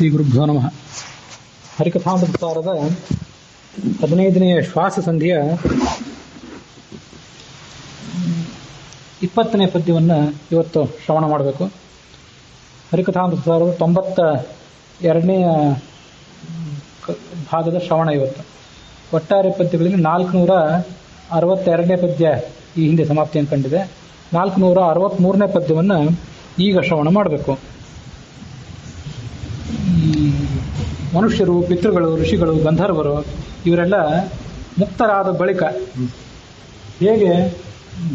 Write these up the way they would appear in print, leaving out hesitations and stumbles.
ಶ್ರೀ ಗುರುಭ್ಯೋ ನಮಃ. ಹರಿಕಥಾಮೃತಸಾರದ 15ನೇ ಶ್ವಾಸ ಸಂಧಿಯ 20ನೇ ಪದ್ಯವನ್ನು ಇವತ್ತು ಶ್ರವಣ ಮಾಡಬೇಕು. ಹರಿಕಥಾಮೃತಸಾರದ 92ನೇ ಭಾಗದ ಶ್ರವಣ ಇವತ್ತು. ಒಟ್ಟಾರೆ ಪದ್ಯಗಳಲ್ಲಿ 462ನೇ ಪದ್ಯ ಈ ಹಿಂದೆ ಸಮಾಪ್ತಿಯನ್ನು ಕಂಡಿದೆ. 463ನೇ ಪದ್ಯವನ್ನು ಈಗ ಶ್ರವಣ ಮಾಡಬೇಕು. ಮನುಷ್ಯರು, ಪಿತೃಗಳು, ಋಷಿಗಳು, ಗಂಧರ್ವರು ಇವರೆಲ್ಲ ಮುಕ್ತರಾದ ಬಳಿಕ ಹೇಗೆ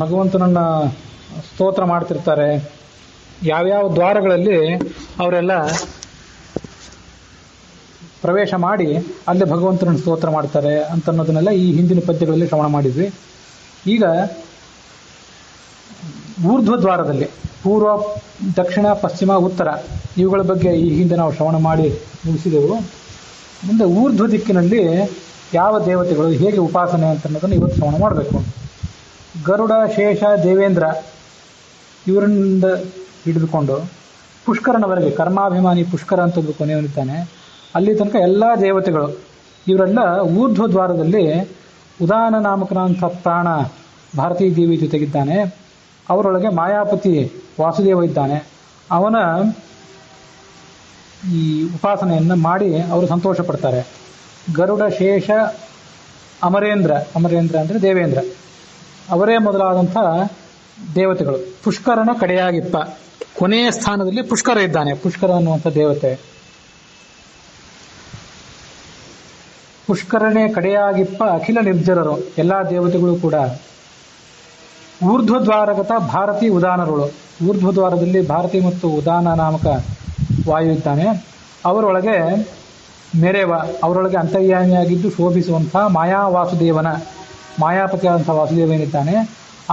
ಭಗವಂತನನ್ನ ಸ್ತೋತ್ರ ಮಾಡ್ತಿರ್ತಾರೆ, ಯಾವ್ಯಾವ ದ್ವಾರಗಳಲ್ಲಿ ಅವರೆಲ್ಲ ಪ್ರವೇಶ ಮಾಡಿ ಅಲ್ಲಿ ಭಗವಂತನನ್ನು ಸ್ತೋತ್ರ ಮಾಡ್ತಾರೆ ಅಂತನ್ನೋದನ್ನೆಲ್ಲ ಈ ಹಿಂದಿನ ಪದ್ಯಗಳಲ್ಲಿ ಶ್ರವಣ ಮಾಡಿದ್ವಿ. ಈಗ ಊರ್ಧ್ವ ದ್ವಾರದಲ್ಲಿ ಪೂರ್ವ, ದಕ್ಷಿಣ, ಪಶ್ಚಿಮ, ಉತ್ತರ ಇವುಗಳ ಬಗ್ಗೆ ಈ ಹಿಂದೆ ನಾವು ಶ್ರವಣ ಮಾಡಿ ಮುಗಿಸಿದೆವು. ಮುಂದೆ ಊರ್ಧ್ವ ದಿಕ್ಕಿನಲ್ಲಿ ಯಾವ ದೇವತೆಗಳು ಹೇಗೆ ಉಪಾಸನೆ ಅಂತನ್ನೋದನ್ನು ಇವತ್ತು ಶ್ರವಣ ಮಾಡಬೇಕು. ಗರುಡ, ಶೇಷ, ದೇವೇಂದ್ರ ಇವರಿಂದ ಹಿಡಿದುಕೊಂಡು ಪುಷ್ಕರನವರೆಗೆ, ಕರ್ಮಾಭಿಮಾನಿ ಪುಷ್ಕರ ಅಂತ ಕೊನೆಯವನಿದ್ದಾನೆ, ಅಲ್ಲಿ ತನಕ ಎಲ್ಲ ದೇವತೆಗಳು ಇವರೆಲ್ಲ ಊರ್ಧ್ವ ದ್ವಾರದಲ್ಲಿ ಉದಾನ ನಾಮಕನಂಥ ಪ್ರಾಣ ಭಾರತೀ ದೇವಿ ಜೊತೆಗಿದ್ದಾನೆ. ಅವರೊಳಗೆ ಮಾಯಾಪತಿ ವಾಸುದೇವ ಇದ್ದಾನೆ. ಅವನ ಈ ಉಪಾಸನೆಯನ್ನು ಮಾಡಿ ಅವರು ಸಂತೋಷ ಪಡ್ತಾರೆ. ಗರುಡ, ಶೇಷ, ಅಮರೇಂದ್ರ ಅಂದರೆ ದೇವೇಂದ್ರ, ಅವರೇ ಮೊದಲಾದಂಥ ದೇವತೆಗಳು. ಪುಷ್ಕರನ ಕಡೆಯಾಗಿಪ್ಪ, ಕೊನೆಯ ಸ್ಥಾನದಲ್ಲಿ ಪುಷ್ಕರ ಇದ್ದಾನೆ. ಪುಷ್ಕರ ಅನ್ನುವಂಥ ದೇವತೆ ಪುಷ್ಕರನೇ ಕಡೆಯಾಗಿಪ್ಪ, ಅಖಿಲ ನಿರ್ಜರರು ಎಲ್ಲ ದೇವತೆಗಳು ಕೂಡ. ಊರ್ಧ್ವದ್ವಾರಗತ ಭಾರತಿ ಉದಾನರುಳು, ಊರ್ಧ್ವದ್ವಾರದಲ್ಲಿ ಭಾರತಿ ಮತ್ತು ಉದಾನ ನಾಮಕ ವಾಯು ಇದ್ದಾನೆ. ಅವರೊಳಗೆ ಮೆರೆವ, ಅವರೊಳಗೆ ಅಂತರ್ಯಾಮಿಯಾಗಿದ್ದು ಶೋಭಿಸುವಂಥ ವಾಸುದೇವನ, ಮಾಯಾಪತಿಯಾದಂಥ ವಾಸುದೇವನಿದ್ದಾನೆ.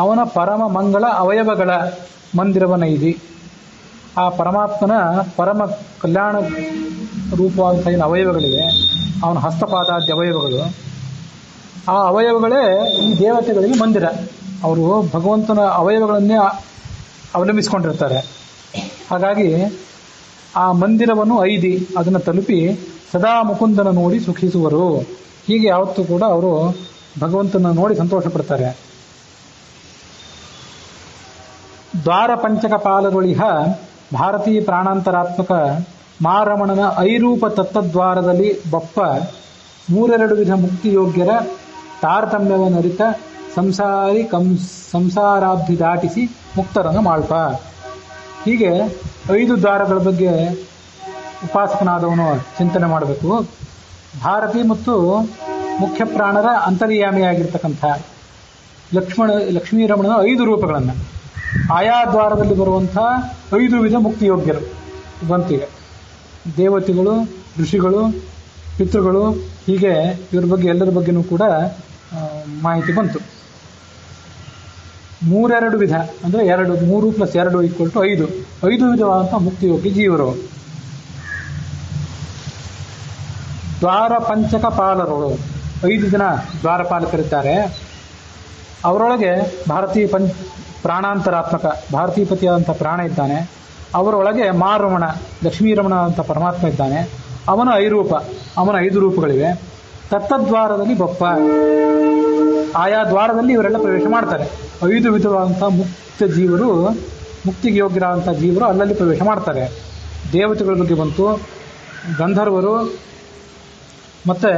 ಅವನ ಪರಮ ಮಂಗಳ ಅವಯವಗಳ ಮಂದಿರವನೈದಿ, ಆ ಪರಮಾತ್ಮನ ಪರಮ ಕಲ್ಯಾಣ ರೂಪವಾದಂಥ ಏನು ಅವಯವಗಳಿವೆ, ಅವನ ಹಸ್ತಪಾದಾದ್ಯ ಅವಯವಗಳು, ಆ ಅವಯವಗಳೇ ಈ ದೇವತೆಗಳಿಗೆ ಮಂದಿರ. ಅವರು ಭಗವಂತನ ಅವಯವಗಳನ್ನೇ ಅವಲಂಬಿಸಿಕೊಂಡಿರ್ತಾರೆ. ಹಾಗಾಗಿ ಆ ಮಂದಿರವನ್ನು ಐದಿ ಅದನ್ನು ತಲುಪಿ ಸದಾ ಮುಕುಂದನ ನೋಡಿ ಸುಖಿಸುವರು. ಹೀಗೆ ಯಾವತ್ತೂ ಕೂಡ ಅವರು ಭಗವಂತನ ನೋಡಿ ಸಂತೋಷ ಪಡ್ತಾರೆ. ದ್ವಾರ ಪಂಚಕ ಪಾಲರುಳಿಹ ಭಾರತೀ ಪ್ರಾಣಾಂತರಾತ್ಮಕ ಮಾರಮಣನ ಐರೂಪ ತತ್ತದ್ವಾರದಲ್ಲಿ ಬಪ್ಪ 3 ವಿಧ ಮುಕ್ತಿಯೋಗ್ಯರ ತಾರತಮ್ಯವನ್ನರಿತ ಸಂಸಾರಾಬ್ಧಿ ದಾಟಿಸಿ ಮುಕ್ತರನ್ನು ಮಾಳ್ಪ. ಹೀಗೆ 5 ದ್ವಾರಗಳ ಬಗ್ಗೆ ಉಪಾಸಕನಾದವನು ಚಿಂತನೆ ಮಾಡಬೇಕು. ಭಾರತಿ ಮತ್ತು ಮುಖ್ಯ ಪ್ರಾಣರ ಅಂತರ್ಯಾಮಿಯಾಗಿರ್ತಕ್ಕಂಥ ಲಕ್ಷ್ಮೀರಮಣನ 5 ರೂಪಗಳನ್ನು, ಆಯಾ ದ್ವಾರದಲ್ಲಿ ಬರುವಂಥ 5 ವಿಧ ಮುಕ್ತಿಯೋಗ್ಯರು ಬಂತಿವೆ. ದೇವತೆಗಳು, ಋಷಿಗಳು, ಪಿತೃಗಳು, ಹೀಗೆ ಇವ್ರ ಬಗ್ಗೆ ಎಲ್ಲರ ಬಗ್ಗೆನೂ ಕೂಡ ಮಾಹಿತಿ ಬಂತು. 3 ವಿಧ ಅಂದರೆ 3 + 2 = 5. 5 ವಿಧವಾದಂಥ ಮುಕ್ತಿಯೋಗಿ ಜೀವರು. ದ್ವಾರ ಪಂಚಕ ಪಾಲರುಗಳು 5 ಜನ ದ್ವಾರಪಾಲಕರಿದ್ದಾರೆ. ಅವರೊಳಗೆ ಭಾರತೀ ಪ್ರಾಣಾಂತರಾತ್ಮಕ ಭಾರತೀಪತಿಯಾದಂಥ ಪ್ರಾಣ ಇದ್ದಾನೆ. ಅವರೊಳಗೆ ಮಾರಮಣ ಲಕ್ಷ್ಮೀರಮಣ ಅಂತ ಪರಮಾತ್ಮ ಇದ್ದಾನೆ. ಅವನ ಐರೂಪ, ಅವನ 5 ರೂಪಗಳಿವೆ. ತತ್ತದ್ವಾರದಲ್ಲಿ ಬಪ್ಪ, ಆಯಾ ದ್ವಾರದಲ್ಲಿ ಇವರೆಲ್ಲ ಪ್ರವೇಶ ಮಾಡ್ತಾರೆ. 5 ವಿಧವಾದಂಥ ಮುಕ್ತ ಜೀವರು, ಮುಕ್ತಿಗೆ ಯೋಗ್ಯರಾದಂಥ ಜೀವರು ಅಲ್ಲಲ್ಲಿ ಪ್ರವೇಶ ಮಾಡ್ತಾರೆ. ದೇವತೆಗಳ ಬಗ್ಗೆ ಬಂತು. ಗಂಧರ್ವರು ಮತ್ತು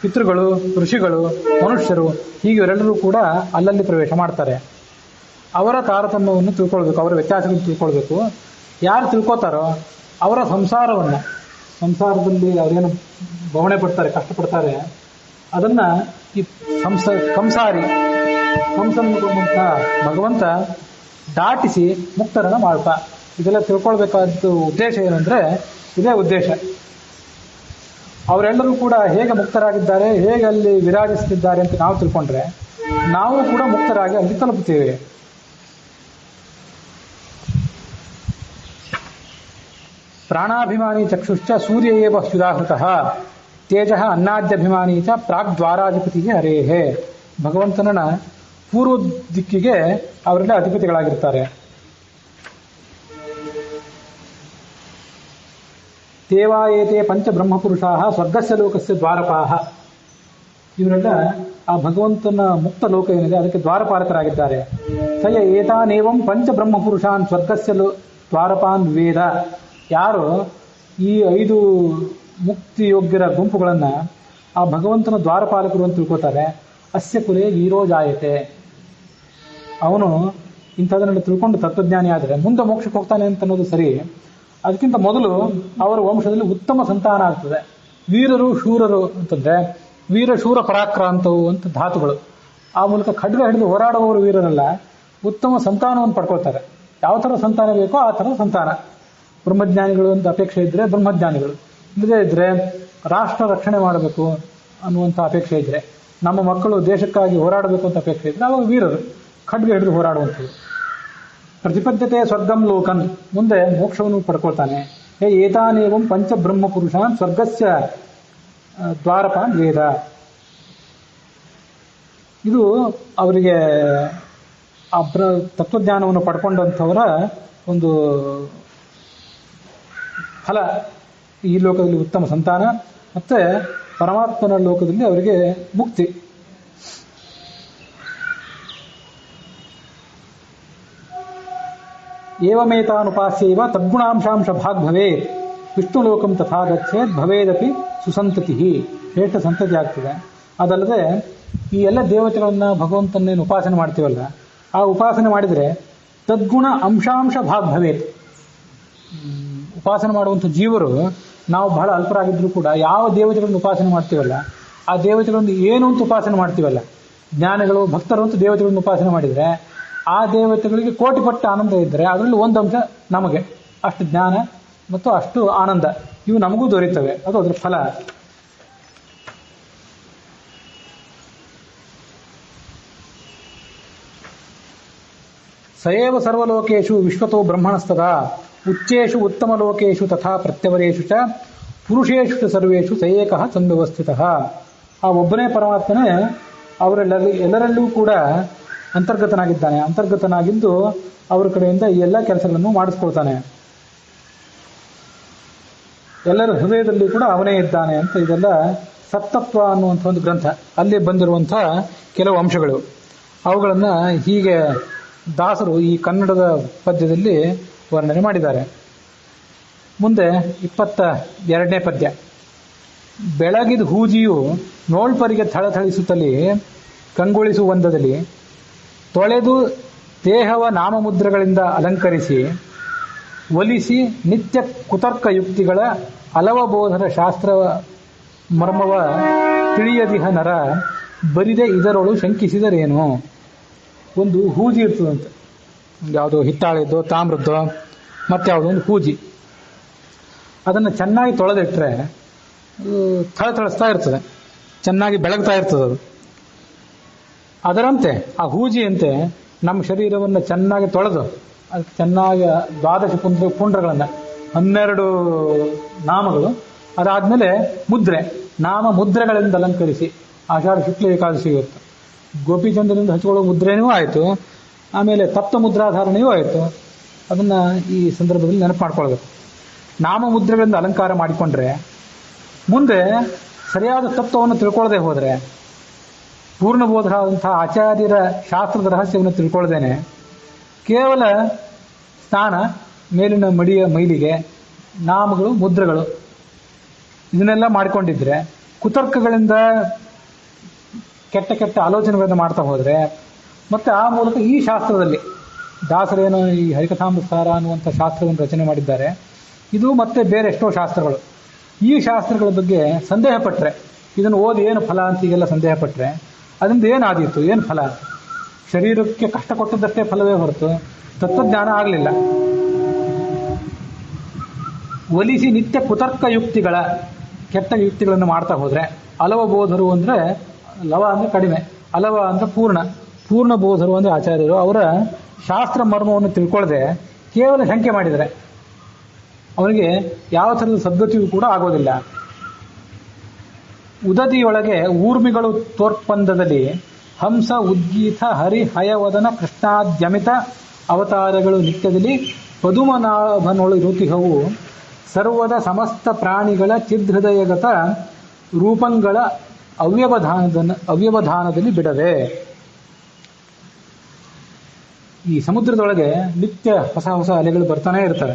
ಪಿತೃಗಳು, ಋಷಿಗಳು, ಮನುಷ್ಯರು, ಹೀಗೆ ಇವರೆಲ್ಲರೂ ಕೂಡ ಅಲ್ಲಲ್ಲಿ ಪ್ರವೇಶ ಮಾಡ್ತಾರೆ. ಅವರ ತಾರತಮ್ಯವನ್ನು ತಿಳ್ಕೊಳ್ಬೇಕು, ಅವರ ವ್ಯತ್ಯಾಸಗಳನ್ನು ತಿಳ್ಕೊಳ್ಬೇಕು. ಯಾರು ತಿಳ್ಕೊತಾರೋ ಅವರ ಸಂಸಾರದಲ್ಲಿ ಅವರೇನು ಬವಣೆ ಪಡ್ತಾರೆ, ಕಷ್ಟಪಡ್ತಾರೆ, ಅದನ್ನು ಈ ಕಂಸಾರಿ ಕಂಸಂತ ಭಗವಂತ ದಾಟಿಸಿ ಮುಕ್ತರನ್ನು ಮಾಡ್ತಾ. ಇದೆಲ್ಲ ತಿಳ್ಕೊಳ್ಬೇಕಾದ ಉದ್ದೇಶ ಏನಂದರೆ ಇದೇ ಉದ್ದೇಶ. ಅವರೆಲ್ಲರೂ ಕೂಡ ಹೇಗೆ ಮುಕ್ತರಾಗಿದ್ದಾರೆ, ಹೇಗೆ ಅಲ್ಲಿ ವಿರಾಜಿಸುತ್ತಿದ್ದಾರೆ ಅಂತ ನಾವು ತಿಳ್ಕೊಂಡ್ರೆ ನಾವು ಕೂಡ ಮುಕ್ತರಾಗಿ ಅಲ್ಲಿ ತಲುಪುತ್ತೇವೆ. ಪ್ರಾಣಾಭಿಮಾನಿ ಚಕ್ಷುಶ್ಚ ಸೂರ್ಯ ಏವ ಸುಧಾಹೃತಃ ತೇಜ ಅನ್ನಾದ್ಯಭಿಮಾನಿ ಚ ಪ್ರಾಗ್ದ್ವಾರಾಧಿಪತಿಗೆ ಹರೇಹೇ. ಭಗವಂತನ ಪೂರ್ವ ದಿಕ್ಕಿಗೆ ಅವರೆಲ್ಲ ಅಧಿಪತಿಗಳಾಗಿರ್ತಾರೆ. ತೇವಾಯೇತೆ ಪಂಚ ಬ್ರಹ್ಮಪುರುಷಾ ಸ್ವರ್ಗಸ್ಯ ಲೋಕಸ್ಯ ದ್ವಾರಪಾಹ. ಇವರೆಲ್ಲ ಆ ಭಗವಂತನ ಮುಕ್ತ ಲೋಕ ಏನಿದೆ ಅದಕ್ಕೆ ದ್ವಾರಪಾಲಕರಾಗಿದ್ದಾರೆ. ಸಯ ಏತಾನೇವಂ ಪಂಚ ಬ್ರಹ್ಮಪುರುಷಾನ್ ಸ್ವರ್ಗಸ್ಯ ದ್ವಾರಪಾನ್ ವೇದ. ಯಾರು ಈ 5 ಮುಕ್ತಿಯೋಗ್ಯರ ಗುಂಪುಗಳನ್ನ ಆ ಭಗವಂತನ ದ್ವಾರಪಾಲಕರು ಅಂತ ತಿಳ್ಕೊತಾರೆ, ಅಸ್ಯ ಕುಲೇ ವೀರೋ ಜಾಯತೆ. ಅವನು ಇಂಥದನ್ನೆಲ್ಲ ತಿಳ್ಕೊಂಡು ತತ್ವಜ್ಞಾನಿ ಆದರೆ ಮುಂದೆ ಮೋಕ್ಷಕ್ಕೆ ಹೋಗ್ತಾನೆ ಅಂತ ಅನ್ನೋದು ಸರಿ. ಅದಕ್ಕಿಂತ ಮೊದಲು ಅವರ ವಂಶದಲ್ಲಿ ಉತ್ತಮ ಸಂತಾನ ಆಗ್ತದೆ. ವೀರರು ಶೂರರು ಅಂತಂದ್ರೆ ವೀರ ಶೂರ ಪರಾಕ್ರಾಂತವು ಅಂತ ಧಾತುಗಳು. ಆ ಮೂಲಕ ಖಡ್ಗ ಹಿಡಿದು ಹೋರಾಡುವವರು ವೀರರಲ್ಲ, ಉತ್ತಮ ಸಂತಾನವನ್ನು ಪಡ್ಕೊಳ್ತಾರೆ. ಯಾವ ಥರ ಸಂತಾನ ಬೇಕೋ ಆ ಥರ ಸಂತಾನ. ಬ್ರಹ್ಮಜ್ಞಾನಿಗಳು ಅಂತ ಅಪೇಕ್ಷೆ ಇದ್ರೆ ಬ್ರಹ್ಮಜ್ಞಾನಿಗಳು, ಇಲ್ಲದೇ ಇದ್ರೆ ರಾಷ್ಟ್ರ ರಕ್ಷಣೆ ಮಾಡಬೇಕು ಅನ್ನುವಂಥ ಅಪೇಕ್ಷೆ ಇದ್ರೆ, ನಮ್ಮ ಮಕ್ಕಳು ದೇಶಕ್ಕಾಗಿ ಹೋರಾಡಬೇಕು ಅಂತ ಅಪೇಕ್ಷೆ ಇದ್ರೆ ಅವಾಗ ವೀರರು ಖಡ್ಗ ಹಿಡಿದು ಹೋರಾಡುವಂಥದ್ದು. ಪ್ರತಿಪದ್ಯತೆ ಸ್ವರ್ಗಂ ಲೋಕನ್, ಮುಂದೆ ಮೋಕ್ಷವನ್ನು ಪಡ್ಕೊಳ್ತಾನೆ. ಹೇ ಏತಾನೇವಂ ಪಂಚಬ್ರಹ್ಮ ಪುರುಷಾನ್ ಸ್ವರ್ಗಸ್ಯ ದ್ವಾರಪಾನ್ ವೇದ. ಇದು ಅವರಿಗೆ ಆ ತತ್ವಜ್ಞಾನವನ್ನು ಪಡ್ಕೊಂಡಂಥವರ ಒಂದು ಫಲ. ಈ ಲೋಕದಲ್ಲಿ ಉತ್ತಮ ಸಂತಾನ ಮತ್ತೆ ಪರಮಾತ್ಮನ ಲೋಕದಲ್ಲಿ ಅವರಿಗೆ ಮುಕ್ತಿ. ಏವಮೇತಾನುಪಾಸ್ಯೈವ ತದ್ಗುಣಾಂಶಾಂಶ ಭಾಗ್ ಭವೇತ್ ವಿಷ್ಣುಲೋಕಂ ತಥಾ ಗಚ್ಚೇತ್ ಭವೇದಪಿ ಸುಸಂತತಿ. ಶ್ರೇಷ್ಠ ಸಂತತಿ ಆಗ್ತದೆ. ಅದಲ್ಲದೆ ಈ ಎಲ್ಲ ದೇವತೆಗಳನ್ನ ಭಗವಂತನೇನು ಉಪಾಸನೆ ಮಾಡ್ತೀವಲ್ಲ, ಆ ಉಪಾಸನೆ ಮಾಡಿದರೆ ತದ್ಗುಣ ಅಂಶಾಂಶ ಭಾಗ್ ಭವೇತ್. ಉಪಾಸನೆ ಮಾಡುವಂಥ ಜೀವರು ನಾವು ಬಹಳ ಅಲ್ಪರಾಗಿದ್ರೂ ಕೂಡ ಯಾವ ದೇವತೆಗಳನ್ನು ಉಪಾಸನೆ ಮಾಡ್ತೀವಲ್ಲ ಆ ದೇವತೆಗಳನ್ನು ಏನು ಅಂತ ಉಪಾಸನೆ ಮಾಡ್ತೀವಲ್ಲ, ಜ್ಞಾನಿಗಳು ಭಕ್ತರು ಅಂತ ದೇವತೆಗಳನ್ನು ಉಪಾಸನೆ ಮಾಡಿದರೆ ಆ ದೇವತೆಗಳಿಗೆ ಕೋಟಿ ಪಟ್ಟು ಆನಂದ ಇದ್ದರೆ ಅದರಲ್ಲಿ ಒಂದು ಅಂಶ ನಮಗೆ ಅಷ್ಟು ಜ್ಞಾನ ಮತ್ತು ಅಷ್ಟು ಆನಂದ ಇವು ನಮಗೂ ದೊರೆಯುತ್ತವೆ. ಅದು ಅದರ ಫಲ. ಸಯೇವ ಸರ್ವಲೋಕೇಶು ವಿಶ್ವತೋ ಬ್ರಹ್ಮಣಸ್ತದ ಉಚ್ಚೇಷು ಉತ್ತಮ ಲೋಕೇಶು ತಥಾ ಪ್ರತ್ಯವರೇಷು ಚ ಪುರುಷೇಷು ಚ ಸರ್ವೇಷು ಸಯೇಕಃ ಸಂವ್ಯವಸ್ಥಿತಃ. ಆ ಒಬ್ಬನೇ ಪರಮಾತ್ಮನೇ ಎಲ್ಲರಲ್ಲೂ ಕೂಡ ಅಂತರ್ಗತನಾಗಿದ್ದಾನೆ. ಅಂತರ್ಗತನಾಗಿದ್ದು ಅವರ ಕಡೆಯಿಂದ ಈ ಎಲ್ಲ ಕೆಲಸಗಳನ್ನು ಮಾಡಿಸ್ಕೊಳ್ತಾನೆ. ಎಲ್ಲರ ಹೃದಯದಲ್ಲಿ ಕೂಡ ಅವನೇ ಇದ್ದಾನೆ ಅಂತ ಇದೆಲ್ಲ ಸತ್ತತ್ವ ಅನ್ನುವಂಥ ಒಂದು ಗ್ರಂಥ, ಅಲ್ಲಿ ಬಂದಿರುವಂಥ ಕೆಲವು ಅಂಶಗಳು. ಅವುಗಳನ್ನು ಹೀಗೆ ದಾಸರು ಈ ಕನ್ನಡದ ಪದ್ಯದಲ್ಲಿ ವರ್ಣನೆ ಮಾಡಿದ್ದಾರೆ. ಮುಂದೆ 22ನೇ ಪದ್ಯ. ಬೆಳಗಿದ ಹೂಜಿಯು ನೋಳ್ಪರಿಗೆ ಥಳಥಳಿಸುತ್ತಲೇ ಕಂಗೊಳಿಸುವಂದದಲ್ಲಿ ತೊಳೆದು ದೇಹವ ನಾಮಮುದ್ರೆಗಳಿಂದ ಅಲಂಕರಿಸಿ ಒಲಿಸಿ ನಿತ್ಯ ಕುತರ್ಕ ಯುಕ್ತಿಗಳ ಅಲವಬೋಧರ ಶಾಸ್ತ್ರ ಮರ್ಮವ ತಿಳಿಯದಿಹ ನರ ಬರಿದೆ ಇದರೊಳು ಶಂಕಿಸಿದರೇನು. ಒಂದು ಹೂಜಿ ಇರ್ತದಂತೆ, ಯಾವುದೋ ಹಿತ್ತಾಳಿದ್ದೋ ತಾಮ್ರದ್ದೋ ಮತ್ತಾವುದೋ ಒಂದು ಹೂಜಿ. ಅದನ್ನು ಚೆನ್ನಾಗಿ ತೊಳೆದಿಟ್ರೆ ಥಳಥಳಿಸ್ತಾ ಇರ್ತದೆ, ಚೆನ್ನಾಗಿ ಬೆಳಗ್ತಾ ಇರ್ತದೆ. ಅದು ಅದರಂತೆ ಆ ಹೂಜಿಯಂತೆ ನಮ್ಮ ಶರೀರವನ್ನು ಚೆನ್ನಾಗಿ ತೊಳೆದು ಅದಕ್ಕೆ ಚೆನ್ನಾಗಿ 12 ಪುಂಡ್ರಗಳನ್ನು 12 ನಾಮಗಳು, ಅದಾದಮೇಲೆ ಮುದ್ರೆ, ನಾಮ ಮುದ್ರೆಗಳಿಂದ ಅಲಂಕರಿಸಿ. ಆಷಾಢ ಶುಕ್ಲ ಏಕಾದಶಿ ಇರುತ್ತೆ, ಗೋಪಿಚಂದ್ರನಿಂದ ಹಚ್ಕೊಳ್ಳೋ ಮುದ್ರೆನೂ ಆಯಿತು, ಆಮೇಲೆ ತಪ್ತ ಮುದ್ರಾಧಾರಣೆಯೂ ಆಯಿತು. ಅದನ್ನು ಈ ಸಂದರ್ಭದಲ್ಲಿ ನೆನಪು ಮಾಡ್ಕೊಳ್ಬೇಕು. ನಾಮ ಮುದ್ರೆಗಳಿಂದ ಅಲಂಕಾರ ಮಾಡಿಕೊಂಡ್ರೆ ಮುಂದೆ ಸರಿಯಾದ ತತ್ವವನ್ನು ತಿಳ್ಕೊಳ್ಳದೆ ಹೋದರೆ, ಪೂರ್ಣಬೋಧರಾದಂಥ ಆಚಾರ್ಯರ ಶಾಸ್ತ್ರದ ರಹಸ್ಯವನ್ನು ತಿಳ್ಕೊಳ್ಳದೇನೆ ಕೇವಲ ಸ್ನಾನ, ಮೇಲಿನ ಮಡಿಯ ಮೈಲಿಗೆ, ನಾಮಗಳು, ಮುದ್ರೆಗಳು ಇದನ್ನೆಲ್ಲ ಮಾಡಿಕೊಂಡಿದ್ರೆ, ಕುತರ್ಕಗಳಿಂದ ಕೆಟ್ಟ ಕೆಟ್ಟ ಆಲೋಚನೆಗಳನ್ನು ಮಾಡ್ತಾ ಹೋದರೆ, ಮತ್ತೆ ಆ ಮೂಲಕ ಈ ಶಾಸ್ತ್ರದಲ್ಲಿ ದಾಸರೇನೋ ಈ ಹರಿಕಥಾಮೃತಸಾರ ಅನ್ನುವಂಥ ಶಾಸ್ತ್ರವನ್ನು ರಚನೆ ಮಾಡಿದ್ದಾರೆ. ಇದು ಮತ್ತೆ ಬೇರೆ ಎಷ್ಟೋ ಶಾಸ್ತ್ರಗಳು. ಈ ಶಾಸ್ತ್ರಗಳ ಬಗ್ಗೆ ಸಂದೇಹ ಪಟ್ಟರೆ, ಇದನ್ನು ಓದಿ ಏನು ಫಲ ಅಂತ ಈಗೆಲ್ಲ ಸಂದೇಹ ಪಟ್ಟರೆ ಅದರಿಂದ ಏನಾದೀತು, ಏನು ಫಲ? ಶರೀರಕ್ಕೆ ಕಷ್ಟ ಕೊಟ್ಟದ್ದಷ್ಟೇ ಫಲವೇ ಹೊರತು ತತ್ವಜ್ಞಾನ ಆಗಲಿಲ್ಲ. ಒಲಿಸಿ ನಿತ್ಯ ಕುತರ್ಕ ಯುಕ್ತಿಗಳ ಕೆಟ್ಟ ಯುಕ್ತಿಗಳನ್ನು ಮಾಡ್ತಾ ಹೋದರೆ, ಅಲವ ಬೋಧರು ಅಂದರೆ ಲವ ಅಂದರೆ ಕಡಿಮೆ, ಅಲವ ಅಂದರೆ ಪೂರ್ಣ ಬೋಧರು ಅಂದರೆ ಆಚಾರ್ಯರು. ಅವರ ಶಾಸ್ತ್ರ ಮರ್ಮವನ್ನು ತಿಳ್ಕೊಳ್ಳದೆ ಕೇವಲ ಶಂಕೆ ಮಾಡಿದರೆ ಅವನಿಗೆ ಯಾವ ಥರದ ಸದ್ಗತಿಯೂ ಕೂಡ ಆಗೋದಿಲ್ಲ. ಉದದಿಯೊಳಗೆ ಊರ್ಮಿಗಳು ತೋರ್ಪಂದದಲ್ಲಿ ಹಂಸ ಉದ್ಗೀತ ಹರಿ ಹಯವದನ ಕೃಷ್ಣಾದ್ಯಮಿತ ಅವತಾರಗಳು ನಿತ್ಯದಲ್ಲಿ ಪದುಮನಾಭನೊಳು ಋತಿಹವು ಸರ್ವದ ಸಮಸ್ತ ಪ್ರಾಣಿಗಳ ಚಿದ್ಹೃದಯಗತ ರೂಪಂಗಳ ಅವ್ಯವಧಾನದಲ್ಲಿ ಬಿಡದೆ. ಈ ಸಮುದ್ರದೊಳಗೆ ನಿತ್ಯ ಹೊಸ ಹೊಸ ಅಲೆಗಳು ಬರ್ತಾನೆ ಇರ್ತವೆ.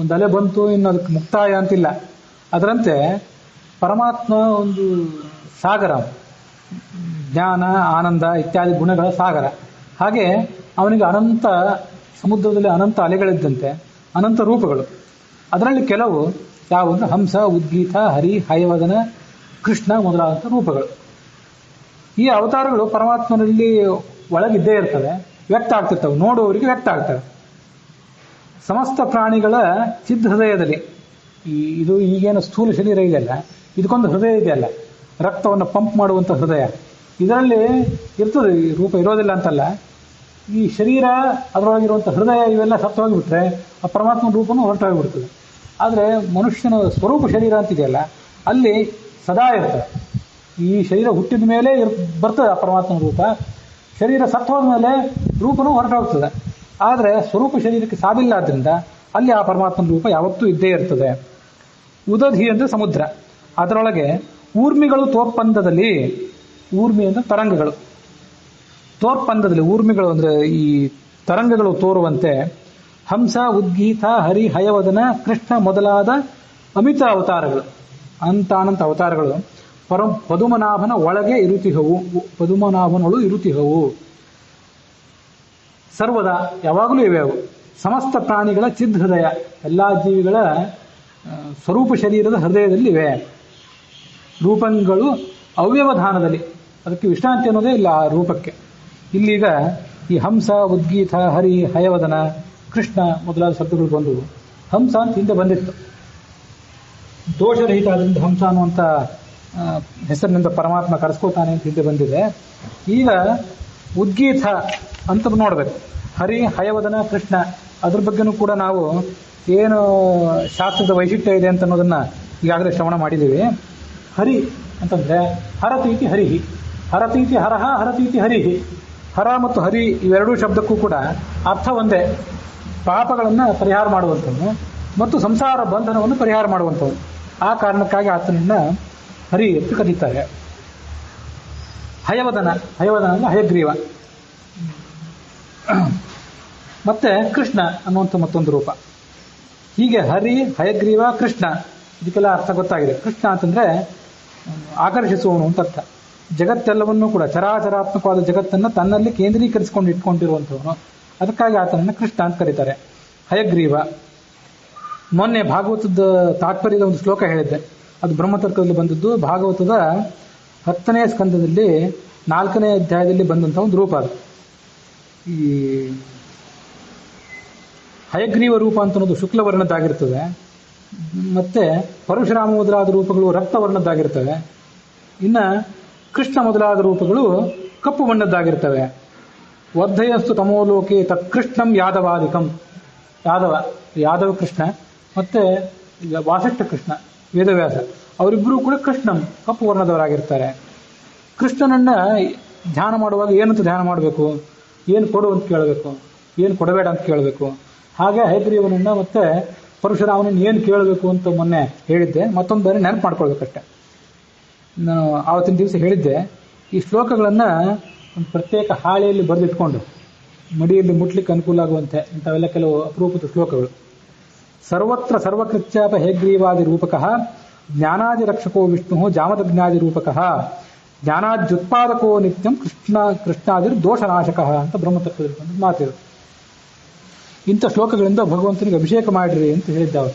ಒಂದು ಅಲೆ ಬಂತು, ಇನ್ನು ಅದಕ್ಕೆ ಮುಕ್ತಾಯ ಅಂತಿಲ್ಲ. ಅದರಂತೆ ಪರಮಾತ್ಮ ಒಂದು ಸಾಗರ, ಜ್ಞಾನ, ಆನಂದ ಇತ್ಯಾದಿ ಗುಣಗಳ ಸಾಗರ. ಹಾಗೆ ಅವನಿಗೆ ಅನಂತ, ಸಮುದ್ರದಲ್ಲಿ ಅನಂತ ಅಲೆಗಳಿದ್ದಂತೆ ಅನಂತ ರೂಪಗಳು. ಅದರಲ್ಲಿ ಕೆಲವು ಯಾವುವು? ಹಂಸ, ಉದ್ಗೀತ, ಹರಿ, ಹಯವದನ, ಕೃಷ್ಣ ಮೊದಲಾದಂಥ ರೂಪಗಳು. ಈ ಅವತಾರಗಳು ಪರಮಾತ್ಮನಲ್ಲಿ ಒಳಗಿದ್ದೇ ಇರ್ತವೆ, ವ್ಯಕ್ತ ಆಗ್ತಿರ್ತವೆ, ನೋಡುವವರಿಗೆ ವ್ಯಕ್ತ ಆಗ್ತವೆ. ಸಮಸ್ತ ಪ್ರಾಣಿಗಳ ಚಿದ್ಹೃದಯದಲ್ಲಿ, ಇದು ಈಗೇನು ಸ್ಥೂಲ ಶರೀರ ಇದೆಯಲ್ಲ, ಇದಕ್ಕೊಂದು ಹೃದಯ ಇದೆಯಲ್ಲ, ರಕ್ತವನ್ನು ಪಂಪ್ ಮಾಡುವಂಥ ಹೃದಯ, ಇದರಲ್ಲಿ ಇರ್ತದೆ. ಈ ರೂಪ ಇರೋದಿಲ್ಲ ಅಂತಲ್ಲ, ಈ ಶರೀರ, ಅದರೊಳಗಿರುವಂಥ ಹೃದಯ ಇವೆಲ್ಲ ಸತ್ತು ಹೋಗಿಬಿಟ್ರೆ ಆ ಪರಮಾತ್ಮ ರೂಪನೂ ಹೊರಟೋಗಿಬಿಡ್ತದೆ. ಆದರೆ ಮನುಷ್ಯನ ಸ್ವರೂಪ ಶರೀರ ಅಂತಿದೆಯಲ್ಲ, ಅಲ್ಲಿ ಸದಾ ಇರ್ತದೆ. ಈ ಶರೀರ ಹುಟ್ಟಿದ ಮೇಲೆ ಬರ್ತದೆ ಆ ಪರಮಾತ್ಮನ ರೂಪ. ಶರೀರ ಸತ್ತು ಹೋದ್ಮೇಲೆ ರೂಪನೂ ಹೊರಟೋಗ್ತದೆ. ಆದರೆ ಸ್ವರೂಪ ಶರೀರಕ್ಕೆ ಸಾವಿಲ್ಲ, ಆದ್ದರಿಂದ ಅಲ್ಲಿ ಆ ಪರಮಾತ್ಮನ ರೂಪ ಯಾವತ್ತೂ ಇದ್ದೇ ಇರ್ತದೆ. ಉದಧಿ ಅಂದರೆ ಸಮುದ್ರ, ಅದರೊಳಗೆ ಊರ್ಮಿಗಳು ತೋರ್ಪಂದದಲ್ಲಿ, ಊರ್ಮಿ ಅಂದರೆ ತರಂಗಗಳು, ತೋರ್ಪಂದದಲ್ಲಿ ಊರ್ಮಿಗಳು ಅಂದರೆ ಈ ತರಂಗಗಳು ತೋರುವಂತೆ ಹಂಸ, ಉದ್ಗೀತ, ಹರಿ, ಹಯವದನ, ಕೃಷ್ಣ ಮೊದಲಾದ ಅಮಿತ ಅವತಾರಗಳು, ಅನಂತ ಅವತಾರಗಳು ಪದುಮನಾಭನ ಒಳಗೆ ಇರುತಿಹವು, ಪದುಮನಾಭನೊಳು ಇರುತಿಹವು. ಸರ್ವದ ಯಾವಾಗಲೂ ಇವೆ ಅವು. ಸಮಸ್ತ ಪ್ರಾಣಿಗಳ ಚಿದ್ಹೃದಯ, ಎಲ್ಲ ಜೀವಿಗಳ ಸ್ವರೂಪ ಶರೀರದ ಹೃದಯದಲ್ಲಿ ಇವೆ. ರೂಪಗಳು ಅವ್ಯವಧಾನದಲ್ಲಿ, ಅದಕ್ಕೆ ವಿಶ್ರಾಂತಿ ಅನ್ನೋದೇ ಇಲ್ಲ ಆ ರೂಪಕ್ಕೆ. ಇಲ್ಲೀಗ ಈ ಹಂಸ, ಉದ್ಗೀತ, ಹರಿ, ಹಯವದನ, ಕೃಷ್ಣ ಮೊದಲಾದ ಶಬ್ದಗಳು ಬಂದವು. ಹಂಸ ಅಂತ ಹಿಂದೆ ಬಂದಿತ್ತು, ದೋಷರಹಿತ, ಅದರಿಂದ ಹಂಸ ಅನ್ನುವಂಥ ಹೆಸರಿನಿಂದ ಪರಮಾತ್ಮ ಕರೆಸ್ಕೋತಾನೆ ಅಂತ ಹಿಂದೆ ಬಂದಿದೆ. ಈಗ ಉದ್ಗೀತ ಅಂತ ನೋಡಬೇಕು. ಹರಿ, ಹಯವದನ, ಕೃಷ್ಣ, ಅದ್ರ ಬಗ್ಗೆನೂ ಕೂಡ ನಾವು ಏನು ಶಾಸ್ತ್ರದ ವೈಶಿಷ್ಟ್ಯ ಇದೆ ಅಂತ ಅನ್ನೋದನ್ನ ಈಗಾಗಲೇ ಶ್ರವಣ ಮಾಡಿದ್ದೀವಿ. ಹರಿ ಅಂತಂದ್ರೆ ಹರತೀತಿ ಹರಿಹಿ, ಹರತೀತಿ ಹರಹ, ಹರತೀತಿ ಹರಿಹಿ. ಹರ ಮತ್ತು ಹರಿ ಇವೆರಡೂ ಶಬ್ದಕ್ಕೂ ಕೂಡ ಅರ್ಥ ಒಂದೇ. ಪಾಪಗಳನ್ನು ಪರಿಹಾರ ಮಾಡುವಂಥವನು ಮತ್ತು ಸಂಸಾರ ಬಂಧನವನ್ನು ಪರಿಹಾರ ಮಾಡುವಂಥವನು. ಆ ಕಾರಣಕ್ಕಾಗಿ ಆತನನ್ನ ಹರಿ ಎಂದು ಕರೀತಾರೆ. ಹಯವದನ ಅಂದ್ರೆ ಹಯಗ್ರೀವ. ಮತ್ತೆ ಕೃಷ್ಣ ಅನ್ನುವಂಥ ಮತ್ತೊಂದು ರೂಪ. ಹೀಗೆ ಹರಿ, ಹಯಗ್ರೀವ, ಕೃಷ್ಣ, ಇದಕ್ಕೆಲ್ಲ ಅರ್ಥ ಗೊತ್ತಾಗಿದೆ. ಕೃಷ್ಣ ಅಂತಂದ್ರೆ ಆಕರ್ಷಿಸುವವನು ಅಂತ ಅರ್ಥ. ಜಗತ್ತೆಲ್ಲವನ್ನೂ ಕೂಡ, ಚರಾಚರಾತ್ಮಕವಾದ ಜಗತ್ತನ್ನು ತನ್ನಲ್ಲಿ ಕೇಂದ್ರೀಕರಿಸಿಕೊಂಡು ಇಟ್ಕೊಂಡಿರುವಂಥವನು. ಅದಕ್ಕಾಗಿ ಆತನನ್ನು ಕೃಷ್ಣ ಅಂತ ಕರೀತಾರೆ. ಹಯಗ್ರೀವ, ಮೊನ್ನೆ ಭಾಗವತದ ತಾತ್ಪರ್ಯದ ಒಂದು ಶ್ಲೋಕ ಹೇಳಿದ್ದೆ, ಅದು ಬ್ರಹ್ಮತರ್ಕದಲ್ಲಿ ಬಂದದ್ದು. ಭಾಗವತದ 10ನೇ ಸ್ಕಂದದಲ್ಲಿ 4ನೇ ಅಧ್ಯಾಯದಲ್ಲಿ ಬಂದಂಥ ಒಂದು ರೂಪ ಅದು. ಈ ಹಯಗ್ರೀವ ರೂಪ ಅಂತ ಅನ್ನೋದು ಶುಕ್ಲವರ್ಣದ್ದಾಗಿರ್ತದೆ, ಮತ್ತೆ ಪರಶುರಾಮ ಮೊದಲಾದ ರೂಪಗಳು ರಕ್ತವರ್ಣದ್ದಾಗಿರ್ತವೆ. ಇನ್ನ ಕೃಷ್ಣ ಮೊದಲಾದ ರೂಪಗಳು ಕಪ್ಪು ಬಣ್ಣದ್ದಾಗಿರ್ತವೆ. ವರ್ಧಯಸ್ತು ತಮೋಲೋಕೆ ತತ್ಕೃಷ್ಣಂ ಯಾದವಾದಿಕಂ, ಯಾದವ ಕೃಷ್ಣ ಮತ್ತೆ ಈಗ ವಾಸಿಷ್ಠ ಕೃಷ್ಣ, ವೇದವ್ಯಾಸ, ಅವರಿಬ್ಬರೂ ಕೂಡ ಕೃಷ್ಣಂ ಕಪ್ಪು ವರ್ಣದವರಾಗಿರ್ತಾರೆ. ಕೃಷ್ಣನನ್ನ ಧ್ಯಾನ ಮಾಡುವಾಗ ಏನಂತ ಧ್ಯಾನ ಮಾಡಬೇಕು, ಏನು ಕೊಡು ಅಂತ ಕೇಳಬೇಕು, ಏನು ಕೊಡಬೇಡ ಅಂತ ಕೇಳಬೇಕು. ಹಾಗೆ ಹಯಗ್ರೀವನನ್ನ ಮತ್ತೆ ಪರಶುರಾಮನನ್ನು ಏನು ಕೇಳಬೇಕು ಅಂತ ಮೊನ್ನೆ ಹೇಳಿದ್ದೆ. ಮತ್ತೊಂದು ಬಾರಿ ನೆನಪು ಮಾಡ್ಕೊಳ್ಬೇಕಷ್ಟೆ. ನಾನು ಆವತ್ತಿನ ದಿವಸ ಹೇಳಿದ್ದೆ, ಈ ಶ್ಲೋಕಗಳನ್ನು ಒಂದು ಪ್ರತ್ಯೇಕ ಹಾಳೆಯಲ್ಲಿ ಬರೆದಿಟ್ಕೊಂಡು ಮಡಿಯಲ್ಲಿ ಮುಟ್ಲಿಕ್ಕೆ ಅನುಕೂಲ ಆಗುವಂತೆ ಇಂಥವೆಲ್ಲ ಕೆಲವು ಅಪರೂಪದ ಶ್ಲೋಕಗಳು. ಸರ್ವತ್ರ ಸರ್ವಕೃತ್ಯಾಪ ಹೇಗ್ರೀವಾದಿ ರೂಪಕಃ ಜ್ಞಾನಾದಿ ರಕ್ಷಕೋ ವಿಷ್ಣು ಜಾಮದಜ್ಞಾದಿ ರೂಪಕಃ ಜ್ಞಾನಾದ್ಯುತ್ಪಾದಕೋ ನಿತ್ಯಂ ಕೃಷ್ಣಾದಿರ್ ದೋಷನಾಶಕಃ ಅಂತ ಬ್ರಹ್ಮತತ್ವದಲ್ಲಿ ಒಂದು ಮಾತಿದೆ. ಇಂಥ ಶ್ಲೋಕಗಳಿಂದ ಭಗವಂತನಿಗೆ ಅಭಿಷೇಕ ಮಾಡಿರಿ ಅಂತ ಹೇಳಿದ್ದ ಅವರು.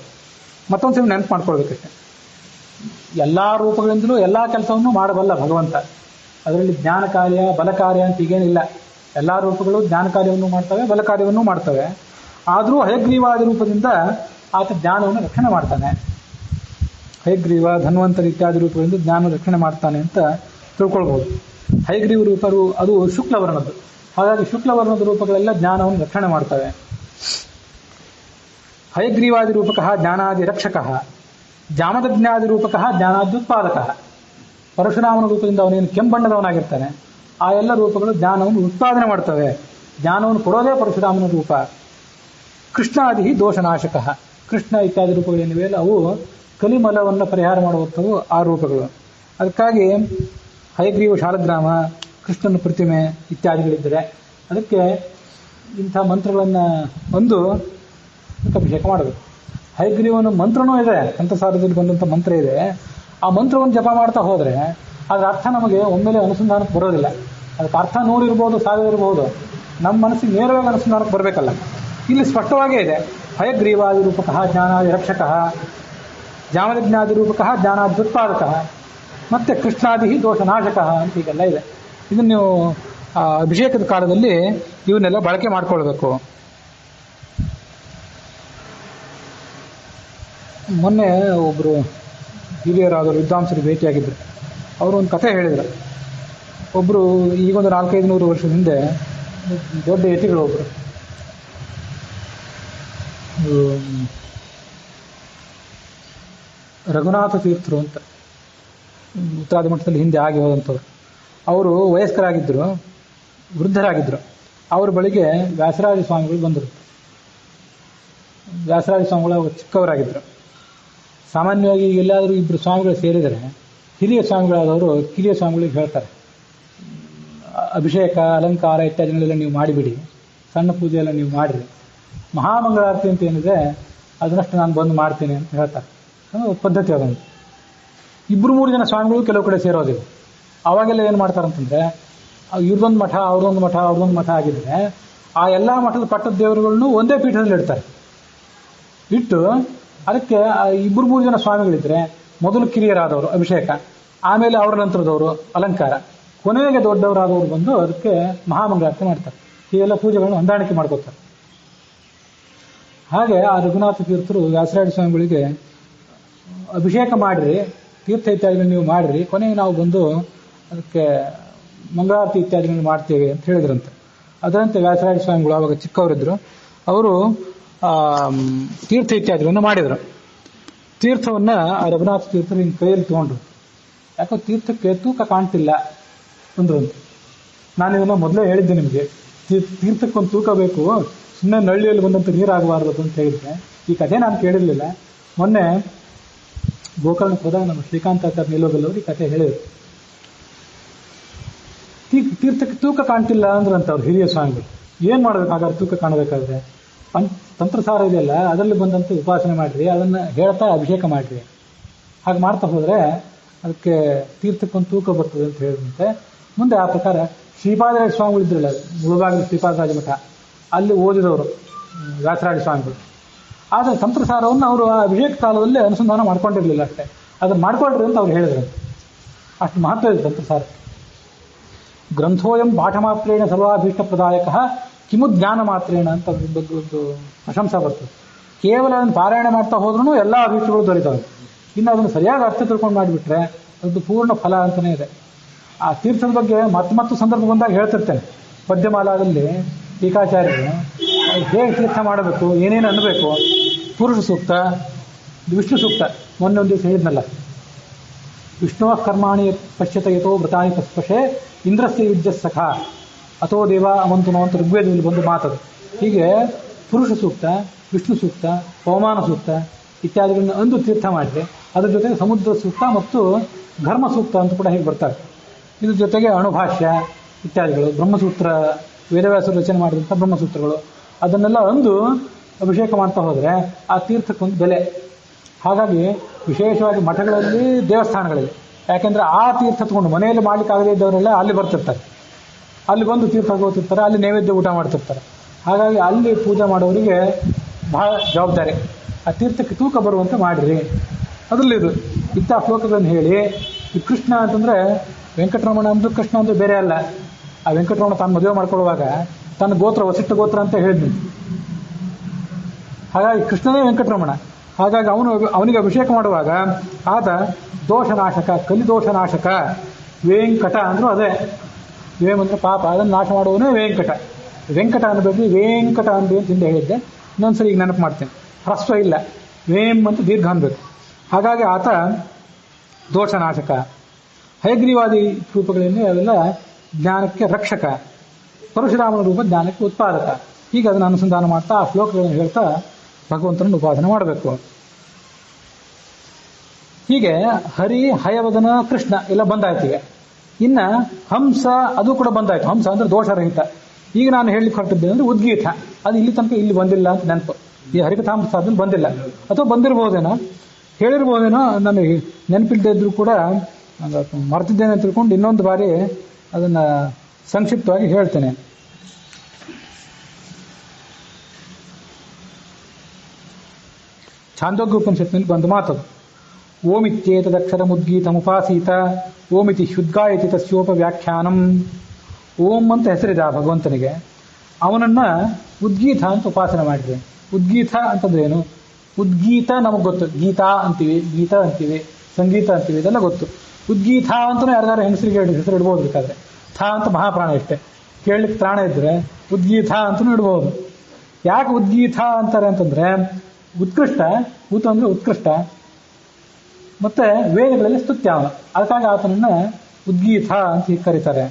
ಮತ್ತೊಂದ್ಸಲ ನೆನಪು ಮಾಡ್ಕೊಳ್ಬೇಕಷ್ಟೆ. ಎಲ್ಲಾ ರೂಪಗಳಿಂದಲೂ ಎಲ್ಲಾ ಕೆಲಸವನ್ನು ಮಾಡಬಲ್ಲ ಭಗವಂತ. ಅದರಲ್ಲಿ ಜ್ಞಾನ ಕಾರ್ಯ, ಬಲ ಕಾರ್ಯ ಅಂತ ಈಗೇನಿಲ್ಲ. ಎಲ್ಲಾ ರೂಪಗಳು ಜ್ಞಾನ ಕಾರ್ಯವನ್ನು ಮಾಡ್ತವೆ, ಬಲ ಕಾರ್ಯವನ್ನು ಮಾಡ್ತವೆ. ಆದರೂ ಹಯಗ್ರೀವಾದಿ ರೂಪದಿಂದ ಆತ ಜ್ಞಾನವನ್ನು ರಕ್ಷಣೆ ಮಾಡ್ತಾನೆ. ಹಯಗ್ರೀವ, ಧನ್ವಂತರಿ ಇತ್ಯಾದಿ ರೂಪಗಳಿಂದ ಜ್ಞಾನ ರಕ್ಷಣೆ ಮಾಡ್ತಾನೆ ಅಂತ ತಿಳ್ಕೊಳ್ಬಹುದು. ಹಯಗ್ರೀವ ರೂಪರು ಅದು ಶುಕ್ಲವರ್ಣದ್ದು, ಹಾಗಾಗಿ ಶುಕ್ಲವರ್ಣದ ರೂಪಗಳೆಲ್ಲ ಜ್ಞಾನವನ್ನು ರಕ್ಷಣೆ ಮಾಡ್ತವೆ. ಹಯಗ್ರೀವಾದಿ ರೂಪಕಃ ಜ್ಞಾನಾದಿ ರಕ್ಷಕಃ ಜಾಮದಜ್ಞಾದಿ ರೂಪಕಃ ಜ್ಞಾನಾದ್ಯುತ್ಪಾದಕಃ. ಪರಶುರಾಮನ ರೂಪದಿಂದ ಅವನೇನು ಕೆಂಬಣ್ಣದವನಾಗಿರ್ತಾನೆ, ಆ ಎಲ್ಲ ರೂಪಗಳು ಜ್ಞಾನವನ್ನು ಉತ್ಪಾದನೆ ಮಾಡ್ತವೆ. ಜ್ಞಾನವನ್ನು ಕೊಡೋದೇ ಪರಶುರಾಮನ ರೂಪ. ಕೃಷ್ಣಾದಿ ದೋಷನಾಶಕಃ, ಕೃಷ್ಣ ಇತ್ಯಾದಿ ರೂಪಗಳೇನಿವೆ ಅಲ್ಲ ಅವು ಕಲಿಮಲವನ್ನು ಪರಿಹಾರ ಮಾಡುವಂಥವು ಆ ರೂಪಗಳು. ಅದಕ್ಕಾಗಿ ಹಯಗ್ರೀವ ಶಾಲಗ್ರಾಮ, ಕೃಷ್ಣನ ಪ್ರತಿಮೆ ಇತ್ಯಾದಿಗಳಿದ್ದರೆ ಅದಕ್ಕೆ ಇಂಥ ಮಂತ್ರಗಳನ್ನು ಒಂದು ಅಭಿಷೇಕ ಮಾಡಬೇಕು. ಹಯಗ್ರೀವನ ಮಂತ್ರನೂ ಇದೆ, ತಂತ್ರಸಾರದಲ್ಲಿ ಬಂದಂಥ ಮಂತ್ರ ಇದೆ. ಆ ಮಂತ್ರವನ್ನು ಜಪ ಮಾಡ್ತಾ ಹೋದರೆ ಅದರ ಅರ್ಥ ನಮಗೆ ಒಮ್ಮೆಲೆ ಅನುಸಂಧಾನಕ್ಕೆ ಬರೋದಿಲ್ಲ. ಅದಕ್ಕೆ ಅರ್ಥ 100 ಇರ್ಬೋದು, 1000 ಇರ್ಬೋದು, ನಮ್ಮ ಮನಸ್ಸಿಗೆ ನೇರವಾಗಿ ಅನುಸಂಧಾನಕ್ಕೆ ಬರಬೇಕಲ್ಲ. ಇಲ್ಲಿ ಸ್ಪಷ್ಟವಾಗೇ ಇದೆ, ಹಯಗ್ರೀವಾದಿ ರೂಪಕಃ ಜ್ಞಾನಾದಿ ರಕ್ಷಕಃ, ಜಾಮಲಿಜ್ಞಾದಿ ರೂಪಕಃ ಜ್ಞಾನಾದಿ ಉತ್ಪಾದಕಃ, ಮತ್ತೆ ಕೃಷ್ಣಾದಿ ದೋಷನಾಶಕಃ ಅಂತ ಹೀಗೆಲ್ಲ ಇದೆ. ಇದನ್ನು ನೀವು ಅಭಿಷೇಕದ ಕಾಲದಲ್ಲಿ ಇವನ್ನೆಲ್ಲ ಬಳಕೆ ಮಾಡ್ಕೊಳ್ಬೇಕು. ಮೊನ್ನೆ ಒಬ್ಬರು ಹಿರಿಯರಾದವರು ವಿದ್ವಾಂಸರು ಭೇಟಿಯಾಗಿದ್ದರು. ಅವರು ಒಂದು ಕಥೆ ಹೇಳಿದರು. ಒಬ್ಬರು ಈಗೊಂದು 400-500 ವರ್ಷದ ಹಿಂದೆ ದೊಡ್ಡ ಯತಿಗಳು ಒಬ್ಬರು ರಘುನಾಥ ತೀರ್ಥರು ಅಂತ ಉತ್ತರಾದಿ ಮಠದಲ್ಲಿ ಹಿಂದೆ ಆಗಿ ಹೋದಂಥವ್ರು. ಅವರು ವಯಸ್ಕರಾಗಿದ್ದರು, ವೃದ್ಧರಾಗಿದ್ದರು. ಅವ್ರ ಬಳಿಗೆ ವ್ಯಾಸರಾಜ ಸ್ವಾಮಿಗಳು ಬಂದರು. ವ್ಯಾಸರಾಜ ಸ್ವಾಮಿಗಳು ಅವರು ಚಿಕ್ಕವರಾಗಿದ್ದರು. ಸಾಮಾನ್ಯವಾಗಿ ಎಲ್ಲಾದರೂ ಇಬ್ಬರು ಸ್ವಾಮಿಗಳು ಸೇರಿದರೆ ಹಿರಿಯ ಸ್ವಾಮಿಗಳಾದವರು ಕಿರಿಯ ಸ್ವಾಮಿಗಳಿಗೆ ಹೇಳ್ತಾರೆ, ಅಭಿಷೇಕ ಅಲಂಕಾರ ಇತ್ಯಾದಿಗಳೆಲ್ಲ ನೀವು ಮಾಡಿಬಿಡಿ, ಸಣ್ಣ ಪೂಜೆ ಎಲ್ಲ ನೀವು ಮಾಡಿರಿ, ಮಹಾಮಂಗಳಾರತಿ ಅಂತ ಏನಿದೆ ಅದನ್ನಷ್ಟು ನಾನು ಬಂದು ಮಾಡ್ತೀನಿ ಅಂತ ಹೇಳ್ತಾರೆ. ಪದ್ಧತಿ ಅದೊಂದು. 2-3 ಜನ ಸ್ವಾಮಿಗಳು ಕೆಲವು ಕಡೆ ಸೇರೋದಿಲ್ಲ. ಅವಾಗೆಲ್ಲ ಏನು ಮಾಡ್ತಾರಂತಂದರೆ, ಇವ್ರದೊಂದು ಮಠ ಅವ್ರದೊಂದು ಮಠ ಅವ್ರದೊಂದು ಮಠ ಆಗಿದ್ರೆ ಆ ಎಲ್ಲ ಮಠದ ಪಟ್ಟದ ದೇವರುಗಳನ್ನು ಒಂದೇ ಪೀಠದಲ್ಲಿ ಇಡ್ತಾರೆ. ಇಟ್ಟು ಅದಕ್ಕೆ 2-3 ಜನ ಸ್ವಾಮಿಗಳಿದ್ರೆ ಮೊದಲು ಕಿರಿಯರಾದವರು ಅಭಿಷೇಕ, ಆಮೇಲೆ ಅವರ ನಂತರದವರು ಅಲಂಕಾರ, ಕೊನೆಗೆ ದೊಡ್ಡವರಾದವರು ಬಂದು ಅದಕ್ಕೆ ಮಹಾಮಂಗಳಾರತಿ ಮಾಡ್ತಾರೆ. ಹೀಗೆಲ್ಲ ಪೂಜೆಗಳನ್ನು ಹೊಂದಾಣಿಕೆ ಮಾಡ್ಕೋತಾರೆ. ಹಾಗೆ ಆ ರಘುನಾಥ ತೀರ್ಥರು ವ್ಯಾಸರಾಜ ಸ್ವಾಮಿಗಳಿಗೆ ಅಭಿಷೇಕ ಮಾಡಿರಿ, ತೀರ್ಥ ಇತ್ಯಾದಿಗಳನ್ನು ನೀವು ಮಾಡಿರಿ, ಕೊನೆಗೆ ನಾವು ಬಂದು ಅದಕ್ಕೆ ಮಂಗಳಾರತಿ ಇತ್ಯಾದಿಗಳನ್ನು ಮಾಡ್ತೇವೆ ಅಂತ ಹೇಳಿದ್ರಂತೆ. ಅದರಂತೆ ವ್ಯಾಸರಾಜ ಸ್ವಾಮಿಗಳು ಆವಾಗ ಚಿಕ್ಕವರಿದ್ದರು. ಅವರು ತೀರ್ಥ ಇತ್ಯಾದಿಗಳನ್ನು ಮಾಡಿದರು. ತೀರ್ಥವನ್ನು ಆ ರಘುನಾಥ ತೀರ್ಥರು ಹಿಂಗೆ ಕೈಯಲ್ಲಿ ತೊಗೊಂಡ್ರು. ಯಾಕೋ ತೀರ್ಥಕ್ಕೆ ತೂಕ ಕಾಣ್ತಿಲ್ಲ ಅಂದ್ರಂತೆ. ನಾನು ಇದನ್ನು ಮೊದಲೇ ಹೇಳಿದ್ದೆ ನಿಮಗೆ, ತೀರ್ಥಕ್ಕೊಂದು ತೂಕ ಬೇಕು, ಸುಮ್ಮನೆ ನಳ್ಳಿಯಲ್ಲಿ ಬಂದಂಥ ನೀರಾಗಬಾರ್ದು ಅಂತ ಹೇಳಿದ್ದೆ. ಈ ಕಥೆ ನಾನು ಕೇಳಿರಲಿಲ್ಲ. ಮೊನ್ನೆ ಗೋಕರ್ಣಕ್ಕೆ ಹೋದಾಗ ನಮ್ಮ ಶ್ರೀಕಾಂತಾಚಾರ್ಯ ನಿಲೋಗಲ್ಲವರು ಈ ಕಥೆ ಹೇಳಿದರು. ತೀರ್ಥಕ್ಕೆ ತೂಕ ಕಾಣ್ತಿಲ್ಲ ಅಂದ್ರಂತ ಅವ್ರು ಹಿರಿಯ ಸ್ವಾಮಿಗಳು. ಏನು ಮಾಡಬೇಕು ಹಾಗಾದ್ರೆ ತೂಕ ಕಾಣಬೇಕಾದ್ರೆ? ತಂತ್ರಸಾರ ಇದೆಯಲ್ಲ, ಅದರಲ್ಲಿ ಬಂದಂತೆ ಉಪಾಸನೆ ಮಾಡಿರಿ, ಅದನ್ನು ಹೇಳ್ತಾ ಅಭಿಷೇಕ ಮಾಡಿರಿ. ಹಾಗೆ ಮಾಡ್ತಾ ಹೋದರೆ ಅದಕ್ಕೆ ತೀರ್ಥಕ್ಕೊಂದು ತೂಕ ಬರ್ತದೆ ಅಂತ ಹೇಳಿದಂತೆ. ಮುಂದೆ ಆ ಪ್ರಕಾರ ಶ್ರೀಪಾದರಾಜ ಸ್ವಾಮಿಗಳು ಇದ್ರಲ್ಲ, ಮುಳುಬಾಗಿಲು ಶ್ರೀಪಾದರಾಜ ಮಠ, ಅಲ್ಲಿ ಓದಿದವರು ವ್ಯಾಸರಾಜ ಸ್ವಾಮಿಗಳು. ಆದರೆ ತಂತ್ರಸಾರವನ್ನು ಅವರು ಆ ಅಭಿಷೇಕ ಕಾಲದಲ್ಲಿ ಅನುಸಂಧಾನ ಮಾಡ್ಕೊಂಡಿರಲಿಲ್ಲ ಅಷ್ಟೇ. ಅದನ್ನು ಮಾಡ್ಕೊಳ್ರಿ ಅಂತ ಅವ್ರು ಹೇಳಿದ್ರು. ಅಷ್ಟು ಮಹತ್ವ ಇದೆ ತಂತ್ರಸಾರ. ಗ್ರಂಥೋಯಂ ಪಾಠ ಮಾತ್ರೇಣ ಸರ್ವಾಭೀಷ್ಟ ಪ್ರದಾಯಕ ಕಿಮು ಜ್ಞಾನ ಮಾತ್ರೇಣ ಅಂತ ಬಗ್ಗೆ ಒಂದು ಪ್ರಶಂಸಾ ಬರ್ತದೆ. ಕೇವಲ ಅದನ್ನು ಪಾರಾಯಣ ಮಾಡ್ತಾ ಹೋದ್ರೂ ಎಲ್ಲ ಅಭೀಷ್ಟಗಳು ದೊರೀತವೆ. ಇನ್ನು ಅದನ್ನು ಸರಿಯಾಗಿ ಅರ್ಥ ತಿಳ್ಕೊಂಡು ಮಾಡಿಬಿಟ್ರೆ ಅದು ಪೂರ್ಣ ಫಲ ಅಂತಲೇ ಇದೆ. ಆ ತೀರ್ಥದ ಬಗ್ಗೆ ಮತ್ತೆ ಸಂದರ್ಭ ಬಂದಾಗ ಹೇಳ್ತಿರ್ತೇನೆ. ಪದ್ಯಮಾಲಾದಲ್ಲಿ ಟೀಕಾಚಾರ್ಯರು ಹೇಗೆ ತೀರ್ಥ ಮಾಡಬೇಕು, ಏನೇನು ಅನ್ನಬೇಕು, ಪುರುಷ ಸೂಕ್ತ, ವಿಷ್ಣು ಸೂಕ್ತ. ಮೊನ್ನೆ ಒಂದು ದಿವಸ ಹೇಳಿದ್ನಲ್ಲ, ವಿಷ್ಣು ಕರ್ಮಾಣಿ ಪಶ್ಯತ ಯಥೋ ವ್ರತಾನಿ ಪಸ್ಪಶೆ ಇಂದ್ರಸ್ಯ ಯುಜ್ಯ ಸಖ ಅಥೋ ದೇವ ಅವಂತನೋ ಅಂತ ಋಗ್ವೇದದಲ್ಲಿ ಬಂದು ಮಾತದು. ಹೀಗೆ ಪುರುಷ ಸೂಕ್ತ, ವಿಷ್ಣು ಸೂಕ್ತ, ಪವಮಾನ ಸೂಕ್ತ ಇತ್ಯಾದಿಗಳನ್ನು ಅಂದು ತೀರ್ಥ ಮಾಡಿದೆ. ಅದರ ಜೊತೆಗೆ ಸಮುದ್ರ ಸೂಕ್ತ ಮತ್ತು ಧರ್ಮ ಸೂಕ್ತ ಅಂತ ಕೂಡ ಹೀಗೆ ಬರ್ತಾರೆ. ಇದ್ರ ಜೊತೆಗೆ ಅಣುಭಾಷ್ಯ ಇತ್ಯಾದಿಗಳು, ಬ್ರಹ್ಮಸೂತ್ರ, ವೇದವ್ಯಾಸರು ರಚನೆ ಮಾಡಿದಂಥ ಬ್ರಹ್ಮಸೂತ್ರಗಳು, ಅದನ್ನೆಲ್ಲ ಅಂದು ಅಭಿಷೇಕ ಮಾಡ್ತಾ ಹೋದರೆ ಆ ತೀರ್ಥಕ್ಕೊಂದು ಬೆಲೆ. ಹಾಗಾಗಿ ವಿಶೇಷವಾಗಿ ಮಠಗಳಲ್ಲಿ, ದೇವಸ್ಥಾನಗಳಲ್ಲಿ, ಯಾಕೆಂದರೆ ಆ ತೀರ್ಥ ತಗೊಂಡು ಮನೆಯಲ್ಲಿ ಮಾಡಲಿಕ್ಕಾಗದೇ ಇದ್ದವರೆಲ್ಲ ಅಲ್ಲಿ ಬರ್ತಿರ್ತಾರೆ, ಅಲ್ಲಿ ಬಂದು ತೀರ್ಥ ಹೋಗ್ತಿರ್ತಾರೆ, ಅಲ್ಲಿ ನೈವೇದ್ಯ ಊಟ ಮಾಡ್ತಿರ್ತಾರೆ. ಹಾಗಾಗಿ ಅಲ್ಲಿ ಪೂಜೆ ಮಾಡೋರಿಗೆ ಬಹಳ ಜವಾಬ್ದಾರಿ. ಆ ತೀರ್ಥಕ್ಕೆ ತೂಕ ಬರುವಂತೆ ಮಾಡಿರಿ. ಅದರಲ್ಲಿ ಇದು ಇಂಥ ಶ್ಲೋಕಗಳನ್ನು ಹೇಳಿ, ಈ ಕೃಷ್ಣ ಅಂತಂದರೆ ವೆಂಕಟರಮಣ ಅಂದರೂ ಕೃಷ್ಣ ಅಂದರೆ ಬೇರೆ ಅಲ್ಲ. ಆ ವೆಂಕಟರಮಣ ತಾನು ಮದುವೆ ಮಾಡ್ಕೊಳ್ಳುವಾಗ ತನ್ನ ಗೋತ್ರ ವಸಿಷ್ಠ ಗೋತ್ರ ಅಂತ ಹೇಳಿದ್ನು. ಹಾಗಾಗಿ ಕೃಷ್ಣನೇ ವೆಂಕಟರಮಣ. ಹಾಗಾಗಿ ಅವನಿಗೆ ಅಭಿಷೇಕ ಮಾಡುವಾಗ ಆತ ದೋಷನಾಶಕ, ಕಲಿದೋಷನಾಶಕ, ವೇಂಕಟ ಅಂದರೂ ಅದೇ. ವೇಮ್ ಅಂದರೆ ಪಾಪ, ಅದನ್ನು ನಾಶ ಮಾಡುವವನೇ ವೆಂಕಟ. ವೆಂಕಟ ಅನ್ನಬೇಕು, ವೇಂಕಟ ಅನ್ಬಿ ಅಂತ ಹಿಂದೆ ಹೇಳಿದ್ದೆ. ಇನ್ನೊಂದ್ಸರಿ ಈಗ ನೆನಪು ಮಾಡ್ತೇನೆ, ಹ್ರಸ್ವ ಇಲ್ಲ, ವೇಮ್ ಅಂತ ದೀರ್ಘ ಅನ್ಬೇಕು. ಹಾಗಾಗಿ ಆತ ದೋಷನಾಶಕ. ಹಯಗ್ರೀವಾದಿ ರೂಪಗಳೇನು ಅವೆಲ್ಲ ಜ್ಞಾನಕ್ಕೆ ರಕ್ಷಕ, ಪರಶುರಾಮನ ರೂಪ ಜ್ಞಾನಕ್ಕೆ ಉತ್ಪಾದಕ. ಹೀಗೆ ಅದನ್ನು ಅನುಸಂಧಾನ ಮಾಡ್ತಾ ಆ ಶ್ಲೋಕಗಳನ್ನು ಹೇಳ್ತಾ ಭಗವಂತನನ್ನು ಉಪಾಸನೆ ಮಾಡಬೇಕು. ಹೀಗೆ ಹರಿ, ಹಯವದನ, ಕೃಷ್ಣ ಎಲ್ಲ ಬಂದಾಯ್ತು. ಈಗ ಇನ್ನ ಹಂಸ ಅದು ಕೂಡ ಬಂದಾಯ್ತು. ಹಂಸ ಅಂದ್ರೆ ದೋಷರಹಿತ. ಈಗ ನಾನು ಹೇಳಲಿಕ್ಕೆ ಹೊರಟಿದ್ದೆ ಅಂದ್ರೆ ಉದ್ಗೀತ, ಅದು ಇಲ್ಲಿ ತನಕ ಇಲ್ಲಿ ಬಂದಿಲ್ಲ ಅಂತ ನೆನಪು. ಈ ಹರಿಕಥಾಮೃತದಲ್ಲಿ ಬಂದಿಲ್ಲ, ಅಥವಾ ಬಂದಿರಬಹುದೇನೋ, ಹೇಳಿರ್ಬೋದೇನೋ, ನನಗೆ ನೆನಪಿಲ್ಲದೆ ಇದ್ರು ಕೂಡ ಮರ್ತಿದ್ದೇನೆ ಅಂತ ತಿಳ್ಕೊಂಡು ಇನ್ನೊಂದು ಬಾರಿ ಅದನ್ನ ಸಂಕ್ಷಿಪ್ತವಾಗಿ ಹೇಳ್ತೇನೆ. ಛಾಂದೋಗ್ಯೋಪನಿಷತ್ನಲ್ಲಿ ಬಂದ ಮಾತದು. ಓಮಿತ್ಯೇತದಕ್ಷರಮುದ್ಗೀತಮುಪಾಸೀತ ಓಮಿತಿ ಶುದ್ಗಾಯತಿ ತಸ್ಯೋಪ ವ್ಯಾಖ್ಯಾನಂ. ಓಂ ಅಂತ ಹೆಸರಿದೆ ಆ ಭಗವಂತನಿಗೆ. ಅವನನ್ನ ಉದ್ಗೀತ ಅಂತ ಉಪಾಸನೆ ಮಾಡಿದೆ. ಉದ್ಗೀತ ಅಂತಂದ್ರೆ ಏನು? ಉದ್ಗೀತ ನಮಗೆ ಗೊತ್ತು, ಗೀತಾ ಅಂತೀವಿ, ಗೀತ ಅಂತೀವಿ, ಸಂಗೀತ ಅಂತೀವಿ, ಇದೆಲ್ಲ ಗೊತ್ತು. ಉದ್ಗೀತ ಅಂತಲೂ ಯಾರ್ದಾರು ಹೆಂಗಸರಿಗೆ ಹೆಸರು ಇಡ್ಬೋದು. ಬೇಕಾದ್ರೆ ಥಾ ಅಂತ ಮಹಾಪ್ರಾಣ ಇಷ್ಟೇ, ಕೇಳಲಿಕ್ಕೆ ಪ್ರಾಣ ಇದ್ರೆ ಉದ್ಗೀತ ಅಂತಲೂ ಇಡ್ಬೋದು. ಯಾಕೆ ಉದ್ಗೀತ ಅಂತಾರೆ ಅಂತಂದ್ರೆ ಉತ್ಕೃಷ್ಟ, ಉತ್ ಅಂದ್ರೆ ಉತ್ಕೃಷ್ಟ, ಮತ್ತೆ ವೇದಗಳಲ್ಲಿ ಸ್ತುತ್ಯ ಅವನು, ಅದಕ್ಕಾಗಿ ಆತನನ್ನ ಉದ್ಗೀತ ಅಂತ ಕರೀತಾರೆ.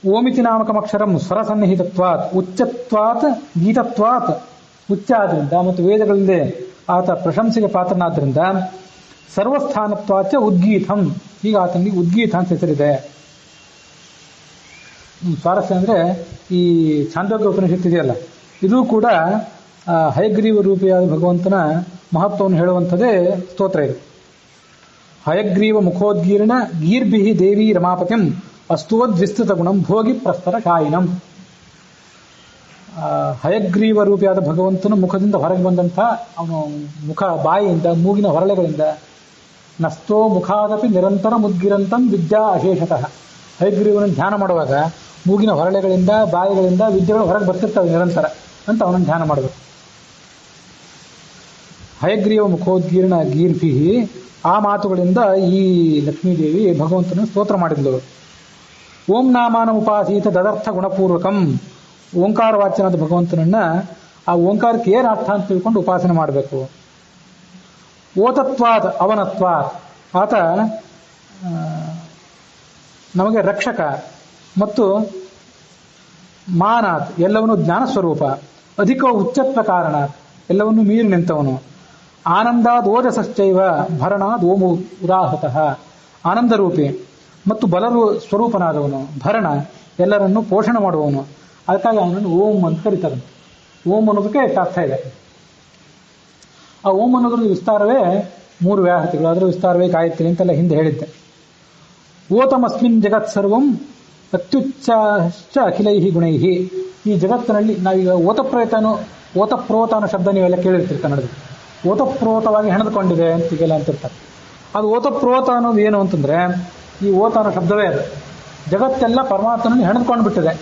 ಓಮಿತಿ ನಾಮಕಮಕ್ಷರಂ ಸ್ವರಸನ್ನಿಹಿತತ್ವಾತ್ ಉಚ್ಚತ್ವಾತ್ ಗೀತತ್ವಾತ್, ಉಚ್ಚ ಆದ್ರಿಂದ ಮತ್ತು ವೇದಗಳಲ್ಲೇ ಆತ ಪ್ರಶಂಸೆಗೆ ಪಾತ್ರನಾದ್ರಿಂದ ಸರ್ವಸ್ಥಾನತ್ವಾಚ ಉದ್ಗೀತಂ, ಈಗ ಆತನಿಗೆ ಉದ್ಗೀತ ಅಂತ ಹೆಸರಿದೆ. ಸ್ವಾರಸ್ಯ ಅಂದ್ರೆ ಈ ಛಾಂದೋಗ್ಯ ಉಪನಿಷತ್ತು ಇದೆಯಲ್ಲ, ಇದು ಕೂಡ ಹಯಗ್ರೀವ ರೂಪಿಯಾದ ಭಗವಂತನ ಮಹತ್ವವನ್ನು ಹೇಳುವಂಥದ್ದೇ ಸ್ತೋತ್ರ ಇದು. ಹಯಗ್ರೀವ ಮುಖೋದ್ಗೀರ್ಣ ಗೀರ್ಭಿ ದೇವಿ ರಮಾಪತಿಂ ಅಸ್ತೋದ್ವಿಸ್ತೃತ ಗುಣಂ ಭೋಗಿ ಪ್ರಸ್ತರ ಕಾಯಿನಂ. ಹಯಗ್ರೀವ ರೂಪಿಯಾದ ಭಗವಂತನ ಮುಖದಿಂದ ಹೊರಗೆ ಬಂದಂಥ ಅವನು ಮುಖ, ಬಾಯಿಯಿಂದ, ಮೂಗಿನ ಹೊರಳೆಗಳಿಂದ ನಸ್ತೋ ಮುಖಾದಪಿ ನಿರಂತರ ಮುದ್ಗಿರಂತಂ ವಿದ್ಯಾ ಅಶೇಷತಃ. ಹಯಗ್ರೀವನನ್ನು ಧ್ಯಾನ ಮಾಡುವಾಗ ಮೂಗಿನ ಹೊರಳೆಗಳಿಂದ, ಬಾಯಿಗಳಿಂದ ವಿದ್ಯೆಗಳು ಹೊರಗೆ ಬರ್ತಿರ್ತವೆ ನಿರಂತರ ಅಂತ ಅವನನ್ನು ಧ್ಯಾನ ಮಾಡಬೇಕು. ಹಯಗ್ರೀವ ಮುಖೋದ್ಗೀರ್ಣ ಗೀರ್ಭಿ, ಆ ಮಾತುಗಳಿಂದ ಈ ಲಕ್ಷ್ಮೀದೇವಿ ಭಗವಂತನ ಸ್ತೋತ್ರ ಮಾಡಿದ್ಲು. ಓಂ ನಾಮಾನ ಉಪಾಸೀತ ದದರ್ಥ ಗುಣಪೂರ್ವಕಂ, ಓಂಕಾರ ವಾಚ್ಯನಾದ ಭಗವಂತನನ್ನ ಆ ಓಂಕಾರಕ್ಕೆ ಏನು ಅರ್ಥ ಅಂತ ತಿಳ್ಕೊಂಡು ಉಪಾಸನೆ ಮಾಡಬೇಕು. ಓತತ್ವಾತ್ ಅವನತ್ವಾತ್, ಆತ ನಮಗೆ ರಕ್ಷಕ, ಮತ್ತು ಮಾನಾತ್ ಎಲ್ಲವನ್ನೂ ಜ್ಞಾನ ಸ್ವರೂಪ, ಅಧಿಕ ಉಚ್ಚತ್ವ ಕಾರಣ ಎಲ್ಲವನ್ನೂ ಮೀರಿ ನಿಂತವನು. ಆನಂದಾದ್ ಓಜಸಶ್ಚೈವ ಭರಣಾದ್ ಓಮು ಉದಾಹತಃ, ಆನಂದರೂಪಿ ಮತ್ತು ಬಲರು ಸ್ವರೂಪನಾದವನು. ಭರಣ ಎಲ್ಲರನ್ನು ಪೋಷಣೆ ಮಾಡುವವನು, ಅದಕ್ಕಾಗಿ ಅವನನ್ನು ಓಂ ಅಂತ ಕರೀತಾರೆ. ಓಂ ಅನ್ನೋದಕ್ಕೆ ಎಷ್ಟು ಅರ್ಥ ಇದೆ. ಆ ಓಂ ಅನ್ನೋದ್ರದ್ದು ವಿಸ್ತಾರವೇ 3 ವ್ಯಾಹತಿಗಳು, ಅದರ ವಿಸ್ತಾರವೇ ಗಾಯತ್ರಿ ಅಂತೆಲ್ಲ ಹಿಂದೆ ಹೇಳಿದ್ದೆ. ಓತಮಸ್ಮಿನ್ ಜಗತ್ ಸರ್ವಂ ಅತ್ಯುಚ್ಚಾಶ್ಚ ಅಖಿಲೈಹಿ ಗುಣೈಹಿ. ಈ ಜಗತ್ತಿನಲ್ಲಿ ನಾವೀಗ ಓತಪ್ರೋತ ಅನ್ನೋ ಶಬ್ದ ನೀವೆಲ್ಲ ಕೇಳಿರ್ತೀರಿ ಕನ್ನಡದಲ್ಲಿ. ಓತಪ್ರೋತವಾಗಿ ಹೆಣೆದುಕೊಂಡಿದೆ ಅಂತೀಗೆಲ್ಲ ಅಂತಿರ್ತಾರೆ. ಅದು ಓತಪ್ರೋತ ಅನ್ನೋದು ಏನು ಅಂತಂದ್ರೆ, ಈ ಓತ ಅನ್ನೋ ಶಬ್ದವೇ ಅದು. ಜಗತ್ತೆಲ್ಲ ಪರಮಾತ್ಮನಲ್ಲಿ ಹೆಣೆದುಕೊಂಡು ಬಿಟ್ಟಿದೆ.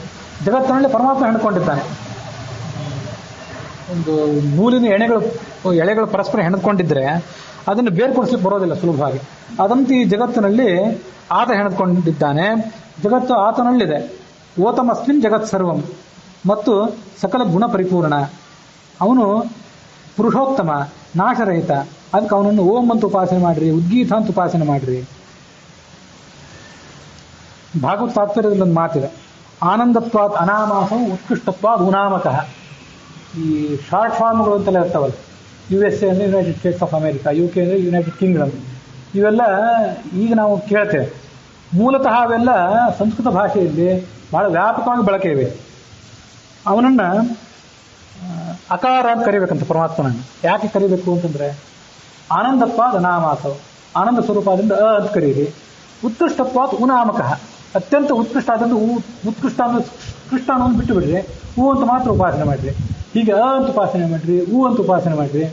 ಜಗತ್ತಿನಲ್ಲಿ ಪರಮಾತ್ಮ ಹೆಣೆದುಕೊಂಡಿದ್ದಾನೆ. ಒಂದು ನೂಲಿನ ಎಳೆಗಳು ಪರಸ್ಪರ ಹೆಣೆದುಕೊಂಡಿದ್ರೆ ಅದನ್ನು ಬೇರ್ಪಡಿಸ್ಲಿಕ್ಕೆ ಬರೋದಿಲ್ಲ ಸುಲಭವಾಗಿ. ಅದಂತೂ ಈ ಜಗತ್ತಿನಲ್ಲಿ ಆತ ಹೆಣೆದುಕೊಂಡಿದ್ದಾನೆ, ಜಗತ್ತು ಆತನಲ್ಲಿದೆ. ಓತಮಸ್ಮಿನ್ ಜಗತ್ ಸರ್ವಂ, ಮತ್ತು ಸಕಲ ಗುಣ ಪರಿಪೂರ್ಣ, ಅವನು ಪುರುಷೋತ್ತಮ, ನಾಶರಹಿತ. ಅದಕ್ಕೆ ಅವನನ್ನು ಓಂ ಅಂತ ಉಪಾಸನೆ ಮಾಡ್ರಿ, ಉದ್ಗೀತ ಅಂತ ಉಪಾಸನೆ ಮಾಡ್ರಿ. ಭಾಗವತ ತಾತ್ಪರ್ಯದಲ್ಲಿ ಒಂದು ಮಾತಿದೆ, ಆನಂದತ್ವಾತ್ ಅನಾಮಾಸಂ ಉತ್ಕೃಷ್ಟತ್ವಾದ್ ಉನಾಮಕಃ. ಈ ಶಾರ್ಟ್ ಫಾರ್ಮ್ಗಳು ಅಂತೆಲ್ಲ ಇರ್ತಾವಲ್ಲ, USA ಅಂದರೆ United States of America, UK ಅಂದರೆ ಯುನೈಟೆಡ್ ಕಿಂಗ್ಡಮ್, ಇವೆಲ್ಲ ಈಗ ನಾವು ಕೇಳ್ತೇವೆ. ಮೂಲತಃ ಅವೆಲ್ಲ ಸಂಸ್ಕೃತ ಭಾಷೆಯಲ್ಲಿ ಬಹಳ ವ್ಯಾಪಕವಾಗಿ ಬಳಕೆ ಇವೆ. ಅವನನ್ನ ಅಕಾರ ಅಂತ ಕರಿಬೇಕಂತ ಪರಮಾತ್ಮನನ್ನು. ಯಾಕೆ ಕರಿಬೇಕು ಅಂತಂದ್ರೆ, ಆನಂದತ್ವಾದ್ ಅನಾಮಾಸವು, ಆನಂದ ಸ್ವರೂಪದಿಂದ ಅಂತ ಕರೀರಿ. ಉತ್ಕೃಷ್ಟತ್ವಾತ್ ಉನಾಮಕಃ, ಅತ್ಯಂತ ಉತ್ಕೃಷ್ಟ ಆದಂತ ಉತ್ಕೃಷ್ಟ ಅಂದ್ರೆ ಕೃಷ್ಣ ಅನ್ನೋದು ಬಿಟ್ಟು ಬಿಡ್ರಿ, ಅಂತ ಮಾತ್ರ ಉಪಾಸನೆ ಮಾಡ್ರಿ. ಹೀಗೆ ಅಂತ ಉಪಾಸನೆ ಮಾಡ್ರಿ, ಅಂತ ಉಪಾಸನೆ ಮಾಡ್ರಿ,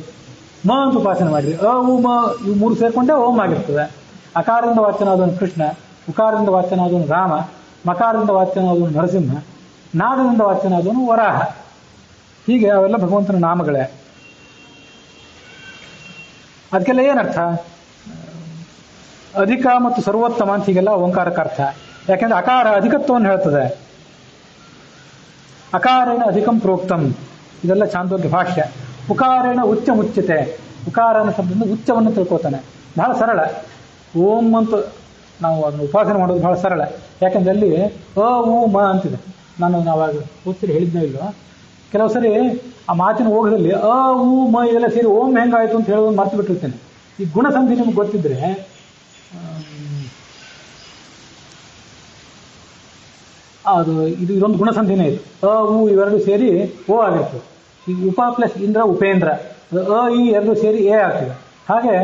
ಮ ಅಂತ ಉಪಾಸನೆ ಮಾಡ್ರಿ. ಉ ಮ ಇವು 3 ಸೇರ್ಕೊಂಡೇ ಓಂ ಆಗಿರ್ತದೆ. ಅಕಾರದಿಂದ ವಾಚ್ಯನಾದವನು ಕೃಷ್ಣ, ಉಕಾರದಿಂದ ವಾಚ್ಯನಾದವನು ರಾಮ, ಮಕಾರದಿಂದ ವಾಚ್ಯನಾದವನು ನರಸಿಂಹ, ನಾದದಿಂದ ವಾಚ್ಯನಾದವನು ವರಾಹ. ಹೀಗೆ ಅವೆಲ್ಲ ಭಗವಂತನ ನಾಮಗಳೇ. ಅದಕ್ಕೆಲ್ಲ ಏನರ್ಥ? ಅಧಿಕ ಮತ್ತು ಸರ್ವೋತ್ತಮ ಅಂತ ಹೀಗೆಲ್ಲ ಓಂಕಾರಕ್ಕೆ ಅರ್ಥ. ಯಾಕೆಂದ್ರೆ ಅಕಾರ ಅಧಿಕತ್ವವನ್ನು ಹೇಳ್ತದೆ. ಅಕಾರೇಣ ಅಧಿಕಂ ಪ್ರೋಕ್ತಂ, ಇದೆಲ್ಲ ಚಾಂದೋಗ್ಯ ಭಾಷ್ಯ. ಉಕಾರೇಣ ಉಚ್ಚ ಮುಚ್ಯತೆ, ಉಕಾರ ಅನ್ನೋ ಶಬ್ದದಿಂದ ಉಚ್ಚವನ್ನು ತಿಳ್ಕೊತಾನೆ. ಬಹಳ ಸರಳ. ಓಂ ಅಂತ ನಾವು ಅದನ್ನು ಉಪಾಸನೆ ಮಾಡೋದು ಬಹಳ ಸರಳ. ಯಾಕೆಂದ್ರೆ ಅಲ್ಲಿ ಉ ಮ ಅಂತಿದೆ. ನಾನು ನಾವಾಗ ಓದ್ತಿರಿ ಹೇಳಿದ್ನೋ ಇಲ್ವೋ, ಕೆಲವು ಸರಿ ಆ ಮಾತಿನ ಓಘದಲ್ಲಿ ಅ ಉ ಮ ಇದೆಲ್ಲ ಸೇರಿ ಓಂ ಹೆಂಗಾಯ್ತು ಅಂತ ಹೇಳೋದು ಮರ್ತು ಬಿಟ್ಟಿರ್ತೇನೆ. ಈ ಗುಣಸಂಧಿ ನಿಮ್ಗೆ ಗೊತ್ತಿದ್ರೆ ಅದು ಇದೊಂದು ಗುಣಸಂಧಿನೇ ಇದು. ಅ ಉ ಇವೆರಡು ಸೇರಿ ಓ ಆಗಿರ್ತದೆ. ಈ ಉಪ ಪ್ಲಸ್ ಇಂದ್ರ ಉಪೇಂದ್ರ, ಅ ಈ ಎರಡು ಸೇರಿ ಎ ಆಗ್ತದೆ. ಹಾಗೆ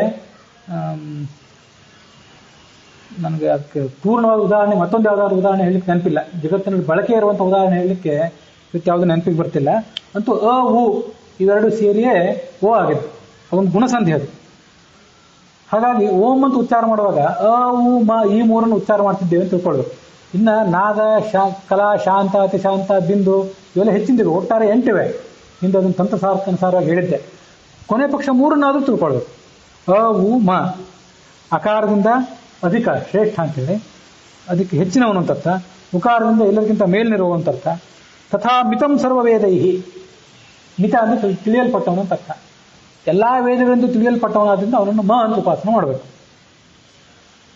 ನನಗೆ ಅದಕ್ಕೆ ಪೂರ್ಣವಾದ ಉದಾಹರಣೆ ಮತ್ತೊಂದು ಯಾವುದಾದ್ರು ಉದಾಹರಣೆ ಹೇಳಲಿಕ್ಕೆ ನೆನಪಿಲ್ಲ. ಜಗತ್ತಿನಲ್ಲಿ ಬಳಕೆ ಇರುವಂಥ ಉದಾಹರಣೆ ಹೇಳಲಿಕ್ಕೆ ಯಾವುದು ನೆನಪಿಗೆ ಬರ್ತಿಲ್ಲ. ಅಂತೂ ಅ ಉ ಇವೆರಡು ಸೇರಿಯೇ ಓ ಆಗಿದೆ. ಅದೊಂದು ಗುಣಸಂಧಿ ಅದು. ಹಾಗಾಗಿ ಓಂ ಅಂತ ಉಚ್ಚಾರ ಮಾಡುವಾಗ ಅ ಉ ಮ ಈ ಮೂರನ್ನು ಉಚ್ಚಾರ ಮಾಡ್ತಿದ್ದೇವೆ ಅಂತ ತಿಳ್ಕೊಳ್ಬೇಕು. ಇನ್ನು ನಾಗ, ಕಲಾ, ಶಾಂತ, ಅತಿಶಾಂತ, ಬಿಂದು ಇವೆಲ್ಲ ಹೆಚ್ಚಿಂದಿವೆ. ಒಟ್ಟಾರೆ 8 ಇವೆ. ಹಿಂದೆ ಅದನ್ನು ತಂತ್ರಸಾರವಾಗಿ ಹೇಳಿದ್ದೆ. ಕೊನೆ ಪಕ್ಷ 3ನ್ನಾದರೂ ತಿಳ್ಕೊಳ್ಬೇಕು. ಅ ಉ ಮ ಅಕಾರದಿಂದ ಅಧಿಕ ಶ್ರೇಷ್ಠ ಅಂತೇಳಿ, ಅದಕ್ಕೆ ಹೆಚ್ಚಿನವನು ಅಂತ ಅರ್ಥ. ಉಕಾರದಿಂದ ಎಲ್ಲರಿಗಿಂತ ಮೇಲಿನಿರುವಂತ ಅರ್ಥ. ತಥಾ ಮಿತಂ ಸರ್ವವೇದೈಹಿ, ಮಿತ ಅಂದರೆ ತಿಳಿಯಲ್ಪಟ್ಟವನು ಅಂತ ಅರ್ಥ. ಎಲ್ಲ ವೇದಗಳಿಂದ ತಿಳಿಯಲ್ಪಟ್ಟವನಾದ್ರಿಂದ ಅವನನ್ನು ಮ ಅಂತ ಉಪಾಸನೆ ಮಾಡಬೇಕು.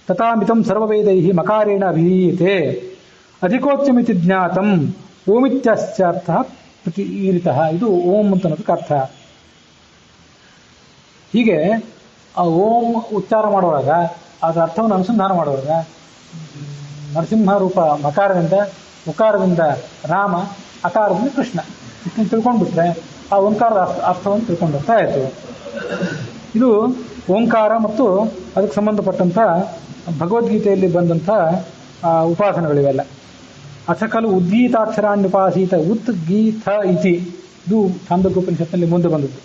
ತಥಾ ಮಿತಂ ಸರ್ವವೇದೈಹಿ ಮಕಾರೇಣ ಅಭಿಧೀಯತೆ ಅಧಿಕೋಚ್ಯಮಿತಿ ಜ್ಞಾತಂ ಓಮಿತ್ಯಶ್ಚಾರ್ಥ ಪ್ರತಿರೀತಃ. ಇದು ಓಂ ಅಂತ ಅನ್ನೋದಕ್ಕೆ ಅರ್ಥ. ಹೀಗೆ ಆ ಓಂ ಉಚ್ಚಾರ ಮಾಡುವಾಗ ಅದರ ಅರ್ಥವನ್ನು ಅನುಸಂಧಾನ ಮಾಡುವಾಗ ನರಸಿಂಹ ರೂಪ ಮಕಾರದಿಂದ, ಉಕಾರದಿಂದ ರಾಮ, ಅಕಾರದಿಂದ ಕೃಷ್ಣ ಇದನ್ನು ತಿಳ್ಕೊಂಡ್ಬಿಟ್ರೆ ಆ ಓಂಕಾರದ ಅರ್ಥವನ್ನು ತಿಳ್ಕೊಂಡಂತ ಆಯಿತು. ಇದು ಓಂಕಾರ ಮತ್ತು ಅದಕ್ಕೆ ಸಂಬಂಧಪಟ್ಟಂಥ ಭಗವದ್ಗೀತೆಯಲ್ಲಿ ಬಂದಂಥ ಉಪಾಸನೆಗಳಿವೆಲ್ಲ. ಅಥ ಖಲು ಉದ್ಗೀತಾಕ್ಷರಾನ್ಯುಪಾಸೀತ ಉತ್ ಗೀತ ಇತಿ, ಇದು ಛಾಂದೋಗ್ಯೋಪನಿಷತ್ನಲ್ಲಿ ಮುಂದೆ ಬಂದದ್ದು.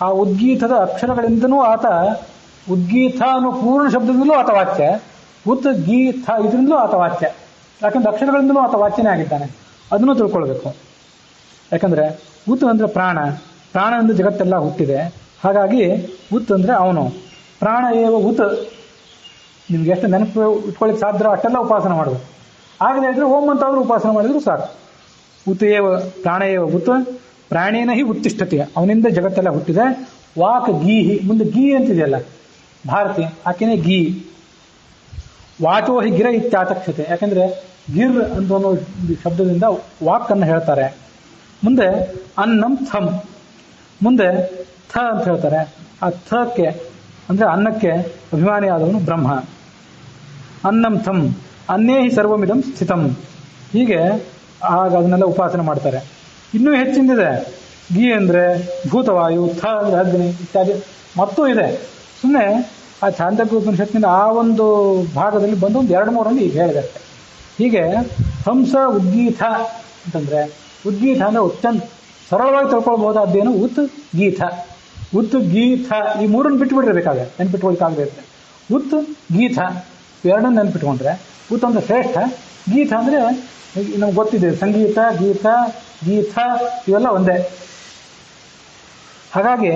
ಆ ಉದ್ಗೀತದ ಅಕ್ಷರಗಳಿಂದನೂ ಆತ, ಉದ್ಗೀತ ಅನ್ನೋ ಪೂರ್ಣ ಶಬ್ದದಿಂದಲೂ ಆತ ವಾಚ್ಯ, ಉತ್ ಗೀತ ಇದರಿಂದಲೂ ಆತ ವಾಚ್ಯ. ಯಾಕಂದ್ರೆ ಅಕ್ಷರಗಳಿಂದಲೂ ಆತ ವಾಚ್ಯನೇ ಆಗಿದ್ದಾನೆ. ಅದನ್ನು ತಿಳ್ಕೊಳ್ಬೇಕು. ಯಾಕಂದ್ರೆ ಉತ್ ಅಂದರೆ ಪ್ರಾಣ, ಪ್ರಾಣದಿಂದ ಜಗತ್ತೆಲ್ಲ ಹುಟ್ಟಿದೆ. ಹಾಗಾಗಿ ಉತ್ ಅಂದರೆ ಅವನು, ಪ್ರಾಣ ಏವ ಉತ್. ನಿಮ್ಗೆ ಎಷ್ಟು ನೆನಪು ಇಟ್ಕೊಳ್ಳಿಕ್ಕೆ ಸಾಧ್ಯ ಅಷ್ಟೆಲ್ಲ ಉಪಾಸನೆ ಮಾಡಬೇಕು. ಆಗದೇ ಇದ್ರೆ ಓಂ ಅಂತಾದ್ರೂ ಉಪಾಸನೆ ಮಾಡಿದ್ರು ಸಾಕು. ಉತ್ ಏವ ಪ್ರಾಣ ಏವ ಉತ್ ಪ್ರಾಣೇನ ಹಿ ಉತ್ತಿಷ್ಠತೆ, ಅವನಿಂದ ಜಗತ್ತೆಲ್ಲ ಹುಟ್ಟಿದೆ. ವಾಕ್ ಗೀಹಿ, ಮುಂದೆ ಗೀ ಅಂತಿದೆಯಲ್ಲ ಭಾರತಿ, ಆಕೆನೇ ಗೀ. ವಾಚೋ ಹಿ ಗಿರ ಇತ್ಯಾಚಕ್ಷತೆ, ಯಾಕಂದ್ರೆ ಗಿರ್ ಅಂತ ಅನ್ನೋ ಶಬ್ದದಿಂದ ವಾಕನ್ನು ಹೇಳ್ತಾರೆ. ಮುಂದೆ ಅನ್ನಂ ಥಮ್, ಮುಂದೆ ಥ ಅಂತ ಹೇಳ್ತಾರೆ. ಆ ಥಕ್ಕೆ ಅಂದ್ರೆ ಅನ್ನಕ್ಕೆ ಅಭಿಮಾನಿಯಾದವನು ಬ್ರಹ್ಮ. ಅನ್ನಂ ಥಮ್ ಅನ್ನೇ ಹಿ ಸರ್ವಮಿದಂ ಸ್ಥಿತಂ. ಹೀಗೆ ಆಗ ಅದನ್ನೆಲ್ಲ ಉಪಾಸನೆ ಮಾಡ್ತಾರೆ. ಇನ್ನೂ ಹೆಚ್ಚಿಂದಿದೆ. ಗೀ ಅಂದರೆ ಭೂತವಾಯು, ಥ ಅಂದರೆ ಅಗ್ನಿ ಇತ್ಯಾದಿ ಮತ್ತೂ ಇದೆ. ಸುಮ್ಮನೆ ಆ ಛಾಂದೋಗ್ಯೋಪನಿಷತ್ತಿನ ಆ ಒಂದು ಭಾಗದಲ್ಲಿ ಬಂದು ಒಂದು 2-3 ಈಗ ಹೇಳಿದೆ. ಹೀಗೆ ಹಂಸ ಉದ್ಗೀತ ಅಂತಂದ್ರೆ, ಉದ್ಗೀತ ಅಂದರೆ ಅತ್ಯಂತ ಸರಳವಾಗಿ ತಿಳ್ಕೊಳ್ಬಹುದಾದ್ದೇನು ಉತ್ ಗೀತ. ಉತ್ ಗೀತ ಈ ಮೂರನ್ನು ಬಿಟ್ಟುಬಿಟ್ಟಿರ್ಬೇಕಾದ್ರೆ ನೆನ್ಪಿಟ್ಕೊಳ್ಕಾಗದೇ ಇರುತ್ತೆ. ಉತ್ ಗೀತ ಎರಡನ್ನು ನೆನ್ಪಿಟ್ಕೊಂಡ್ರೆ, ಉತ್ ಅಂದರೆ ಶ್ರೇಷ್ಠ, ಗೀತ ಅಂದರೆ ನಮ್ಗೆ ಗೊತ್ತಿದೆ, ಸಂಗೀತ, ಗೀತ, ಗೀತ ಇವೆಲ್ಲ ಒಂದೇ. ಹಾಗಾಗಿ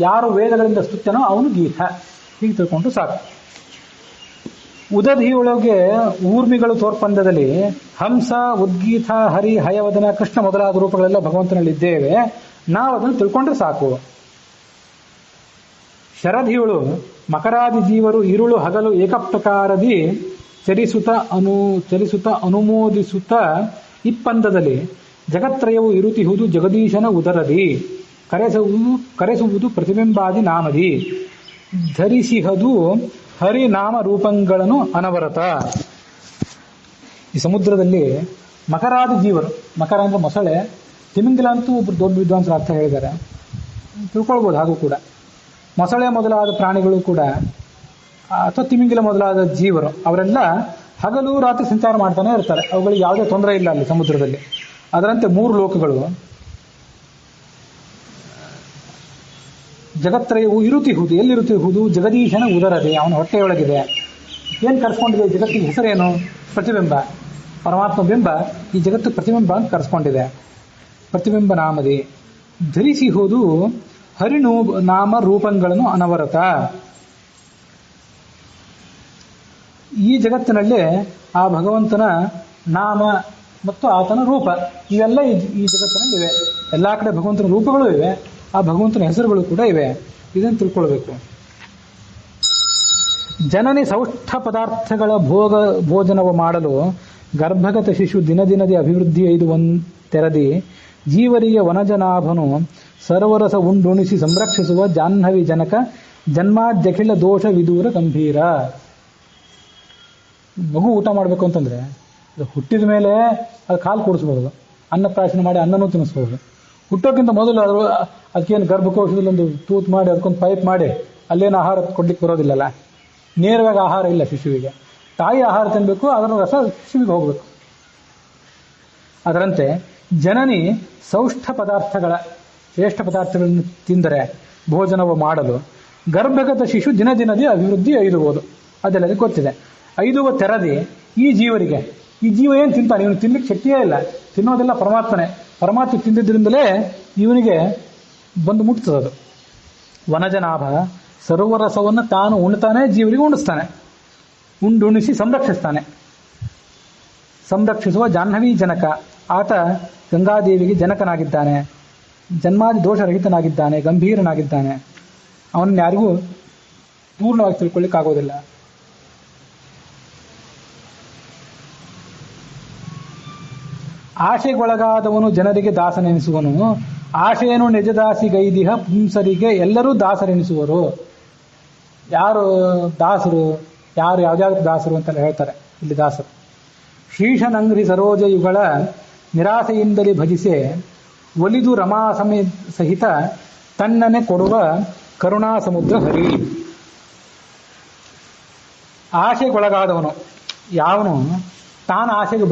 ಯಾರು ವೇದಗಳಿಂದ ಸ್ತುತ್ಯನೋ ಅವನು ಗೀತ. ಹೀಗೆ ತಿಳ್ಕೊಂಡು ಸಾಕು. ಉದಧಿಯೊಳಗೆ ಊರ್ಮಿಗಳು ತೋರ್ಪಂದದಲ್ಲಿ ಹಂಸ, ಉದ್ಗೀತ, ಹರಿ, ಹಯವದನ, ಕೃಷ್ಣ ಮೊದಲಾದ ರೂಪಗಳೆಲ್ಲ ಭಗವಂತನಲ್ಲಿ ಇದ್ದೇವೆ. ನಾವು ಅದನ್ನು ತಿಳ್ಕೊಂಡ್ರೆ ಸಾಕು. ಶರಧಿಯುಳು ಮಕರಾದಿ ಜೀವರು ಇರುಳು ಹಗಲು ಏಕಪ್ರಕಾರದಿ ಚಲಿಸುತ್ತ ಅನುಮೋದಿಸುತ್ತ ಇಪ್ಪಂದದಲ್ಲಿ ಜಗತ್ರಯವು ಇರುತಿಹುದು ಜಗದೀಶನ ಉದರದಿ ಕರೆಸುವುದು ಪ್ರತಿಬಿಂಬಾದಿ ನಾಮದಿ ಧರಿಸಿಹದು ಹರಿನಾಮ ರೂಪಗಳನ್ನು ಅನವರತ. ಈ ಸಮುದ್ರದಲ್ಲಿ ಮಕರಾದಿ ಜೀವರು, ಮಕರ ಅಂದ್ರೆ ಮೊಸಳೆ, ತಿಮಿಂಗಿಲ ಅಂತೂ ಒಬ್ರು ದೊಡ್ಡ ವಿದ್ವಾಂಸರ ಅರ್ಥ ಹೇಳಿದ್ದಾರೆ, ತಿಳ್ಕೊಳ್ಬೋದು. ಹಾಗೂ ಕೂಡ ಮೊಸಳೆ ಮೊದಲಾದ ಪ್ರಾಣಿಗಳು ಕೂಡ ಅಥವಾ ತಿಮಿಂಗಿಲ ಮೊದಲಾದ ಜೀವರು ಅವರೆಲ್ಲ ಹಗಲು ರಾತ್ರಿ ಸಂಚಾರ ಮಾಡ್ತಾನೆ ಇರ್ತಾರೆ. ಅವುಗಳಿಗೆ ಯಾವುದೇ ತೊಂದರೆ ಇಲ್ಲ ಅಲ್ಲಿ ಸಮುದ್ರದಲ್ಲಿ. ಅದರಂತೆ 3 ಲೋಕಗಳು ಜಗತ್ರಯವು ಇರುತಿಹುದು. ಎಲ್ಲಿರುತಿಹುದು? ಜಗದೀಶನ ಉದರದೆ, ಅವನ ಹೊಟ್ಟೆಯೊಳಗಿದೆ. ಏನು ಕರ್ಸ್ಕೊಂಡಿದೆ ಜಗತ್ತಿಗೆ? ಹೆಸರೇನು? ಪ್ರತಿಬಿಂಬ, ಪರಮಾತ್ಮ ಬಿಂಬ. ಈ ಜಗತ್ತು ಪ್ರತಿಬಿಂಬ ಅಂತ ಕರ್ಸ್ಕೊಂಡಿದೆ. ಪ್ರತಿಬಿಂಬ ನಾಮದಿ ಧರಿಸಿಹುದು ಹರಿಣು ನಾಮ ರೂಪಗಳನ್ನು ಅನವರತ. ಈ ಜಗತ್ತಿನಲ್ಲಿ ಆ ಭಗವಂತನ ನಾಮ ಮತ್ತು ಆತನ ರೂಪ ಇವೆಲ್ಲ ಈ ಜಗತ್ತಿನಲ್ಲಿವೆ. ಎಲ್ಲ ಕಡೆ ಭಗವಂತನ ರೂಪಗಳು ಇವೆ, ಆ ಭಗವಂತನ ಹೆಸರುಗಳು ಕೂಡ ಇವೆ. ಇದನ್ನು ತಿಳ್ಕೊಳ್ಬೇಕು. ಜನನಿ ಸೌಷ್ಠ ಪದಾರ್ಥಗಳ ಭೋಜನವ ಮಾಡಲು ಗರ್ಭಗತ ಶಿಶು ದಿನದಿ ಅಭಿವೃದ್ಧಿ ಐದು ತೆರದಿ ಜೀವರಿಗೆ ವನಜನಾಭನು ಸರ್ವರಸ ಉಂಡುಣಿಸಿ ಸಂರಕ್ಷಿಸುವ ಜಾಹ್ನವಿ ಜನಕ ಜನ್ಮಾದ್ಯಖಿಲ ದೋಷ ವಿದೂರ ಗಂಭೀರ. ಮಗು ಊಟ ಮಾಡಬೇಕು ಅಂತಂದ್ರೆ ಅದು ಹುಟ್ಟಿದ ಮೇಲೆ ಅದು ಕಾಲು ಕೂಡಿಸ್ಬೋದು, ಅನ್ನಪ್ರಾಶನ ಮಾಡಿ ಅನ್ನನೂ ತಿನ್ನಿಸ್ಬೋದು. ಹುಟ್ಟೋಕ್ಕಿಂತ ಮೊದಲು ಅದಕ್ಕೇನು ಗರ್ಭಕೋಶದಲ್ಲಿ ಒಂದು ತೂತು ಮಾಡಿ ಅದಕ್ಕೊಂದು ಪೈಪ್ ಮಾಡಿ ಅಲ್ಲೇನು ಆಹಾರ ಕೊಡ್ಲಿಕ್ಕೆ ಬರೋದಿಲ್ಲಲ್ಲ. ನೇರವಾಗಿ ಆಹಾರ ಇಲ್ಲ ಶಿಶುವಿಗೆ. ತಾಯಿ ಆಹಾರ ತಿನ್ನಬೇಕು, ಅದರ ರಸ ಶಿಶುವಿಗೆ ಹೋಗಬೇಕು. ಅದರಂತೆ ಜನನಿ ಸೌಷ್ಠ ಪದಾರ್ಥಗಳ ಶ್ರೇಷ್ಠ ಪದಾರ್ಥಗಳನ್ನು ತಿಂದರೆ ಭೋಜನವು ಮಾಡಲು ಗರ್ಭಗತ ಶಿಶು ದಿನದಿ ಅಭಿವೃದ್ಧಿ ಐದುವುದು. ಅದೆಲ್ಲ ಗೊತ್ತಿದೆ. ಐದುವ ತೆರದಿ ಈ ಜೀವರಿಗೆ, ಈ ಜೀವ ಏನು ತಿಂತಾನೆ, ಇವನು ತಿನ್ಲಿಕ್ಕೆ ಶಕ್ತಿಯೇ ಇಲ್ಲ, ತಿನ್ನೋದೆಲ್ಲ ಪರಮಾತ್ಮನೇ. ಪರಮಾತ್ಮ ತಿಂದಿದ್ದರಿಂದಲೇ ಇವನಿಗೆ ಬಂದು ಮುಟ್ತದದು. ವನಜನಾಭ ಸರ್ವರಸವನ್ನು ತಾನು ಉಣ್ತಾನೆ, ಜೀವರಿಗೆ ಉಣಿಸ್ತಾನೆ, ಉಂಡುಣಿಸಿ ಸಂರಕ್ಷಿಸ್ತಾನೆ. ಸಂರಕ್ಷಿಸುವ ಜಾಹ್ನವಿ ಜನಕ, ಆತ ಗಂಗಾದೇವಿಗೆ ಜನಕನಾಗಿದ್ದಾನೆ, ಜನ್ಮಾದಿ ದೋಷರಹಿತನಾಗಿದ್ದಾನೆ, ಗಂಭೀರನಾಗಿದ್ದಾನೆ. ಅವನನ್ನು ಯಾರಿಗೂ ಪೂರ್ಣವಾಗಿ ತಿಳ್ಕೊಳ್ಳಿಕ್ಕಾಗೋದಿಲ್ಲ. ಆಶೆಗೊಳಗಾದವನು ಜನರಿಗೆ ದಾಸನೆನಿಸುವನು, ಆಶೆಯನ್ನು ನಿಜದಾಸಿಗೈದಿಹ ಪುಂಸರಿಗೆ ಎಲ್ಲರೂ ದಾಸರೆನಿಸುವರು. ಯಾರು ದಾಸರು, ಯಾರು ಯಾವ್ದಾದ್ರು ದಾಸರು ಅಂತೆಲ್ಲ ಹೇಳ್ತಾರೆ ಇಲ್ಲಿ ದಾಸರು. ಶ್ರೀಶನಂಗ್ರಿ ಸರೋಜಯುಗಳ ನಿರಾಸೆಯಿಂದಲೇ ಭಜಿಸೆ ಒಲಿದು ರಮಾ ಸಹಿತ ತನ್ನನೆ ಕೊಡುವ ಕರುಣಾ ಸಮುದ್ರ ಹರಿ. ಆಶೆಗೊಳಗಾದವನು ಯಾವನು ತಾನು ಆಸೆಗೆ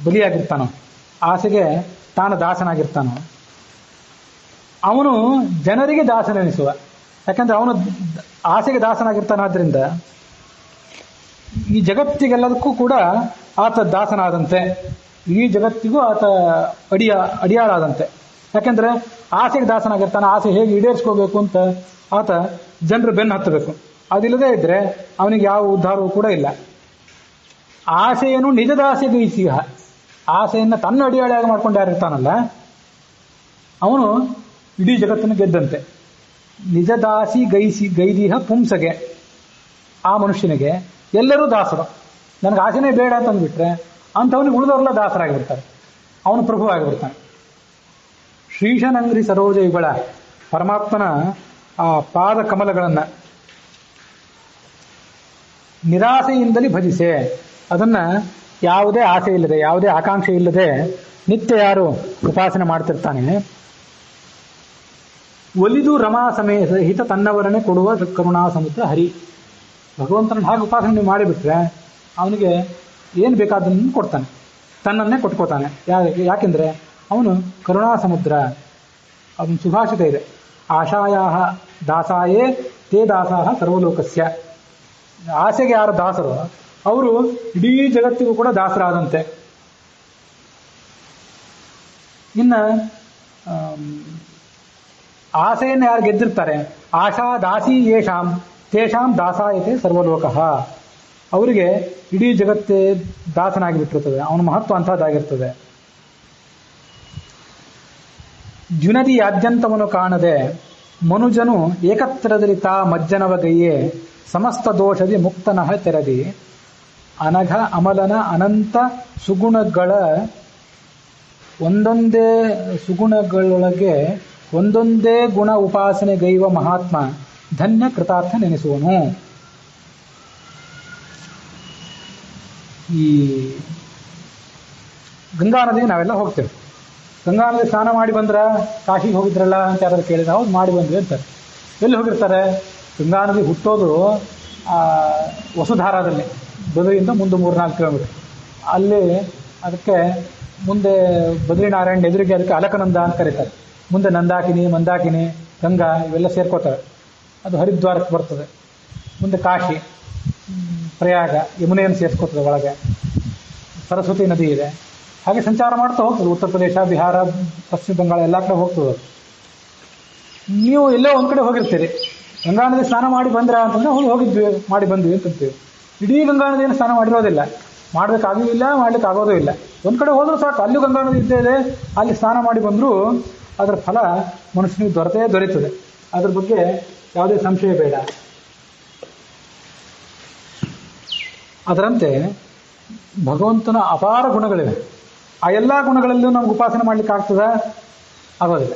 ಬಲಿಯಾಗಿರ್ತಾನೋ, ಆಸೆಗೆ ತಾನು ದಾಸನಾಗಿರ್ತಾನೋ, ಅವನು ಜನರಿಗೆ ದಾಸನೆನಿಸುವ. ಯಾಕಂದ್ರೆ ಅವನು ಆಸೆಗೆ ದಾಸನಾಗಿರ್ತಾನಾದ್ರಿಂದ ಈ ಜಗತ್ತಿಗೆಲ್ಲದಕ್ಕೂ ಕೂಡ ಆತ ದಾಸನಾದಂತೆ, ಇಡೀ ಜಗತ್ತಿಗೂ ಆತ ಅಡಿಯಾಳಾದಂತೆ. ಯಾಕೆಂದ್ರೆ ಆಸೆಗೆ ದಾಸನಾಗಿರ್ತಾನೆ, ಆಸೆ ಹೇಗೆ ಈಡೇರಿಸ್ಕೋಬೇಕು ಅಂತ ಆತ ಜನರು ಬೆನ್ನು ಹತ್ತಬೇಕು. ಅದಿಲ್ಲದೆ ಇದ್ರೆ ಅವನಿಗೆ ಯಾವ ಉದ್ಧಾರವೂ ಕೂಡ ಇಲ್ಲ. ಆಸೆಯನ್ನು ನಿಜದಾಸೆಗೈಸಿಹ, ಆಸೆಯನ್ನು ತನ್ನ ಅಡಿಯಾಳಿಯಾಗಿ ಮಾಡ್ಕೊಂಡು ಯಾರಿರ್ತಾನಲ್ಲ ಅವನು ಇಡೀ ಜಗತ್ತನ್ನು ಗೆದ್ದಂತೆ. ನಿಜದಾಸಿ ಗೈದಿಹ ಪುಂಸಗೆ, ಆ ಮನುಷ್ಯನಿಗೆ ಎಲ್ಲರೂ ದಾಸರು. ನನಗೆ ಆಸೆನೇ ಬೇಡ ಅಂತಂದ್ಬಿಟ್ರೆ ಅಂಥವನಿಗೆ ಉಳಿದವರೆಲ್ಲ ದಾಸರಾಗಿಬಿಡ್ತಾರೆ, ಅವನು ಪ್ರಭು ಆಗಿಬಿಡ್ತಾನೆ. ಶ್ರೀಶನಂಗ್ರಿ ಸರೋಜಯುಗಳ ಪರಮಾತ್ಮನ ಆ ಪಾದ ಕಮಲಗಳನ್ನು ನಿರಾಸೆಯಿಂದಲೇ ಭಜಿಸೆ, ಅದನ್ನ ಯಾವುದೇ ಆಸೆ ಇಲ್ಲದೆ, ಯಾವುದೇ ಆಕಾಂಕ್ಷೆ ಇಲ್ಲದೆ ನಿತ್ಯ ಯಾರು ಉಪಾಸನೆ ಮಾಡ್ತಿರ್ತಾನೆ, ಒಲಿದು ರಮಾ ಸಹಿತ ತನ್ನವರನ್ನೇ ಕೊಡುವ ಕರುಣಾ ಸಮುದ್ರ ಹರಿ. ಭಗವಂತನ ಹಾಗೆ ಉಪಾಸನೆ ನೀವು ಮಾಡಿಬಿಟ್ರೆ ಅವನಿಗೆ ಏನು ಬೇಕಾದನ್ನು ಕೊಡ್ತಾನೆ, ತನ್ನನ್ನೇ ಕೊಟ್ಕೋತಾನೆ. ಯಾಕೆಂದ್ರೆ ಅವನು ಕರುಣಾ ಸಮುದ್ರ. ಅವನ ಸುಭಾಷಿತ ಇದೆ, ಆಶಾಯಾ ದಾಸಾಯೇ ತೇ ದಾಸಾಹ ಸರ್ವಲೋಕಸ್ಯ. ಆಸೆಗೆ ಯಾರು ದಾಸರು ಅವರು ಇಡೀ ಜಗತ್ತಿಗೂ ಕೂಡ ದಾಸರಾದಂತೆ. ಇನ್ನ ಆಸೆಯನ್ನು ಯಾರು ಗೆದ್ದಿರ್ತಾರೆ, ಆಶಾ ದಾಸಿ ಯೇಷಾಂ ತೇಷಾಂ ದಾಸಾಯತೆ ಸರ್ವಲೋಕಃ. ಅವರಿಗೆ ಇಡೀ ಜಗತ್ತೇ ದಾಸನಾಗಿ ಬಿಟ್ಟಿರ್ತದೆ, ಅವನ ಮಹತ್ವ ಅಂತಹದ್ದಾಗಿರ್ತದೆ. ಜುನದಿ ಯಾದ್ಯಂತವನ್ನು ಕಾಣದೆ ಮನುಜನು ಏಕತ್ರದಲ್ಲಿ ತಾ ಮಜ್ಜನವಗೈಯೇ ಸಮಸ್ತ ದೋಷದಿ ಮುಕ್ತನಃ ತೆರದಿ ಅನಘ ಅಮಲನ ಅನಂತ ಸುಗುಣಗಳ ಒಂದೊಂದೇ ಸುಗುಣಗಳೊಳಗೆ ಒಂದೊಂದೇ ಗುಣ ಉಪಾಸನೆ ಗೈವ ಮಹಾತ್ಮ ಧನ್ಯ ಕೃತಾರ್ಥ ನೆನೆಸುವನು. ಈ ಗಂಗಾ ನದಿಗೆ ನಾವೆಲ್ಲ ಹೋಗ್ತೇವೆ. ಗಂಗಾ ನದಿ ಸ್ನಾನ ಮಾಡಿ ಬಂದ್ರ, ಕಾಶಿಗೆ ಹೋಗಿದ್ರಲ್ಲ ಅಂತ ಯಾರಾದ್ರು ಕೇಳಿದ್ರೆ ಹೌದು ಮಾಡಿ ಬಂದ್ವಿ ಅಂತಾರೆ. ಎಲ್ಲಿ ಹೋಗಿರ್ತಾರೆ? ಗಂಗಾ ನದಿ ಹುಟ್ಟೋದು ವಸುಧಾರಾದಲ್ಲಿ, ಬದರಿಯಿಂದ ಮುಂದೆ 3-4 ಕಿಲೋಮೀಟರ್. ಅಲ್ಲಿ ಅದಕ್ಕೆ ಮುಂದೆ ಬದ್ರಿನಾರಾಯಣ ಎದುರಿಗೆ ಅದಕ್ಕೆ ಅಲಕನಂದ ಅಂತ ಕರೀತಾರೆ. ಮುಂದೆ ನಂದಾಕಿನಿ, ಮಂದಾಕಿನಿ, ಗಂಗಾ ಇವೆಲ್ಲ ಸೇರ್ಕೋತವೆ. ಅದು ಹರಿದ್ವಾರಕ್ಕೆ ಬರ್ತದೆ. ಮುಂದೆ ಕಾಶಿ, ಪ್ರಯಾಗ, ಯಮುನೆಯನ್ನು ಸೇರಿಸ್ಕೋತದೆ. ಒಳಗೆ ಸರಸ್ವತಿ ನದಿ ಇದೆ. ಹಾಗೆ ಸಂಚಾರ ಮಾಡ್ತಾ ಹೋಗ್ತದೆ. ಉತ್ತರ ಪ್ರದೇಶ, ಬಿಹಾರ, ಪಶ್ಚಿಮ ಬಂಗಾಳ ಎಲ್ಲ ಕಡೆ ಹೋಗ್ತದೆ. ನೀವು ಎಲ್ಲೋ ಒಂದು ಕಡೆ ಹೋಗಿರ್ತೀರಿ, ಗಂಗಾ ನದಿ ಸ್ನಾನ ಮಾಡಿ ಬಂದ್ರ ಅಂತಂದ್ರೆ ಹೋಗಿದ್ವಿ, ಮಾಡಿ ಬಂದ್ವಿ ಅಂತೀವಿ. ಇಡೀ ಗಂಗಾ ನದಿಯನ್ನು ಸ್ನಾನ ಮಾಡಿರೋದಿಲ್ಲ, ಮಾಡ್ಬೇಕಾಗಿಲ್ಲ, ಮಾಡ್ಲಿಕ್ಕೆ ಆಗೋದೂ ಇಲ್ಲ. ಒಂದು ಕಡೆ ಹೋದ್ರೂ ಸಾಕು, ಅಲ್ಲೂ ಗಂಗಾ ನದಿ ಇದ್ದೇ ಇದೆ, ಅಲ್ಲಿ ಸ್ನಾನ ಮಾಡಿ ಬಂದರೂ ಅದರ ಫಲ ಮನುಷ್ಯನಿಗೆ ದೊರೆಯುತ್ತದೆ. ಅದ್ರ ಬಗ್ಗೆ ಯಾವುದೇ ಸಂಶಯ ಬೇಡ. ಅದರಂತೆ ಭಗವಂತನ ಅಪಾರ ಗುಣಗಳಿವೆ. ಆ ಎಲ್ಲ ಗುಣಗಳಲ್ಲೂ ನಮ್ಗೆ ಉಪಾಸನೆ ಮಾಡ್ಲಿಕ್ಕೆ ಆಗ್ತದ? ಆಗೋದಿಲ್ಲ.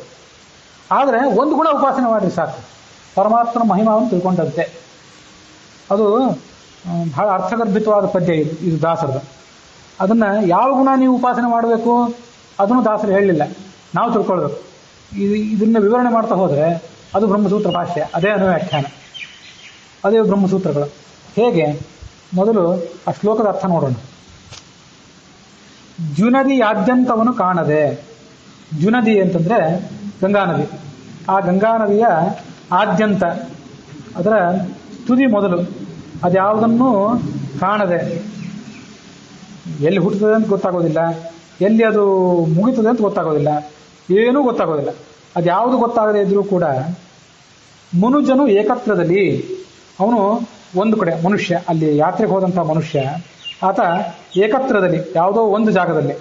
ಆದರೆ ಒಂದು ಗುಣ ಉಪಾಸನೆ ಮಾಡಿದ್ರೆ ಸಾಕು, ಪರಮಾತ್ಮನ ಮಹಿಮಾವನ್ನು ತಿಳ್ಕೊಂಡಂತೆ. ಅದು ಬಹಳ ಅರ್ಥಗರ್ಭಿತವಾದ ಪದ್ಯ ಇದು ದಾಸರದು. ಅದನ್ನು ಯಾವ ಗುಣ ನೀವು ಉಪಾಸನೆ ಮಾಡಬೇಕು ಅದನ್ನು ದಾಸರು ಹೇಳಲಿಲ್ಲ, ನಾವು ತಿಳ್ಕೊಳ್ಬೇಕು. ಇದನ್ನು ವಿವರಣೆ ಮಾಡ್ತಾ ಹೋದರೆ ಅದು ಬ್ರಹ್ಮಸೂತ್ರ ಭಾಷ್ಯ, ಅದೇ ಅನುವ್ಯಾಖ್ಯಾನ, ಅದೇ ಬ್ರಹ್ಮಸೂತ್ರಗಳು. ಹೇಗೆ? ಮೊದಲು ಆ ಶ್ಲೋಕದ ಅರ್ಥ ನೋಡೋಣ. ಜುನದಿಯಾದ್ಯಂತವನ್ನು ಕಾಣದೆ. ಜುನದಿ ಅಂತಂದರೆ ಗಂಗಾ ನದಿ. ಆ ಗಂಗಾ ನದಿಯ ಆದ್ಯಂತ, ಅದರ ತುದಿ ಮೊದಲು, ಅದ್ಯಾವುದನ್ನು ಕಾಣದೆ, ಎಲ್ಲಿ ಹುಟ್ಟುತ್ತದೆ ಅಂತ ಗೊತ್ತಾಗೋದಿಲ್ಲ, ಎಲ್ಲಿ ಅದು ಮುಗಿತದೆ ಅಂತ ಗೊತ್ತಾಗೋದಿಲ್ಲ, ಏನೂ ಗೊತ್ತಾಗೋದಿಲ್ಲ. ಅದ್ಯಾವುದು ಗೊತ್ತಾಗದೇ ಇದ್ರೂ ಕೂಡ ಮನುಜನು ಏಕತ್ರದಲ್ಲಿ, ಅವನು ಒಂದು ಕಡೆ ಮನುಷ್ಯ, ಅಲ್ಲಿ ಯಾತ್ರೆಗೆ ಹೋದಂಥ ಮನುಷ್ಯ, ಆತ ಏಕತ್ರದಲ್ಲಿ ಯಾವುದೋ ಒಂದು ಜಾಗದಲ್ಲಿ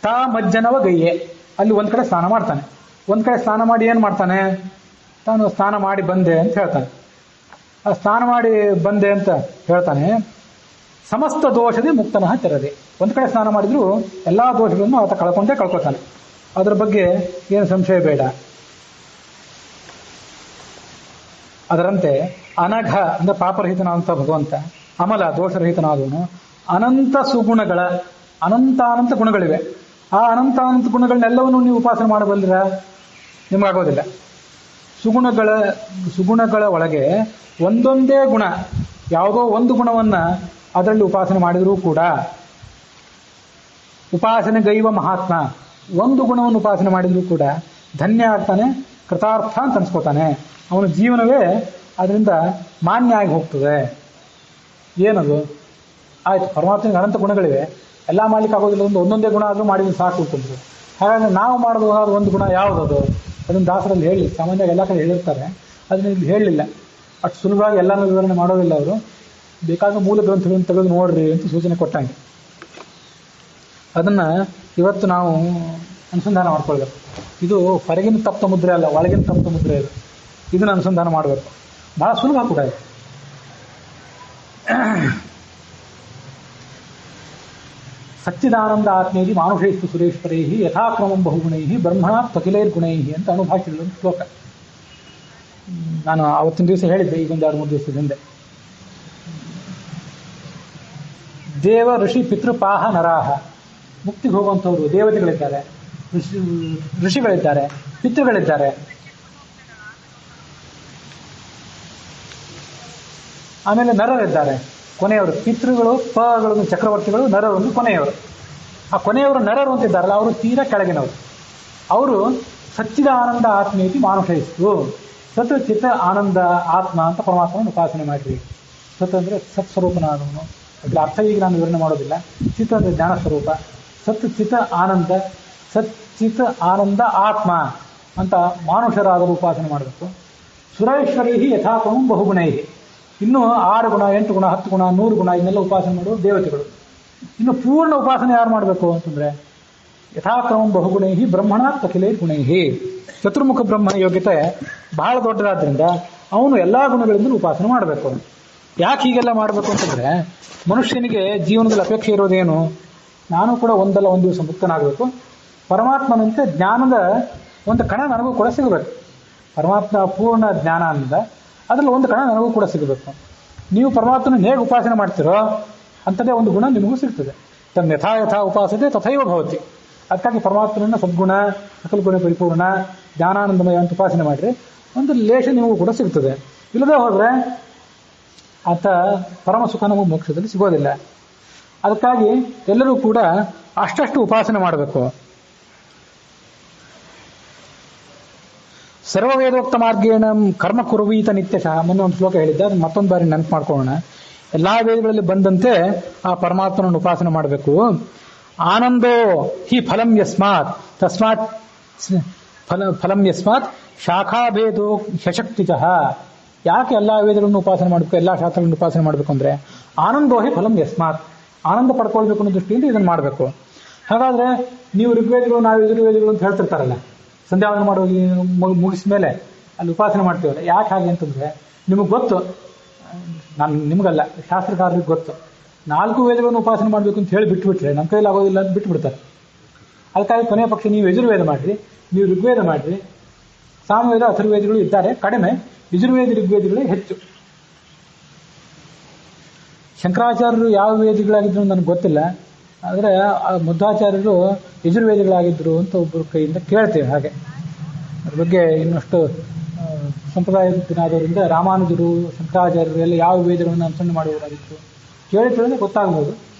ತಾ ಮಜ್ಜನವ ಗೈಯೆ, ಅಲ್ಲಿ ಒಂದು ಕಡೆ ಸ್ನಾನ ಮಾಡ್ತಾನೆ. ಒಂದು ಕಡೆ ಸ್ನಾನ ಮಾಡಿ ಏನು ಮಾಡ್ತಾನೆ? ತಾನು ಸ್ನಾನ ಮಾಡಿ ಬಂದೆ ಅಂತ ಹೇಳ್ತಾನೆ. ಆ ಸ್ನಾನ ಮಾಡಿ ಬಂದೆ ಅಂತ ಹೇಳ್ತಾನೆ. ಸಮಸ್ತ ದೋಷದೇ ಮುಕ್ತನಃ ತೆರದೆ. ಒಂದು ಕಡೆ ಸ್ನಾನ ಮಾಡಿದ್ರು ಎಲ್ಲ ದೋಷಗಳನ್ನು ಆತ ಕಳ್ಕೊತಾನೆ. ಅದರ ಬಗ್ಗೆ ಏನು ಸಂಶಯ ಬೇಡ. ಅದರಂತೆ ಅನಘ ಅಂದ್ರೆ ಪಾಪರಹಿತನಾದಂಥ ಭಗವಂತ, ಅಮಲ ದೋಷರಹಿತನಾದವನು, ಅನಂತ ಸುಗುಣಗಳ ಅನಂತ ಗುಣಗಳಿವೆ. ಆ ಅನಂತ ಗುಣಗಳನ್ನೆಲ್ಲವನ್ನು ನೀವು ಉಪಾಸನೆ ಮಾಡಬಲ್ಲಿರ? ನಿಮಗಾಗೋದಿಲ್ಲ. ಸುಗುಣಗಳ ಒಳಗೆ ಒಂದೊಂದೇ ಗುಣ, ಯಾವುದೋ ಒಂದು ಗುಣವನ್ನು ಅದರಲ್ಲಿ ಉಪಾಸನೆ ಮಾಡಿದರೂ ಕೂಡ, ಉಪಾಸನೆ ಗೈವ ಮಹಾತ್ಮ, ಒಂದು ಗುಣವನ್ನು ಉಪಾಸನೆ ಮಾಡಿದರೂ ಕೂಡ ಧನ್ಯ ಆಗ್ತಾನೆ, ಕೃತಾರ್ಥ ಅಂತ ಅನ್ಸ್ಕೋತಾನೆ. ಅವನ ಜೀವನವೇ ಅದರಿಂದ ಮಾನ್ಯ ಆಗಿ ಹೋಗ್ತದೆ. ಏನದು? ಆಯ್ತು, ಪರಮಾತ್ಮನಿಗೆ ಅನಂತ ಗುಣಗಳಿವೆ, ಎಲ್ಲ ಮಾಡ್ಲಿಕ್ಕೆ ಆಗೋದಿಲ್ಲ, ಒಂದೊಂದೇ ಗುಣ ಆದರೂ ಮಾಡಿದ್ರೆ ಸಾಕು ಅಂತಂದ್ರು. ಹಾಗಾಗಿ ನಾವು ಮಾಡಬಹುದಾದ ಒಂದು ಗುಣ ಯಾವುದದು? ಅದನ್ನು ದಾಸರಲ್ಲಿ ಹೇಳಿ, ಸಾಮಾನ್ಯವಾಗಿ ಎಲ್ಲ ಕಡೆ ಹೇಳಿರ್ತಾರೆ, ಅದನ್ನ ಇಲ್ಲಿ ಹೇಳಲಿಲ್ಲ. ಅಷ್ಟು ಸುಲಭವಾಗಿ ಎಲ್ಲನೂ ವಿವರಣೆ ಮಾಡೋದಿಲ್ಲ ಅವರು. ಬೇಕಾದ ಮೂಲ ಗ್ರಂಥಗಳನ್ನು ತೆಗೆದು ನೋಡ್ರಿ ಅಂತ ಸೂಚನೆ ಕೊಟ್ಟಂಗೆ. ಅದನ್ನು ಇವತ್ತು ನಾವು ಅನುಸಂಧಾನ ಮಾಡ್ಕೊಳ್ಬೇಕು. ಇದು ಹೊರಗಿನ ತಪ್ತ ಮುದ್ರೆ ಅಲ್ಲ, ಒಳಗಿನ ತಪ್ತ ಮುದ್ರೆ ಇದು. ಇದನ್ನು ಅನುಸಂಧಾನ ಮಾಡಬೇಕು. ಬಹಳ ಸುಲಭ ಕೂಡ ಇದೆ. ಸಚ್ಚಿದಾನಂದ ಆತ್ಮೇದಿ ಮಾನುಷೈಸ್ತು ಸುರೇಶ್ವರೈ ಯಥಾಕ್ರಮಂ ಬಹುಗುಣೈ ಬ್ರಹ್ಮಣಾತ್ ಅಖಿಲೈರ್ಗುಣೈ ಅಂತ ಅನುಭಾಷೆಗಳ ಶ್ಲೋಕ. ನಾನು ಆವತ್ತಿನ ದಿವಸ ಹೇಳಿದ್ದೆ, ಈಗೊಂದು 2-3 ದಿವಸದ ಹಿಂದೆ. ದೇವ ಋಷಿ ಪಿತೃಪಾಹ ನರಾಹ, ಮುಕ್ತಿಗೆ ಹೋಗುವಂಥವ್ರು ದೇವತೆಗಳಿದ್ದಾರೆ, ಋಷಿಗಳಿದ್ದಾರೆ, ಪಿತೃಗಳಿದ್ದಾರೆ. ಆಮೇಲೆ ನರರಿದ್ದಾರೆ, ಕೊನೆಯವರು. ಪಿತೃಗಳು ಪಗಳು ಚಕ್ರವರ್ತಿಗಳು, ನರರು ಕೊನೆಯವರು. ಆ ಕೊನೆಯವರು ನರರು ಅಂತಿದ್ದಾರಲ್ಲ, ಅವರು ತೀರಾ ಕೆಳಗಿನವರು. ಅವರು ಸಚ್ಚಿದಾನಂದ ಆತ್ಮೇತಿ ಮಾನುಷಯಿಸ್ತು. ಸತ್ ಚಿತ್ತ ಆನಂದ ಆತ್ಮ ಅಂತ ಪರಮಾತ್ಮನ ಉಪಾಸನೆ ಮಾಡಿರಿ. ಸತ್ ಅಂದರೆ ಸತ್ಸ್ವರೂಪನಾದವನು. ಅದ್ರ ಅರ್ಥ ಈಗ ನಾನು ವಿವರಣೆ ಮಾಡೋದಿಲ್ಲ. ಚಿತ್ತ ಅಂದರೆ ಜ್ಞಾನ ಸ್ವರೂಪ. ಸತ್ ಚಿತ್ತ ಆನಂದ, ಸಚ್ಚಿತ ಆನಂದ ಆತ್ಮ ಅಂತ ಮಾನುಷರಾದರೂ ಉಪಾಸನೆ ಮಾಡಬೇಕು. ಸುರೇಶ್ವರೈ ಯಥಾಕ್ರಮಂ ಬಹುಗುಣೈ, ಇನ್ನೂ 6 ಗುಣ 8 ಗುಣ 10 ಗುಣ 100 ಗುಣ ಇದನ್ನೆಲ್ಲ ಉಪಾಸನೆ ಮಾಡುವ ದೇವತೆಗಳು. ಇನ್ನು ಪೂರ್ಣ ಉಪಾಸನೆ ಯಾರು ಮಾಡಬೇಕು ಅಂತಂದ್ರೆ ಯಥಾಕ್ರಮಂ ಬಹುಗುಣೈ ಬ್ರಹ್ಮಣಾತ್ ಅಖಿಲೈ ಗುಣೈ. ಚತುರ್ಮುಖ ಬ್ರಹ್ಮನ ಯೋಗ್ಯತೆ ಬಹಳ ದೊಡ್ಡದಾದ್ರಿಂದ ಅವನು ಎಲ್ಲಾ ಗುಣಗಳಿಂದ ಉಪಾಸನೆ ಮಾಡಬೇಕು. ಯಾಕೆ ಹೀಗೆಲ್ಲ ಮಾಡಬೇಕು ಅಂತಂದ್ರೆ, ಮನುಷ್ಯನಿಗೆ ಜೀವನದಲ್ಲಿ ಅಪೇಕ್ಷೆ ಇರೋದೇನು? ನಾನು ಕೂಡ ಒಂದಲ್ಲ ಒಂದು ದಿವಸ ಮುಕ್ತನಾಗಬೇಕು, ಪರಮಾತ್ಮನಂತೆ ಜ್ಞಾನದ ಒಂದು ಕಣ ನನಗೂ ಕೂಡ ಸಿಗಬೇಕು. ಪರಮಾತ್ಮ ಪೂರ್ಣ ಜ್ಞಾನ ಅಂದ ಅದರಲ್ಲಿ ಒಂದು ಕಣ ನನಗೂ ಕೂಡ ಸಿಗಬೇಕು. ನೀವು ಪರಮಾತ್ಮನ ಹೇಗೆ ಉಪಾಸನೆ ಮಾಡ್ತೀರೋ ಅಂಥದ್ದೇ ಒಂದು ಗುಣ ನಿಮಗೂ ಸಿಗ್ತದೆ. ತಮ್ಮ ಯಥಾ ಯಥಾ ಉಪಾಸತೆ ತಥೈವ ಭವತಿ. ಅದಕ್ಕಾಗಿ ಪರಮಾತ್ಮನನ್ನು ಸದ್ಗುಣ, ಸಕಲಗುಣ ಪರಿಪೂರ್ಣ, ಜ್ಞಾನಾನಂದಮಯ ಅಂತ ಉಪಾಸನೆ ಮಾಡಿರಿ, ಒಂದು ಲೇಷ ನಿಮಗೂ ಕೂಡ ಸಿಗ್ತದೆ. ಇಲ್ಲದೆ ಹೋದರೆ ಆತ ಪರಮ ಸುಖ ನಮಗೆ ಮೋಕ್ಷದಲ್ಲಿ ಸಿಗೋದಿಲ್ಲ. ಅದಕ್ಕಾಗಿ ಎಲ್ಲರೂ ಕೂಡ ಅಷ್ಟಷ್ಟು ಉಪಾಸನೆ ಮಾಡಬೇಕು. ಸರ್ವವೇದೋಕ್ತ ಮಾರ್ಗೇಣ ಕರ್ಮ ಕುರುವೀತ ನಿತ್ಯಶಃ. ಮೊನ್ನೆ ಒಂದು ಶ್ಲೋಕ ಹೇಳಿದ್ದೆ, ಅದನ್ನು ಮತ್ತೊಂದು ಬಾರಿ ನೆನಪು ಮಾಡ್ಕೊಳ್ಳೋಣ. ಎಲ್ಲಾ ವೇದಗಳಲ್ಲಿ ಬಂದಂತೆ ಆ ಪರಮಾತ್ಮನನ್ನು ಉಪಾಸನೆ ಮಾಡಬೇಕು. ಆನಂದೋ ಹಿ ಫಲಂ ಯಸ್ಮಾತ್ ತಸ್ಮಾತ್ ಫಲಂ ಯಸ್ಮಾತ್ ಶಾಖಾಭೇದೋ ಹಶಕ್ತಿಚಃ. ಯಾಕೆ ಎಲ್ಲಾ ವೇದಗಳನ್ನು ಉಪಾಸನೆ ಮಾಡಬೇಕು, ಎಲ್ಲಾ ಶಾಸ್ತ್ರಗಳನ್ನು ಉಪಾಸನೆ ಮಾಡಬೇಕು ಅಂದ್ರೆ ಆನಂದೋ ಹಿ ಫಲಂ ಯಸ್ಮಾತ್, ಆನಂದ ಪಡ್ಕೊಳ್ಬೇಕು ಅನ್ನೋ ದೃಷ್ಟಿಯಿಂದ ಇದನ್ನು ಮಾಡಬೇಕು. ಹಾಗಾದ್ರೆ ನೀವು ಋಗ್ವೇದಗಳು, ನಾವು ಯಜುರ್ವೇದಗಳು ಅಂತ ಹೇಳ್ತಿರ್ತಾರಲ್ಲ, ಸಂಧ್ಯಾವಂದನ ಮಾಡೋ ಮುಗಿದ ಮೇಲೆ ಅಲ್ಲಿ ಉಪಾಸನೆ ಮಾಡ್ತೀವಲ್ಲ, ಯಾಕೆ ಹಾಗೆ ಅಂತಂದ್ರೆ ನಿಮಗೆ ಗೊತ್ತು ನಾನು ನಿಮಗಲ್ಲ, ಶಾಸ್ತ್ರಕಾರರಿಗೆ ಗೊತ್ತು. 4 ವೇದಗಳನ್ನು ಉಪಾಸನೆ ಮಾಡಬೇಕು ಅಂತ ಹೇಳಿ ಬಿಟ್ಟುಬಿಟ್ರೆ ನಮ್ಮ ಕೈಯಲ್ಲಿ ಆಗೋದಿಲ್ಲ ಅಂತ ಬಿಟ್ಟುಬಿಡ್ತಾರೆ. ಅದಕ್ಕಾಗಿ ಕೊನೆಯ ಪಕ್ಷ ನೀವು ಯಜುರ್ವೇದ ಮಾಡಿರಿ, ನೀವು ಋಗ್ವೇದ ಮಾಡಿರಿ. ಸಾಮವೇದ ಅಥರ್ವೇದಗಳು ಇದ್ದಾರೆ ಕಡಿಮೆ, ಯಜುರ್ವೇದ ಋಗ್ವೇದಗಳೇ ಹೆಚ್ಚು. ಶಂಕರಾಚಾರ್ಯರು ಯಾವ ವೇದಿಗಳಾಗಿದ್ರು ನನಗೆ ಗೊತ್ತಿಲ್ಲ, ಆದರೆ ಮಧ್ವಾಚಾರ್ಯರು ಯಜುರ್ವೇದಿಗಳಾಗಿದ್ದರು ಅಂತ ಒಬ್ಬರ ಕೈಯಿಂದ ಕೇಳ್ತೇವೆ. ಹಾಗೆ ಅದ್ರ ಬಗ್ಗೆ ಇನ್ನಷ್ಟು ಸಂಪ್ರದಾಯದವರಿಂದ ರಾಮಾನುಜರು, ಶಂಕರಾಚಾರ್ಯರು ಎಲ್ಲ ಯಾವ ವೇದಗಳನ್ನು ಅನುಸರಣೆ ಮಾಡುವುದಾಗಿತ್ತು ಕೇಳಿದ್ರೆ ಗೊತ್ತಾಗ್ಬೋದು.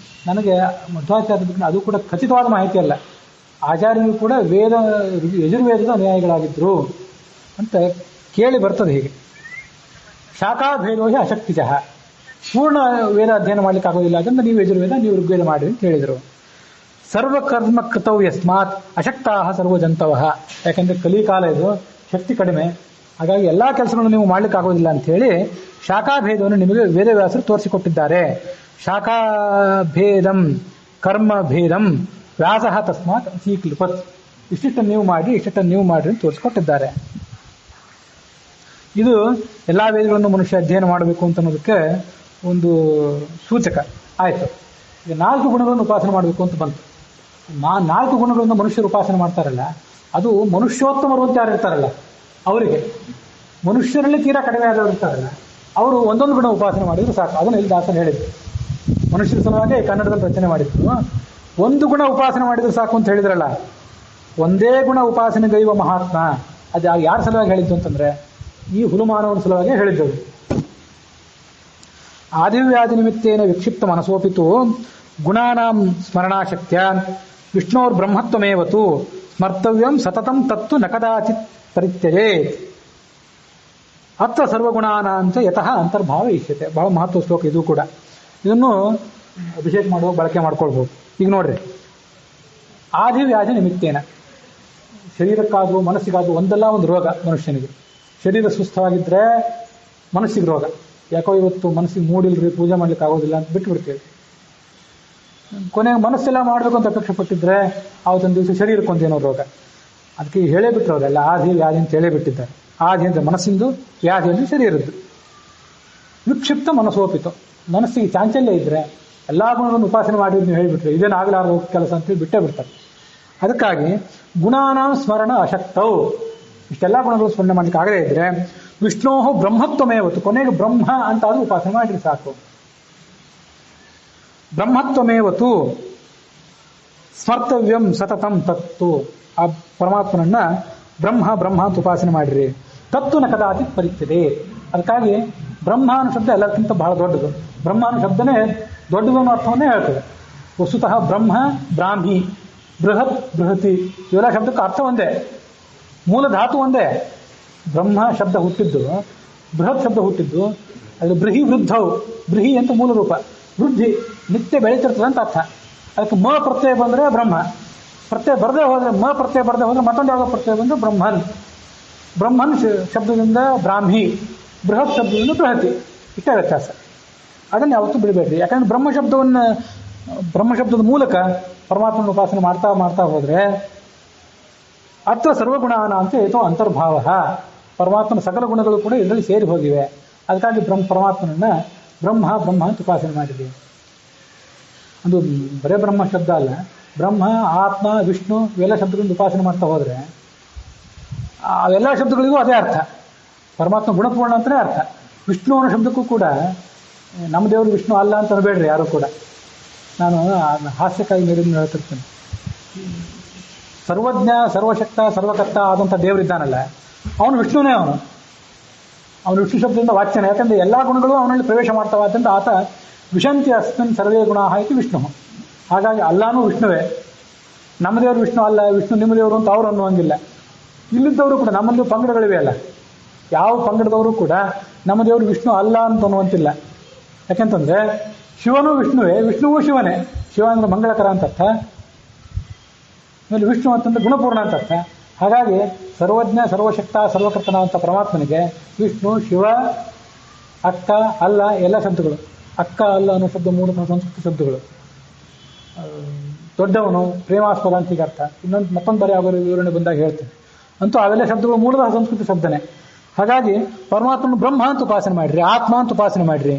ನನಗೆ ಮಧ್ವಾಚಾರ್ಯರ ಬಗ್ಗೆ ಅದು ಕೂಡ ಖಚಿತವಾದ ಮಾಹಿತಿ ಅಲ್ಲ. ಆಚಾರ್ಯರು ಕೂಡ ಯಜುರ್ವೇದದ ಅನುಯಾಯಿಗಳಾಗಿದ್ದರು ಅಂತ ಕೇಳಿ ಬರ್ತದೆ. ಹೀಗೆ ಶಾಖಾಭೇದೋಹಿ ಅಶಕ್ತಿಜಃ, ಪೂರ್ಣ ವೇದ ಅಧ್ಯಯನ ಮಾಡ್ಲಿಕ್ಕೆ ಆಗೋದಿಲ್ಲ, ಅದರಿಂದ ನೀವು ಯಜುರ್ವೇದ ನೀವು ಋಗ್ವೇದ ಮಾಡಿರಿ ಅಂತ ಹೇಳಿದರು. ಸರ್ವಕರ್ಮ ಕೃತೌ ಯಸ್ಮಾತ್ ಅಶಕ್ತಾಹ ಸರ್ವಜಂತವಃ, ಯಾಕಂದ್ರೆ ಕಲಿಕಾಲ ಇದು, ಶಕ್ತಿ ಕಡಿಮೆ, ಹಾಗಾಗಿ ಎಲ್ಲಾ ಕೆಲಸಗಳನ್ನು ನೀವು ಮಾಡ್ಲಿಕ್ಕೆ ಆಗೋದಿಲ್ಲ ಅಂತ ಹೇಳಿ ಶಾಖಾಭೇದವನ್ನು ನಿಮಗೆ ವೇದವ್ಯಾಸರು ತೋರಿಸಿಕೊಟ್ಟಿದ್ದಾರೆ. ಶಾಖಾಭೇದಂ ಕರ್ಮ ಭೇದಂ ವ್ಯಾಸಃ ತಸ್ಮಾತ್ ಸ್ವೀಕೃಪತ್, ಇಷ್ಟಿಷ್ಟನ್ನು ನೀವು ಮಾಡಿ ಇಷ್ಟಿಷ್ಟನ್ನು ನೀವು ಮಾಡ್ರಿ ಅಂತ ತೋರಿಸಿಕೊಟ್ಟಿದ್ದಾರೆ. ಇದು ಎಲ್ಲಾ ವೇದಗಳನ್ನು ಮನುಷ್ಯ ಅಧ್ಯಯನ ಮಾಡಬೇಕು ಅಂತ ಅನ್ನೋದಕ್ಕೆ ಒಂದು ಸೂಚಕ ಆಯಿತು. ಈಗ 4 ಗುಣಗಳನ್ನು ಉಪಾಸನೆ ಮಾಡಬೇಕು ಅಂತ ಬಂತು. 4 ಗುಣಗಳನ್ನು ಮನುಷ್ಯರು ಉಪಾಸನೆ ಮಾಡ್ತಾರಲ್ಲ, ಅದು ಮನುಷ್ಯೋತ್ತಮರು ಅಂತ ಯಾರು ಇರ್ತಾರಲ್ಲ ಅವರಿಗೆ, ಮನುಷ್ಯರಲ್ಲಿ ತೀರಾ ಕಡಿಮೆ ಆದವರು ಇರ್ತಾರಲ್ಲ ಅವರು ಒಂದೊಂದು ಗುಣ ಉಪಾಸನೆ ಮಾಡಿದ್ರು ಸಾಕು. ಅದನ್ನು ಇಲ್ಲಿ ದಾಸನ್ ಹೇಳಿದ್ರು, ಮನುಷ್ಯರ ಸಲುವಾಗಿ ಕನ್ನಡದಲ್ಲಿ ರಚನೆ ಮಾಡಿದ್ರು. ಒಂದು ಗುಣ ಉಪಾಸನೆ ಮಾಡಿದ್ರು ಸಾಕು ಅಂತ ಹೇಳಿದ್ರಲ್ಲ, ಒಂದೇ ಗುಣ ಉಪಾಸನೆ ಗೈವ ಮಹಾತ್ಮ, ಅದು ಯಾರ ಸಲುವಾಗಿ ಹೇಳಿದ್ದು ಅಂತಂದ್ರೆ ಈ ಹುಲುಮಾನವನ ಸಲುವಾಗಿ ಹೇಳಿದ್ದವರು. ಆದಿವ್ಯಾಧಿ ನಿಮಿತ್ತೇನ ವಿಕ್ಷಿಪ್ತ ಮನಸೋಪಿತು ಗುಣಾನಾಂ ಸ್ಮರಣಾಶಕ್ತ್ಯ ವಿಷ್ಣೋರ್ ಬ್ರಹ್ಮತ್ವಮೇವತು ಸ್ಮರ್ತವ್ಯಂ ಸತತಂ ತತ್ತು ನ ಕದಾಚಿತ್ ಪರಿತ್ಯಜೇ ಅತ್ರ ಸರ್ವಗುಣಾನಾಂಚ ಯತಃ ಅಂತರ್ಭಾವ ಇಷ್ಯತೆ. ಬಹಳ ಮಹತ್ವ ಶ್ಲೋಕ ಇದು ಕೂಡ. ಇದನ್ನು ಅಭಿಷೇಕ ಮಾಡುವಾಗ ಬಳಕೆ ಮಾಡ್ಕೊಳ್ಬಹುದು. ಈಗ ನೋಡ್ರಿ, ಆದಿವ್ಯಾಧಿ ನಿಮಿತ್ತೇನ, ಶರೀರಕ್ಕಾದ್ರೂ ಮನಸ್ಸಿಗಾದ್ರೂ ಒಂದಲ್ಲ ಒಂದು ರೋಗ ಮನುಷ್ಯನಿಗೆ. ಶರೀರ ಸುಸ್ಥವಾಗಿದ್ರೆ ಮನಸ್ಸಿಗೆ ರೋಗ, ಯಾಕೋ ಇವತ್ತು ಮನಸ್ಸಿಗೆ ಮೂಡಿಲ್ರಿ, ಪೂಜೆ ಮಾಡ್ಲಿಕ್ಕೆ ಆಗೋದಿಲ್ಲ ಅಂತ ಬಿಟ್ಟು ಬಿಡ್ತೇವೆ. ಕೊನೆಗೆ ಮನಸ್ಸೆಲ್ಲ ಮಾಡಬೇಕು ಅಂತ ಅಪೇಕ್ಷೆ ಪಟ್ಟಿದ್ರೆ ಆವತ್ತೊಂದು ದಿವಸ ಶರೀರಕ್ಕೊಂದೇನೋ ರೋಗ. ಅದಕ್ಕೆ ಹೇಳೇ ಬಿಟ್ಟರು ಅವರೆಲ್ಲ ಆದಿ ವ್ಯಾಧಿ ಅಂತ ಹೇಳೇ ಬಿಟ್ಟಿದ್ದಾರೆ. ಆದಿ ಅಂದರೆ ಮನಸ್ಸಿಂದು, ವ್ಯಾಧಿ ಅಂದರೆ ಶರೀರದ್ದು. ವಿಕ್ಷಿಪ್ತ ಮನಸ್ಸೋಪಿತು, ಮನಸ್ಸಿಗೆ ಚಾಂಚಲ್ಯ ಇದ್ರೆ ಎಲ್ಲಾ ಗುಣಗಳನ್ನು ಉಪಾಸನೆ ಮಾಡಿ ನೀವು ಹೇಳಿಬಿಟ್ರೆ ಇದೇನಾಗಲಾರ ಕೆಲಸ ಅಂತೇಳಿ ಬಿಟ್ಟೇ ಬಿಡ್ತಾರೆ. ಅದಕ್ಕಾಗಿ ಗುಣಾನಾಂ ಸ್ಮರಣ ಅಶಕ್ತವು, ಇಷ್ಟೆಲ್ಲ ಗುಣಗಳು ಸ್ಮರಣೆ ಮಾಡ್ಲಿಕ್ಕೆ ಆಗದೇ ಇದ್ರೆ ವಿಷ್ಣೋ ಬ್ರಹ್ಮತ್ವಮೇವತ್ತು, ಕೊನೆಗೆ ಬ್ರಹ್ಮ ಅಂತ ಆದ್ರೂ ಉಪಾಸನೆ ಮಾಡಿದ್ರೆ ಸಾಕು. ಬ್ರಹ್ಮತ್ವಮೇವತ್ತು ಸ್ಮರ್ತವ್ಯಂ ಸತತಂ ತತ್ತು, ಆ ಪರಮಾತ್ಮನನ್ನ ಬ್ರಹ್ಮ ಬ್ರಹ್ಮ ಅಂತ ಉಪಾಸನೆ ಮಾಡಿರಿ. ತತ್ತು ನ ಕದಾಚಿತ್ ಪರಿತ್ಯದೆ, ಅದಕ್ಕಾಗಿ ಬ್ರಹ್ಮ ಅನ್ನೋ ಶಬ್ದ ಎಲ್ಲಕ್ಕಿಂತ ಬಹಳ ದೊಡ್ಡದು. ಬ್ರಹ್ಮ ಅನ್ನೋ ಶಬ್ದನೇ ದೊಡ್ಡದು ಅನ್ನೋ ಅರ್ಥವನ್ನೇ ಹೇಳ್ತದೆ. ವಸ್ತುತಃ ಬ್ರಹ್ಮ, ಬ್ರಾಹ್ಮಿ, ಬೃಹತ್, ಬೃಹತಿ ಇವೆಲ್ಲ ಶಬ್ದಕ್ಕೆ ಅರ್ಥ ಒಂದೇ, ಮೂಲ ಧಾತು ಒಂದೇ. ಬ್ರಹ್ಮ ಶಬ್ದ ಹುಟ್ಟಿದ್ದು, ಬೃಹತ್ ಶಬ್ದ ಹುಟ್ಟಿದ್ದು, ಅದು ಬೃಹಿ ವೃದ್ಧವು, ಬೃಹಿ ಅಂತ ಮೂಲ ರೂಪ, ವೃದ್ಧಿ ನಿತ್ಯ ಬೆಳೀತಿರ್ತದೆ ಅಂತ ಅರ್ಥ. ಅದಕ್ಕೆ ಮ ಪ್ರತ್ಯಯ ಬಂದರೆ ಬ್ರಹ್ಮ, ಪ್ರತ್ಯಯ ಬರದೇ ಹೋದ್ರೆ, ಮ ಪ್ರತ್ಯಯ ಬರದೇ ಹೋದ್ರೆ ಮತ್ತೊಂದು ಯಾವುದೋ ಪ್ರತ್ಯಯ ಬಂದರೆ ಬ್ರಹ್ಮನ್. ಬ್ರಹ್ಮನ್ ಶಬ್ದದಿಂದ ಬ್ರಾಹ್ಮಿ, ಬೃಹತ್ ಶಬ್ದದಿಂದ ಬೃಹತಿ, ಇಷ್ಟೇ ವ್ಯತ್ಯಾಸ. ಅದನ್ನು ಯಾವತ್ತೂ ಬಿಡಬೇಡ್ರಿ. ಯಾಕಂದ್ರೆ ಬ್ರಹ್ಮ ಶಬ್ದದ ಮೂಲಕ ಪರಮಾತ್ಮನ ಉಪಾಸನೆ ಮಾಡ್ತಾ ಮಾಡ್ತಾ ಹೋದ್ರೆ ಅತ್ರ ಸರ್ವಗುಣಾನ ಅಂತ ಏತೋ ಅಂತರ್ಭಾವ, ಪರಮಾತ್ಮನ ಸಕಲ ಗುಣಗಳು ಕೂಡ ಇದರಲ್ಲಿ ಸೇರಿ ಹೋಗಿವೆ. ಅದಕ್ಕಾಗಿ ಪರಮಾತ್ಮನನ್ನ ಬ್ರಹ್ಮ ಬ್ರಹ್ಮ ಅಂತ ಉಪಾಸನೆ ಮಾಡಿದೆ. ಅದು ಬರೇ ಬ್ರಹ್ಮ ಶಬ್ದ ಅಲ್ಲ, ಬ್ರಹ್ಮ, ಆತ್ಮ, ವಿಷ್ಣು ಇವೆಲ್ಲ ಶಬ್ದಗಳಿಂದ ಉಪಾಸನೆ ಮಾಡ್ತಾ ಹೋದ್ರೆ ಅವೆಲ್ಲ ಶಬ್ದಗಳಿಗೂ ಅದೇ ಅರ್ಥ, ಪರಮಾತ್ಮ ಗುಣಪೂರ್ಣ ಅಂತಲೇ ಅರ್ಥ. ವಿಷ್ಣು ಅನ್ನೋ ಶಬ್ದಕ್ಕೂ ಕೂಡ ನಮ್ಮ ದೇವರು ವಿಷ್ಣು ಅಲ್ಲ ಅಂತ ಅನ್ಬೇಡ್ರಿ ಯಾರು ಕೂಡ. ನಾನು ಹಾಸ್ಯಕ್ಕಾಗಿ ಮೇಲಿಂದ ಹೇಳ್ತಿರ್ತೇನೆ, ಸರ್ವಜ್ಞ, ಸರ್ವಶಕ್ತ, ಸರ್ವಕರ್ತ ಆದಂಥ ದೇವರಿದ್ದಾನಲ್ಲ ಅವನು ವಿಷ್ಣುನೇ. ಅವನು ವಿಷ್ಣು ಶಬ್ದದಿಂದ ವಾಚ್ಯನ, ಯಾಕಂದ್ರೆ ಎಲ್ಲಾ ಗುಣಗಳು ಅವನಲ್ಲಿ ಪ್ರವೇಶ ಮಾಡ್ತಾವಾದ್ರಿಂದ ಆತ ವಿಶಂತಿ ಅಸ್ಮಿನ್ ಸರ್ವೇ ಗುಣ ಆಯಿತು ವಿಷ್ಣು. ಹಾಗಾಗಿ ಅಲ್ಲಾನು ವಿಷ್ಣುವೇ. ನಮ್ಮ ದೇವರು ವಿಷ್ಣು ಅಲ್ಲ, ವಿಷ್ಣು ನಿಮ್ಮ ದೇವರು ಅಂತ ಅವ್ರು ಅನ್ನುವಂಗಿಲ್ಲ. ಇಲ್ಲಿದ್ದವರು ಕೂಡ ನಮ್ಮಲ್ಲಿ ಪಂಗಡಗಳಿವೆ ಅಲ್ಲ, ಯಾವ ಪಂಗಡದವರು ಕೂಡ ನಮ್ಮ ದೇವರು ವಿಷ್ಣು ಅಲ್ಲ ಅಂತ ಅನ್ನುವಂತಿಲ್ಲ. ಯಾಕೆಂತಂದ್ರೆ ಶಿವನು ವಿಷ್ಣುವೇ, ವಿಷ್ಣುವು ಶಿವನೇ. ಶಿವ ಅಂದ್ರೆ ಮಂಗಳಕರ ಅಂತ ಅರ್ಥ, ಆಮೇಲೆ ವಿಷ್ಣು ಅಂತಂದ್ರೆ ಗುಣಪೂರ್ಣ ಅಂತ ಅರ್ಥ. ಹಾಗಾಗಿ ಸರ್ವಜ್ಞ, ಸರ್ವಶಕ್ತ, ಸರ್ವಕರ್ತನ ಅಂತ ಪರಮಾತ್ಮನಿಗೆ ವಿಷ್ಣು, ಶಿವ, ಅಕ್ಕ, ಅಲ್ಲ ಎಲ್ಲ ಶಬ್ದಗಳು. ಅಕ್ಕ, ಅಲ್ಲ ಅನ್ನೋ ಶಬ್ದ ಮೂಲ ಸಂಸ್ಕೃತ ಶಬ್ದಗಳು. ದೊಡ್ಡವನು, ಪ್ರೇಮಾಸ್ಪದ ಅಂತ ಈಗ ಅರ್ಥ. ಮತ್ತೊಂದು ಬಾರಿ ಆಗೋ ವಿವರಣೆ ಬಂದಾಗ ಹೇಳ್ತೇನೆ. ಅಂತೂ ಅವೆಲ್ಲ ಶಬ್ದಗಳು ಮೂಲದ ಸಂಸ್ಕೃತ ಶಬ್ದನೇ. ಹಾಗಾಗಿ ಪರಮಾತ್ಮನ ಬ್ರಹ್ಮ ಅಂತ ಉಪಾಸನೆ ಮಾಡ್ರಿ, ಆತ್ಮ ಅಂತ ಉಪಾಸನೆ ಮಾಡ್ರಿ.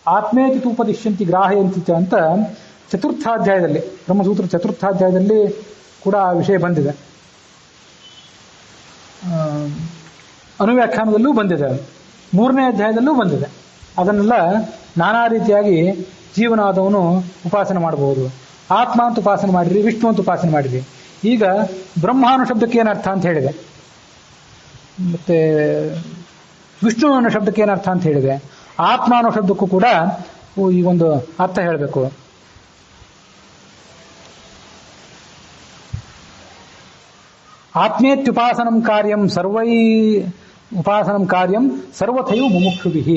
ಆತ್ಮೇತಿ ತೂಪದಿಶ್ಯಂತಿ ಗ್ರಾಹಯಂತಿ ಚ ಅಂತ ಚತುರ್ಥಾಧ್ಯಾಯದಲ್ಲಿ, ಬ್ರಹ್ಮಸೂತ್ರ ಚತುರ್ಥಾಧ್ಯಾಯದಲ್ಲಿ ಕೂಡ ಆ ವಿಷಯ ಬಂದಿದೆ. ಅನುವ್ಯಾಖ್ಯಾನದಲ್ಲೂ ಬಂದಿದೆ, 3ನೇ ಅಧ್ಯಾಯದಲ್ಲೂ ಬಂದಿದೆ. ಅದನ್ನೆಲ್ಲ ನಾನಾ ರೀತಿಯಾಗಿ ಜೀವನಾದವನು ಉಪಾಸನೆ ಮಾಡಬಹುದು. ಆತ್ಮ ಅಂತ ಉಪಾಸನೆ ಮಾಡಿರಿ, ವಿಷ್ಣು ಅಂತ ಉಪಾಸನೆ ಮಾಡಿರಿ. ಈಗ ಬ್ರಹ್ಮ ಅನ್ನೋ ಶಬ್ದಕ್ಕೆ ಏನರ್ಥ ಅಂತ ಹೇಳಿದೆ, ಮತ್ತೆ ವಿಷ್ಣು ಅನ್ನೋ ಶಬ್ದಕ್ಕೆ ಏನರ್ಥ ಅಂತ ಹೇಳಿದೆ, ಆತ್ಮ ಅನ್ನೋ ಶಬ್ದಕ್ಕೂ ಕೂಡ ಈ ಒಂದು ಅರ್ಥ ಹೇಳಬೇಕು. ಆತ್ಮೇತ್ಯುಪಾಸನಂ ಕಾರ್ಯಂ ಸರ್ವಥೈವ ಮುಮುಕ್ಷುಭಿಃ.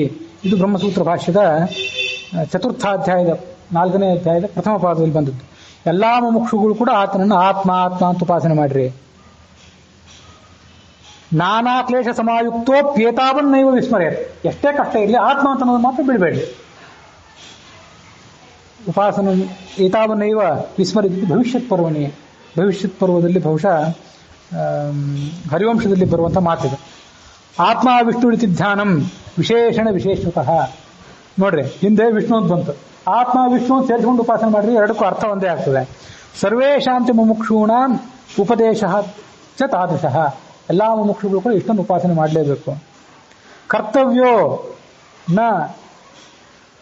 ಇದು ಬ್ರಹ್ಮಸೂತ್ರ ಭಾಷ್ಯದ ಚತುರ್ಥಾಧ್ಯಾಯದ 4ನೇ ಅಧ್ಯಾಯದ ಪ್ರಥಮ ಪಾದದಲ್ಲಿ ಬಂದದ್ದು. ಎಲ್ಲಾ ಮುಮುಕ್ಷುಗಳು ಕೂಡ ಆತನನ್ನು ಆತ್ಮ ಆತ್ಮ ಅಂತ ಉಪಾಸನೆ ಮಾಡ್ರಿ. ನಾನಾ ಕ್ಲೇಶ ಸಮಾಯುಕ್ತೋಪ್ಯೇತಾವನ್ನೈವ ವಿಸ್ಮರೇತ್. ಎಷ್ಟೇ ಕಷ್ಟ ಇರಲಿ ಆತ್ಮ ಅಂತ ಅನ್ನೋದು ಮಾತ್ರ ಬಿಡಬೇಡ್ರಿ. ಉಪಾಸನ ಏತಾವನ್ನೈವ ವಿಸ್ಮರಿತ ಭವಿಷ್ಯತ್ ಪರ್ವಣಿ, ಭವಿಷ್ಯತ್ ಪರ್ವದಲ್ಲಿ ಬಹುಶಃ ಹರಿವಂಶದಲ್ಲಿ ಬರುವಂಥ ಮಾತಿದೆ. ಆತ್ಮ ವಿಷ್ಣು ಇತಿ ಧ್ಯಾನಂ ವಿಶೇಷಣ ವಿಶೇಷತಃ. ನೋಡ್ರಿ, ಹಿಂದೆ ವಿಷ್ಣು ಅಂತ ಬಂತು, ಆತ್ಮ ವಿಷ್ಣು ಅಂತ ಸೇರಿಸ್ಕೊಂಡು ಉಪಾಸನೆ ಮಾಡಿದ್ರೆ ಎರಡಕ್ಕೂ ಅರ್ಥ ಒಂದೇ ಆಗ್ತದೆ. ಸರ್ವೇಶಾಂತಿ ಮುಮುಕ್ಷೂಣ ಉಪದೇಶ ಚ ತಾದೃಶಃ. ಎಲ್ಲಾ ಮುಮುಕ್ಷುಗಳು ಕೂಡ ಇಷ್ಟೊಂದು ಉಪಾಸನೆ ಮಾಡಲೇಬೇಕು. ಕರ್ತವ್ಯೋ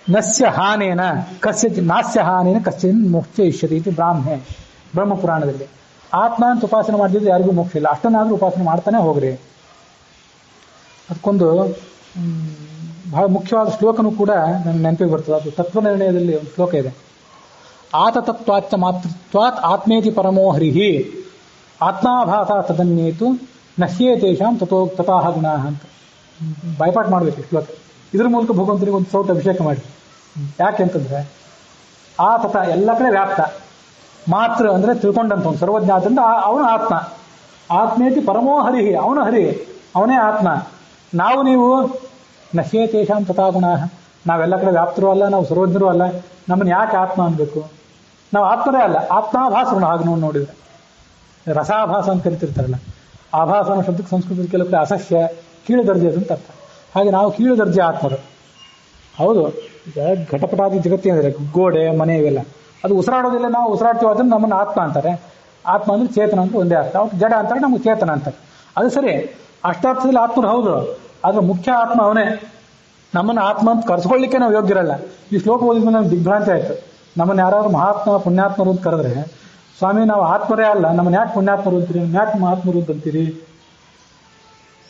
ನಸ್ಯ ಹಾನೇನ ಕಸ್ಯ ನಾಸ್ಯ ಹಾನೇನ ಕಶ್ಚಿನ್ ಮೋಕ್ಷ ಇಷ್ಯತಿ ಇದು ಬ್ರಹ್ಮಪುರಾಣದಲ್ಲಿ. ಆತ್ಮ ಅಂತ ಉಪಾಸನೆ ಮಾಡಿದ್ರೆ ಯಾರಿಗೂ ಮೋಕ್ಷ ಇಲ್ಲ, ಅಷ್ಟನ್ನಾದ್ರೂ ಉಪಾಸನೆ ಮಾಡ್ತಾನೆ ಹೋಗ್ರಿ. ಅದಕ್ಕೊಂದು ಬಹಳ ಮುಖ್ಯವಾದ ಶ್ಲೋಕನೂ ಕೂಡ ನನಗೆ ನೆನಪಿಗೆ ಬರ್ತದೆ. ಅದು ತತ್ವನಿರ್ಣಯದಲ್ಲಿ ಒಂದು ಶ್ಲೋಕ ಇದೆ. ಆತತತ್ವಾಚ್ಚ ಮಾತೃತ್ವಾತ್ ಆತ್ಮೇತಿ ಪರಮೋ ಹರಿಹಿ ಆತ್ಮಾಭಾಸ ತದನ್ಯೇತು ನಶ್ಯೇತೇಷಾಂ ತಥಾಹ ಗುಣಾಃ ಅಂತ ಬಾಯ್ಪಾಟ್ ಮಾಡಬೇಕು ಈ ಶ್ಲೋಕ. ಇದ್ರ ಮೂಲಕ ಭಗವಂತನಿಗೆ ಒಂದು ಸೌಟ ಅಭಿಷೇಕ ಮಾಡಿ. ಯಾಕೆಂತಂದ್ರೆ ಆತತ ಎಲ್ಲ ಕಡೆ ವ್ಯಾಪ್ತ, ಮಾತೃ ಅಂದ್ರೆ ತಿಳ್ಕೊಂಡಂತ ಒಂದು ಸರ್ವಜ್ಞ ಆದ್ರಿಂದ ಅವನು ಆತ್ಮ. ಆತ್ಮೇತಿ ಪರಮೋ ಹರಿಹಿ, ಅವನು ಹರಿ, ಅವನೇ ಆತ್ಮ. ನಾವು ನೀವು ನಶ್ಯೇತೇಷಾಂ ತಥಾ ಗುಣಾಃ, ನಾವೆಲ್ಲ ಕಡೆ ವ್ಯಾಪ್ತರೂ ಅಲ್ಲ, ನಾವು ಸರ್ವಜ್ಞರೂ ಅಲ್ಲ, ನಮ್ಮನ್ನು ಯಾಕೆ ಆತ್ಮ ಅನ್ಬೇಕು? ನಾವು ಆತ್ಮರೇ ಅಲ್ಲ, ಆತ್ಮಾಭಾಸ ಗುಣ. ಹಾಗೆ ನಾವು ನೋಡಿದ್ರೆ ರಸಾಭಾಸ ಅಂತ ಕರಿತಿರ್ತಾರಲ್ಲ, ಆಭಾಸ ಅನ್ನೋ ಶಬ್ದಕ್ಕೆ ಸಂಸ್ಕೃತದಲ್ಲಿ ಕೆಲವು ಕಡೆ ಅಸಹ್ಯ, ಕೀಳು ದರ್ಜೆ ಅಂತ ಅರ್ಥ. ಹಾಗೆ ನಾವು ಕೀಳು ದರ್ಜೆ ಆತ್ಮರು. ಹೌದು, ಈಗ ಘಟಪಟಾದಿ ಜಗತ್ತಿ ಅಂದರೆ ಗೋಡೆ ಮನೆ ಇವೆಲ್ಲ ಅದು ಉಸಿರಾಡೋದಿಲ್ಲ, ನಾವು ಉಸಿರಾಡ್ತೀವಿ, ಅದನ್ನು ನಮ್ಮನ್ನು ಆತ್ಮ ಅಂತಾರೆ. ಆತ್ಮ ಅಂದ್ರೆ ಚೇತನ ಅಂತ ಒಂದೇ ಅರ್ಥ. ಅವ್ರು ಜಡ ಅಂತಾರೆ, ನಮ್ಗೆ ಚೇತನ ಅಂತಾರೆ. ಅದು ಸರಿ, ಅಷ್ಟಾರ್ಥದಲ್ಲಿ ಆತ್ಮರು ಹೌದು, ಆದ್ರೆ ಮುಖ್ಯ ಆತ್ಮ ಅವನೇ. ನಮ್ಮನ್ನು ಆತ್ಮ ಅಂತ ಕರೆಸ್ಕೊಳ್ಳಿಕ್ಕೆ ನಾವು ಯೋಗ್ಯರಲ್ಲ. ಈ ಶ್ಲೋಕ ಓದಿದ್ಮೇಲೆ ನಮ್ಗೆ ದಿಗ್ಭ್ರಾಂತಿ ಆಯ್ತು. ನಮ್ಮನ್ನು ಯಾರಾದ್ರೂ ಮಹಾತ್ಮ ಪುಣ್ಯಾತ್ಮರು ಅಂತ ಕರೆದ್ರೆ, ಸ್ವಾಮಿ ನಾವು ಆತ್ಮರೇ ಅಲ್ಲ, ನಮ್ಮನ್ನು ಯಾಕೆ ಪುಣ್ಯಾತ್ಮರು ಅಂತೀರಿ, ಯಾಕೆ ಮಹಾತ್ಮರು ಅಂತೀರಿ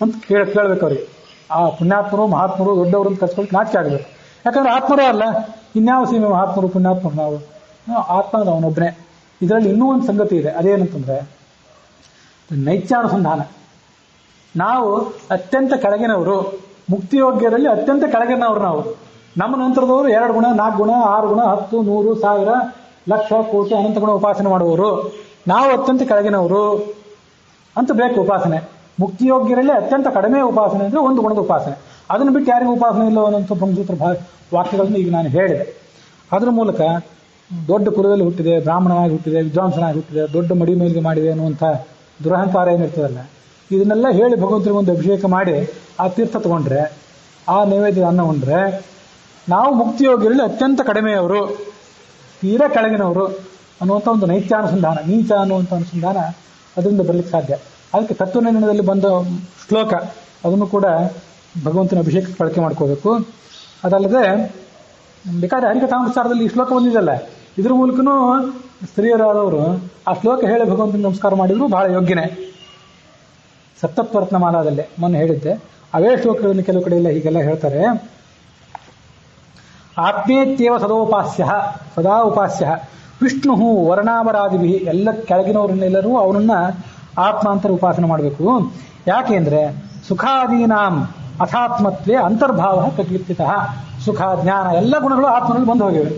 ಅಂತ ಕೇಳ್ಬೇಕು ಅವ್ರಿಗೆ. ಆ ಪುಣ್ಯಾತ್ಮರು ಮಹಾತ್ಮರು ದೊಡ್ಡವರು ಅಂತ ಕರ್ಸ್ಕೊಳ್ಳಿಕ್ಕೆ ನಾಚಿಕೆ ಆಗಬೇಕು. ಯಾಕಂದ್ರೆ ಆತ್ಮರೇ ಅಲ್ಲ, ಇನ್ಯಾವ ಸೀಮೆ ಮಹಾತ್ಮರು ಪುಣ್ಯಾತ್ಮರು ನಾವು ಆತ್ಮ ಅವನೊಬ್ಬನೇ. ಇದರಲ್ಲಿ ಇನ್ನೂ ಒಂದು ಸಂಗತಿ ಇದೆ, ಅದೇನಂತಂದ್ರೆ ನೈತ್ಯಾನುಸಂಧಾನ. ನಾವು ಅತ್ಯಂತ ಕೆಳಗಿನವರು, ಮುಕ್ತಿಯೋಗ್ಯರಲ್ಲಿ ಅತ್ಯಂತ ಕೆಳಗಿನವರು. ನಾವು ನಮ್ಮ ನಂತರದವರು 2 ಗುಣ 4 ಗುಣ 6 ಗುಣ 10 100 1000 ಲಕ್ಷ ಕೋಟಿ ಅನಂತ ಗುಣ ಉಪಾಸನೆ ಮಾಡುವವರು. ನಾವು ಅತ್ಯಂತ ಕೆಳಗಿನವರು ಅಂತ ಬೇಕು ಉಪಾಸನೆ. ಮುಕ್ತಿಯೋಗ್ಯರಲ್ಲಿ ಅತ್ಯಂತ ಕಡಿಮೆ ಉಪಾಸನೆ ಅಂದ್ರೆ 1 ಗುಣದ ಉಪಾಸನೆ. ಅದನ್ನು ಬಿಟ್ಟು ಯಾರಿಗೂ ಉಪಾಸನೆ ಇಲ್ಲ ಅನ್ನೋಂಥ ಬ್ರಹ್ಮಸೂತ್ರ ವಾಕ್ಯಗಳನ್ನು ಈಗ ನಾನು ಹೇಳಿದೆ. ಅದರ ಮೂಲಕ ದೊಡ್ಡ ಕುಲದಲ್ಲಿ ಹುಟ್ಟಿದೆ, ಬ್ರಾಹ್ಮಣನಾಗಿ ಹುಟ್ಟಿದೆ, ವಿದ್ವಾಂಸನಾಗಿ ಹುಟ್ಟಿದೆ, ದೊಡ್ಡ ಮಡಿ ಮೇಲಿಗೆ ಮಾಡಿದೆ ಅನ್ನುವಂಥ ದುರಹಂಕಾರ ಏನಿರ್ತದಲ್ಲ, ಇದನ್ನೆಲ್ಲ ಹೇಳಿ ಭಗವಂತನಿಗೆ ಒಂದು ಅಭಿಷೇಕ ಮಾಡಿ ಆ ತೀರ್ಥ ತಗೊಂಡ್ರೆ, ಆ ನೈವೇದ್ಯ ಅನ್ನ ಉಂಡ್ರೆ, ನಾವು ಮುಕ್ತಿಯೋಗ್ಯರಲ್ಲಿ ಅತ್ಯಂತ ಕಡಿಮೆಯವರು, ತೀರಾ ಕೆಳಗಿನವರು ಅನ್ನುವಂಥ ಒಂದು ನೈತ್ಯಾನುಸಂಧಾನ, ನೀಚ ಅನ್ನುವಂಥ ಅನುಸಂಧಾನ ಅದರಿಂದ ಬರಲಿಕ್ಕೆ ಸಾಧ್ಯ. ಅದಕ್ಕೆ ತತ್ವನಿರ್ಣಯದಲ್ಲಿ ಬಂದ ಶ್ಲೋಕ, ಅದನ್ನು ಕೂಡ ಭಗವಂತನ ಅಭಿಷೇಕಕ್ಕೆ ಬಳಕೆ ಮಾಡ್ಕೋಬೇಕು. ಅದಲ್ಲದೆ ಬೇಕಾದ್ರೆ ಹರಿಕಥಾನುಸಾರದಲ್ಲಿ ಈ ಶ್ಲೋಕ ಬಂದಿದೆಯಲ್ಲ, ಇದ್ರ ಮೂಲಕನೂ ಸ್ತ್ರೀಯರಾದವರು ಆ ಶ್ಲೋಕ ಹೇಳಿ ಭಗವಂತನ ನಮಸ್ಕಾರ ಮಾಡಿದ್ರು ಬಹಳ ಯೋಗ್ಯನೇ. ಸಪ್ತತ್ವರತ್ನ ಮಾಲಾದಲ್ಲೇ ಮೊನ್ನೆ ಹೇಳಿದ್ದೆ, ಅವೇ ಶ್ಲೋಕಗಳನ್ನು ಕೆಲವು ಕಡೆ ಎಲ್ಲ ಹೀಗೆಲ್ಲ ಹೇಳ್ತಾರೆ. ಆತ್ಮೇತ್ಯೇವ ಸದಾ ಉಪಾಸ್ಯ ವಿಷ್ಣು ವರ್ಣಾಮರಾದಿಭಿ, ಎಲ್ಲ ಕೆಳಗಿನವರನ್ನೆಲ್ಲರೂ ಅವನನ್ನ ಆತ್ಮ ಅಂತ ಉಪಾಸನೆ ಮಾಡಬೇಕು. ಯಾಕೆಂದ್ರೆ ಸುಖಾದೀನಾಂ ಅಥಾತ್ಮತ್ವೇ ಅಂತರ್ಭಾವ ಪ್ರಕೀರ್ತಿತ. ಸುಖ ಜ್ಞಾನ ಎಲ್ಲ ಗುಣಗಳು ಆತ್ಮನಲ್ಲಿ ಬಂದು ಹೋಗಿವೆ.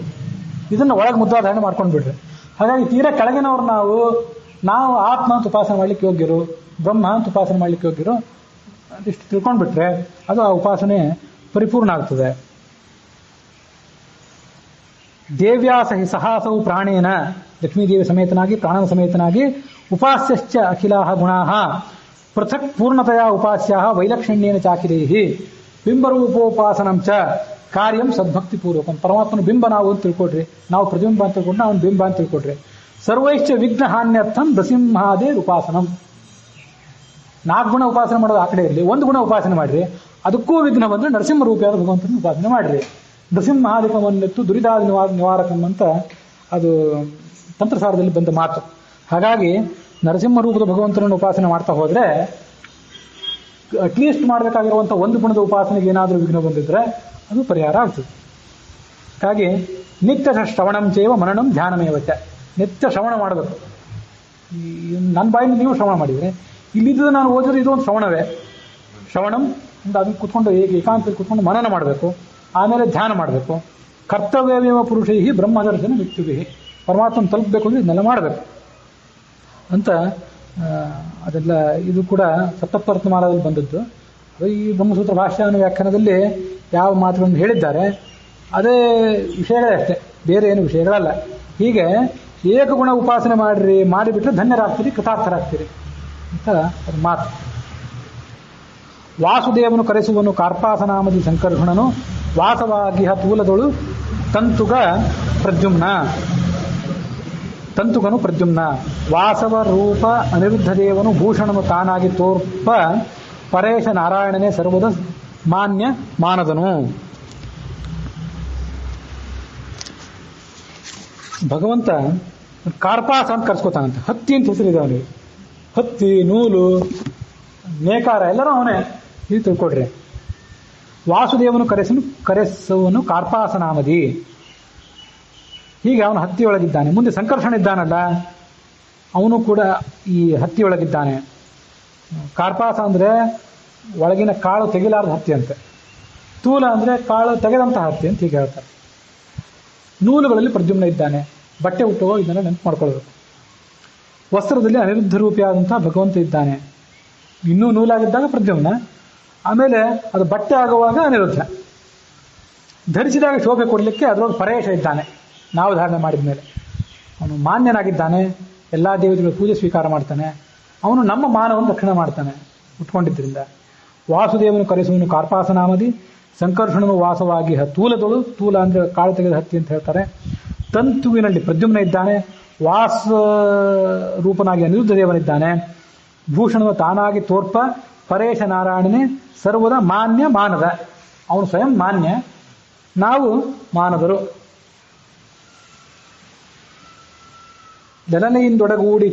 ಇದನ್ನ ಒಳಗೆ ಮುದ್ರಾಧಾರಣೆ ಮಾಡ್ಕೊಂಡು ಬಿಡ್ರಿ. ಹಾಗಾಗಿ ತೀರಾ ಕೆಳಗಿನವ್ರು ನಾವು ಆತ್ಮ ಅಂತ ಉಪಾಸನೆ ಮಾಡ್ಲಿಕ್ಕೆ ಯೋಗ್ಯರು, ಬ್ರಹ್ಮ ಅಂತ ಉಪಾಸನೆ ಮಾಡ್ಲಿಕ್ಕೆ ಯೋಗ್ಯರು, ಅದಿಷ್ಟು ತಿಳ್ಕೊಂಡ್ಬಿಟ್ರೆ ಅದು ಆ ಉಪಾಸನೆ ಪರಿಪೂರ್ಣ ಆಗ್ತದೆ. ಸಹಾಸವು ಪ್ರಾಣೇನ, ಲಕ್ಷ್ಮೀದೇವಿ ಸಮೇತನಾಗಿ ಪ್ರಾಣನ ಸಮೇತನಾಗಿ ಉಪಾಸ್ಯಶ್ಚ ಅಖಿಲಾಹ ಗುಣಾಹ ಪೃಥಕ್ ಪೂರ್ಣತೆಯ ಉಪಾಸ್ಯ ವೈಲಕ್ಷಣ್ಯೇನ ಚಾಕಿರೈಃ ಬಿಂಬರೂಪೋಪಾಸನಂ ಚ ಕಾರ್ಯಂ ಸದ್ಭಕ್ತಿ ಪೂರ್ವಕಂ. ಪರಮಾತ್ಮನ ಬಿಂಬ ನಾವು ಅಂತ ತಿಳ್ಕೊಡ್ರಿ, ನಾವು ಪ್ರತಿಬಿಂಬ ಅಂತ ತಿಳ್ಕೊಂಡ್ರೆ ಅವನ ಬಿಂಬ ಅಂತ ತಿಳ್ಕೊಡ್ರಿ. ಸರ್ವೈಶ್ಚ ವಿಘ್ನ ಹಾನ್ಯರ್ಥಂ ನೃಸಿಂಹಾದೇ ಉಪಾಸನಂ. 4 ಗುಣ ಉಪಾಸನೆ ಮಾಡೋದು ಆ ಕಡೆ ಇರಲಿ, 1 ಗುಣ ಉಪಾಸನೆ ಮಾಡ್ರಿ, ಅದಕ್ಕೂ ವಿಘ್ನ ಬಂದ್ರೆ ನರಸಿಂಹ ರೂಪಿಯಾದ ಭಗವಂತನ ಉಪಾಸನೆ ಮಾಡ್ರಿ. ನೃಸಿಂಹಾದಿಕವನ್ನೆತ್ತು ದುರಿದಾದ ನಿವಾರಕಂ ಅಂತ ಅದು ತಂತ್ರಸಾರದಲ್ಲಿ ಬಂದ ಮಾತು. ಹಾಗಾಗಿ ನರಸಿಂಹ ರೂಪದ ಭಗವಂತನನ್ನು ಉಪಾಸನೆ ಮಾಡ್ತಾ ಹೋದ್ರೆ ಅಟ್ಲೀಸ್ಟ್ ಮಾಡಬೇಕಾಗಿರುವಂಥ 1 ಗುಣದ ಉಪಾಸನೆಗೆ ಏನಾದರೂ ವಿಘ್ನ ಬಂದಿದ್ರೆ ಅದು ಪರಿಹಾರ ಆಗ್ತದೆ. ಹಾಗಾಗಿ ನಿತ್ಯ ಶ್ರವಣಂ ಚೇವ ಮನನಂ ಧ್ಯಾನಮೇವಚ. ನಿತ್ಯ ಶ್ರವಣ ಮಾಡಬೇಕು. ನನ್ನ ಬಾಯಿಂದ ನೀವು ಶ್ರವಣ ಮಾಡಿದರೆ, ಇಲ್ಲಿದ್ದು ನಾನು ಓದಿದ್ರೆ ಇದು ಒಂದು ಶ್ರವಣವೇ. ಶ್ರವಣಂ ಅಂತ ಅದನ್ನು ಕುತ್ಕೊಂಡು ಏಕಾಂತದಲ್ಲಿ ಕುತ್ಕೊಂಡು ಮನನ ಮಾಡಬೇಕು, ಆಮೇಲೆ ಧ್ಯಾನ ಮಾಡಬೇಕು. ಕರ್ತವ್ಯವೇವ ಪುರುಷೈ ಬ್ರಹ್ಮದರ್ಶನ ಮಿತ್ಯುಭಿ. ಪರಮಾತ್ಮನ ತಲುಪಬೇಕು ಅಂದರೆ ಇದನ್ನೆಲ್ಲ ಮಾಡಬೇಕು ಅಂತ ಅದೆಲ್ಲ ಇದು ಕೂಡ ಸಪ್ತಪರ್ತಮಾಲದಲ್ಲಿ ಬಂದದ್ದು. ಈ ಬ್ರಹ್ಮಸೂತ್ರ ಭಾಷ್ಯ ಅನ್ನೋ ವ್ಯಾಖ್ಯಾನದಲ್ಲಿ ಯಾವ ಮಾತುಗಳನ್ನು ಹೇಳಿದ್ದಾರೆ ಅದೇ ವಿಷಯಗಳೇ ಅಷ್ಟೇ, ಬೇರೆ ಏನು ವಿಷಯಗಳಲ್ಲ. ಹೀಗೆ ಏಕಗುಣ ಉಪಾಸನೆ ಮಾಡಿಬಿಟ್ರೆ ಧನ್ಯರಾಗ್ತೀರಿ, ಕೃತಾರ್ಥರಾಗ್ತೀರಿ ಅಂತ ಅದು ಮಾತು. ವಾಸುದೇವನು ಕರೆಸುವನು ಕಾರ್ಪಾಸನಾಮದಿ ಸಂಕರ್ಷಣನು ವಾಸವಾಗಿಹ ತೂಲದೊಳು ತಂತುಗನು ಪ್ರದ್ಯುಮ್ನ. ವಾಸವ ರೂಪ ಅನಿರುದ್ಧ ದೇವನು ಭೂಷಣನು ತಾನಾಗಿ ತೋರ್ಪ ಪರೇಶ ನಾರಾಯಣನೇ ಸರ್ವದ ಮಾನ್ಯ ಮಾನದನು. ಭಗವಂತ ಕಾರ್ಪಾಸ ಅಂತ ಕರ್ಸ್ಕೊತಾನಂತೆ. ಹತ್ತಿ ಅಂತ ಹೆಸರಿದೆ ಅವನಿಗೆ. ಹತ್ತಿ, ನೂಲು, ನೇಕಾರ ಎಲ್ಲರೂ ಅವನೇ. ಇದು ತಿಳ್ಕೊಡ್ರಿ. ವಾಸುದೇವನು ಕರೆಸುವನು ಕಾರ್ಪಾಸನಾಮದಿ. ಹೀಗೆ ಅವನು ಹತ್ತಿಯೊಳಗಿದ್ದಾನೆ. ಮುಂದೆ ಸಂಕರ್ಷಣ ಇದ್ದಾನಲ್ಲ, ಅವನು ಕೂಡ ಈ ಹತ್ತಿಯೊಳಗಿದ್ದಾನೆ. ಕಾರ್ಪಾಸ ಅಂದರೆ ಒಳಗಿನ ಕಾಳು ತೆಗಿಲಾರದ ಹತ್ತಿ ಅಂತೆ. ತೂಲ ಅಂದರೆ ಕಾಳು ತೆಗೆದಂತಹ ಹತ್ತಿ ಅಂತ ಹೀಗೆ ಹೇಳ್ತಾರೆ. ನೂಲುಗಳಲ್ಲಿ ಪ್ರದ್ಯುಮ್ನ ಇದ್ದಾನೆ. ಬಟ್ಟೆ ಹುಟ್ಟುವ ಇದನ್ನು ನೆನಪು ಮಾಡ್ಕೊಳ್ಬೇಕು. ವಸ್ತ್ರದಲ್ಲಿ ಅನಿರುದ್ಧ ರೂಪಿಯಾದಂತಹ ಭಗವಂತ ಇದ್ದಾನೆ. ಇನ್ನೂ ನೂಲಾಗಿದ್ದಾಗ ಪ್ರದ್ಯುಮ್ನ, ಆಮೇಲೆ ಅದು ಬಟ್ಟೆ ಆಗುವಾಗ ಅನಿರುದ್ಧ. ಧರಿಸಿದಾಗ ಶೋಭೆ ಕೊಡಲಿಕ್ಕೆ ಅದರೊಳಗೆ ಪರೇಶ ಇದ್ದಾನೆ. ನಾವು ಧಾರಣೆ ಮಾಡಿದ ಮೇಲೆ ಅವನು ಮಾನ್ಯನಾಗಿದ್ದಾನೆ. ಎಲ್ಲ ದೇವತೆಗಳ ಪೂಜೆ ಸ್ವೀಕಾರ ಮಾಡ್ತಾನೆ. ಅವನು ನಮ್ಮ ಮಾನವನ್ನು ರಕ್ಷಣೆ ಮಾಡ್ತಾನೆ ಉಟ್ಕೊಂಡಿದ್ದರಿಂದ. ವಾಸುದೇವನು ಕರೆಸುವನು ಕಾರ್ಪಾಸನಾಮದಿ ಸಂಕರ್ಷಣನು ವಾಸವಾಗಿ ತೂಲದೊಳು. ತೂಲ ಅಂದರೆ ಕಾಳು ತೆಗೆದ ಹತ್ತಿ ಅಂತ ಹೇಳ್ತಾರೆ. ತಂತುವಿನಲ್ಲಿ ಪ್ರದ್ಯುಮ್ನ ಇದ್ದಾನೆ. ವಾಸ ರೂಪನಾಗಿ ಅನಿರುದ್ಧ ದೇವನಿದ್ದಾನೆ. ಭೂಷಣನು ತಾನಾಗಿ ತೋರ್ಪ ಪರೇಶ ನಾರಾಯಣನೇ ಸರ್ವದ ಮಾನ್ಯ ಮಾನದ. ಅವನು ಸ್ವಯಂ ಮಾನ್ಯ, ನಾವು ಮಾನದರು. ಲಲನೆಯಿಂದೊಡಗೂಡಿ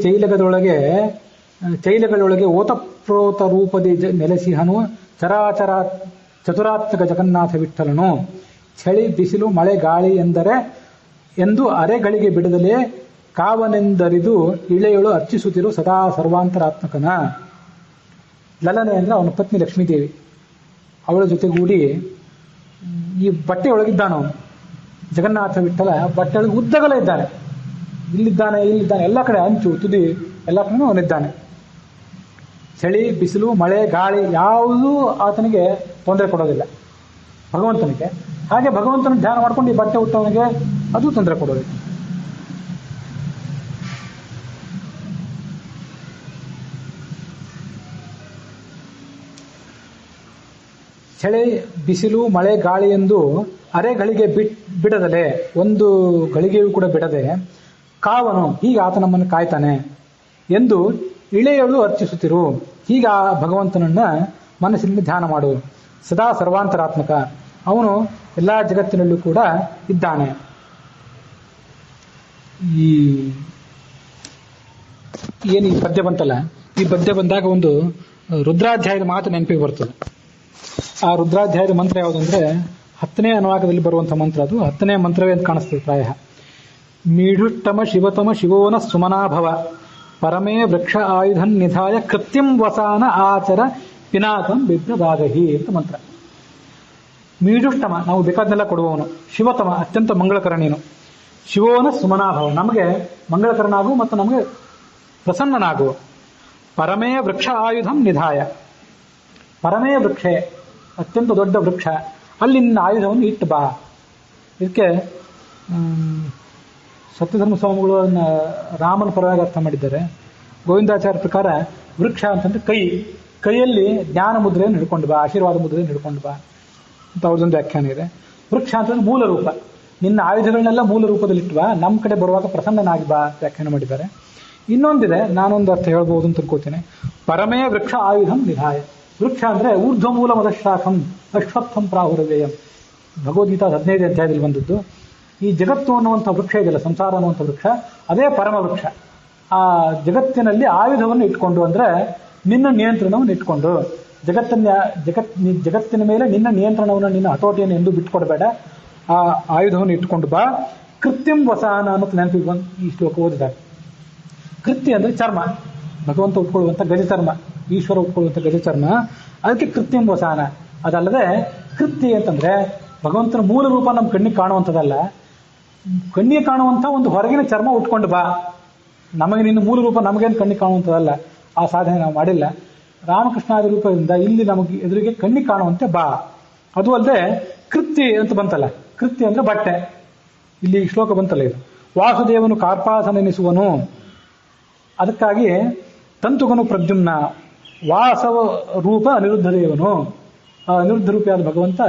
ಚೈಲಗಳೊಳಗೆ ಓತಪ್ರೋತ ರೂಪದಿ ನೆಲೆಸಿಹನು ಚತುರಾತ್ಮಕ ಜಗನ್ನಾಥ ವಿಠಲನು. ಚಳಿ ಬಿಸಿಲು ಮಳೆ ಗಾಳಿ ಎಂದು ಅರೆಗಳಿಗೆ ಬಿಡದಲೇ ಕಾವನೆಂದರಿದು ಇಳೆಯಳು ಅರ್ಚಿಸುತ್ತಿರು ಸದಾ ಸರ್ವಾಂತರಾತ್ಮಕನ. ಲಲನೆ ಅಂದರೆ ಅವನ ಪತ್ನಿ ಲಕ್ಷ್ಮೀದೇವಿ. ಅವಳ ಜೊತೆಗೂಡಿ ಈ ಬಟ್ಟೆ ಒಳಗಿದ್ದಾನವನು. ಜಗನ್ನಾಥ ವಿಠಲ ಬಟ್ಟೆ ಒಳಗೆ ಉದ್ದಗಲ ಇದ್ದಾನೆ. ಇಲ್ಲಿದ್ದಾನೆ ಎಲ್ಲ ಕಡೆ, ಅಂಚು ತುದಿ ಎಲ್ಲ ಕಡೆ ಅವನಿದ್ದಾನೆ. ಚಳಿ ಬಿಸಿಲು ಮಳೆ ಗಾಳಿ ಯಾವುದೂ ಆತನಿಗೆ ತೊಂದರೆ ಕೊಡೋದಿಲ್ಲ ಭಗವಂತನಿಗೆ. ಹಾಗೆ ಭಗವಂತನ ಧ್ಯಾನ ಮಾಡ್ಕೊಂಡು ಈ ಬಟ್ಟೆ ಹುಟ್ಟವನಿಗೆ ಅದು ತೊಂದರೆ ಕೊಡೋದಿಲ್ಲ. ಚಳಿ ಬಿಸಿಲು ಮಳೆ ಗಾಳಿ ಎಂದು ಅರೆಗಳಿಗೆ ಬಿಡದಲೆ, ಒಂದು ಗಳಿಗೆಯೂ ಕೂಡ ಬಿಡದೆ ಕಾವನು, ಹೀಗೆ ಆತ ನಮ್ಮನ್ನು ಕಾಯ್ತಾನೆ ಎಂದು ಇಳೆಯಳು ಅರ್ಚಿಸುತ್ತಿರು. ಹೀಗೆ ಆ ಭಗವಂತನನ್ನ ಮನಸ್ಸಿನಲ್ಲಿ ಧ್ಯಾನ ಮಾಡು. ಸದಾ ಸರ್ವಾಂತರಾತ್ಮಕ, ಅವನು ಎಲ್ಲ ಜಗತ್ತಿನಲ್ಲೂ ಕೂಡ ಇದ್ದಾನೆ. ಏನು ಈ ಪದ್ಯ ಬಂತಲ್ಲ, ಈ ಪದ್ಯ ಬಂದಾಗ ಒಂದು ರುದ್ರಾಧ್ಯಾಯದ ಮಾತು ನೆನಪಿಗೆ ಬರ್ತದೆ. ಆ ರುದ್ರಾಧ್ಯಾಯದ ಮಂತ್ರ ಯಾವುದಂದ್ರೆ 10ನೇ ಅನುವಾಕದಲ್ಲಿ ಬರುವಂತಹ ಮಂತ್ರ. ಅದು 10ನೇ ಮಂತ್ರವೇ ಅಂತ ಕಾಣಿಸ್ತದೆ ಪ್ರಾಯ. ಮೀಢುಷ್ಟಮ ಶಿವತಮ ಶಿವೋನ ಸುಮನಾಭವ ಪರಮೇ ವೃಕ್ಷ ಆಯುಧನ್ ನಿಧಾಯ ಕೃತ್ಯಂ ವಸಾನ ಆಚರ ಪಿನಾಕಂ ಬಿಭ್ರದಾಗಹಿ ಅಂತ ಮಂತ್ರ. ಮೀಢುಷ್ಟಮ, ನಾವು ಬೇಕಾದನ್ನೆಲ್ಲ ಕೊಡುವವನು. ಶಿವತಮ, ಅತ್ಯಂತ ಮಂಗಳಕರಣಿಯನು. ಶಿವೋನ ಸುಮನಾಭವ, ನಮಗೆ ಮಂಗಳಕರನಾಗು ಮತ್ತು ನಮಗೆ ಪ್ರಸನ್ನನಾಗು. ಪರಮೇ ವೃಕ್ಷ ಆಯುಧಂ ನಿಧಾಯ, ಪರಮೇ ವೃಕ್ಷೆ, ಅತ್ಯಂತ ದೊಡ್ಡ ವೃಕ್ಷ, ಅಲ್ಲಿ ನಿನ್ನ ಆಯುಧವನ್ನು ಇಟ್ಟು ಬಾ. ಇದಕ್ಕೆ ಸತ್ಯಧರ್ಮ ಸ್ವಾಮಿಗಳು ರಾಮನ ಪರವಾಗಿ ಅರ್ಥ ಮಾಡಿದ್ದಾರೆ. ಗೋವಿಂದಾಚಾರ್ಯ ಪ್ರಕಾರ ವೃಕ್ಷ ಅಂತಂದ್ರೆ ಕೈಯಲ್ಲಿ ಜ್ಞಾನ ಮುದ್ರೆಯನ್ನು ಹಿಡ್ಕೊಂಡು ಬಾ, ಆಶೀರ್ವಾದ ಮುದ್ರೆಯನ್ನು ಹಿಡ್ಕೊಂಡು ಬಾ ಅಂತ ಅವ್ರದ್ದೊಂದು ವ್ಯಾಖ್ಯಾನ ಇದೆ. ವೃಕ್ಷ ಅಂತಂದ್ರೆ ಮೂಲ ರೂಪ, ನಿನ್ನ ಆಯುಧಗಳನ್ನೆಲ್ಲ ಮೂಲ ರೂಪದಲ್ಲಿಟ್ಟುವ, ನಮ್ಮ ಕಡೆ ಬರುವಾಗ ಪ್ರಸನ್ನನಾಗಿ ಬಾ ವ್ಯಾಖ್ಯಾನ ಮಾಡಿದ್ದಾರೆ. ಇನ್ನೊಂದಿದೆ, ನಾನೊಂದು ಅರ್ಥ ಹೇಳ್ಬೋದು ಅಂತ ತಿಳ್ಕೊತೀನಿ. ಪರಮೇ ವೃಕ್ಷ ಆಯುಧಂ ನಿಧಾಯ. ವೃಕ್ಷ ಅಂದ್ರೆ ಊರ್ಧ್ವ ಮೂಲ ಮದಶಾಖಂ ಅಶ್ವತ್ಥಂ ಪ್ರಾಹುರವೇಯಂ, ಭಗವದ್ಗೀತಾ 15ನೇ ಅಧ್ಯಾಯದಲ್ಲಿ ಬಂದದ್ದು. ಈ ಜಗತ್ತು ಅನ್ನುವಂಥ ವೃಕ್ಷ ಇದೆಯಲ್ಲ, ಸಂಸಾರ ಅನ್ನುವಂಥ ವೃಕ್ಷ, ಅದೇ ಪರಮ ವೃಕ್ಷ. ಆ ಜಗತ್ತಿನಲ್ಲಿ ಆಯುಧವನ್ನು ಇಟ್ಕೊಂಡು, ಅಂದ್ರೆ ನಿನ್ನ ನಿಯಂತ್ರಣವನ್ನು ಇಟ್ಕೊಂಡು, ಜಗತ್ತಿನ ಮೇಲೆ ನಿನ್ನ ನಿಯಂತ್ರಣವನ್ನು, ನಿನ್ನ ಹತೋಟಿಯನ್ನು ಎಂದು ಬಿಟ್ಕೊಡ್ಬೇಡ, ಆ ಆಯುಧವನ್ನು ಇಟ್ಕೊಂಡು ಬಾ. ಕೃತ್ಯಂ ವಸಾನ ಅನ್ನೋದು ನೆನಪಿಗೆ ಬಂದು ಈ ಶ್ಲೋಕ ಓದಿದಾಗ. ಕೃತ್ಯ ಅಂದ್ರೆ ಚರ್ಮ, ಭಗವಂತ ಉಟ್ಕೊಳ್ಳುವಂಥ ಗಜಚರ್ಮ, ಈಶ್ವರ ಉಟ್ಕೊಳ್ಳುವಂಥ ಗಜಚರ್ಮ, ಅದಕ್ಕೆ ಕೃತ್ಯಂ ವಸಾನ. ಅದಲ್ಲದೆ ಕೃತ್ಯ ಅಂತಂದ್ರೆ ಭಗವಂತನ ಮೂಲ ರೂಪ ನಮ್ಮ ಕಣ್ಣಿಗೆ ಕಾಣುವಂಥದ್ದಲ್ಲ, ಕಣ್ಣಿಗೆ ಕಾಣುವಂಥ ಒಂದು ಹೊರಗಿನ ಚರ್ಮ ಉಟ್ಕೊಂಡು ಬಾ. ನಮಗೆ ನಿನ್ನ ಮೂಲ ರೂಪ ನಮಗೇನು ಕಣ್ಣಿಗೆ ಕಾಣುವಂಥದ್ದಲ್ಲ, ಆ ಸಾಧನೆ ನಾವು ಮಾಡಿಲ್ಲ. ರಾಮಕೃಷ್ಣಾದಿ ರೂಪದಿಂದ ಇಲ್ಲಿ ನಮಗೆ ಎದುರಿಗೆ ಕಣ್ಣಿಗೆ ಕಾಣುವಂತೆ ಬಾ. ಅದು ಅಲ್ಲದೆ ಕೃತ್ಯ ಅಂತ ಬಂತಲ್ಲ, ಕೃತ್ಯ ಅಂದ್ರೆ ಬಟ್ಟೆ, ಇಲ್ಲಿ ಶ್ಲೋಕ ಬಂತಲ್ಲ ಇದು. ವಾಸುದೇವನು ಕಾರ್ಪಾಸನೆನಿಸುವನು, ಅದಕ್ಕಾಗಿ ತಂತುಗನು ಪ್ರದ್ಯುಮ್ನ, ವಾಸವ ರೂಪ ಅನಿರುದ್ಧ ದೇವನು, ಅನಿರುದ್ಧ ರೂಪಿಯಾದ ಭಗವಂತ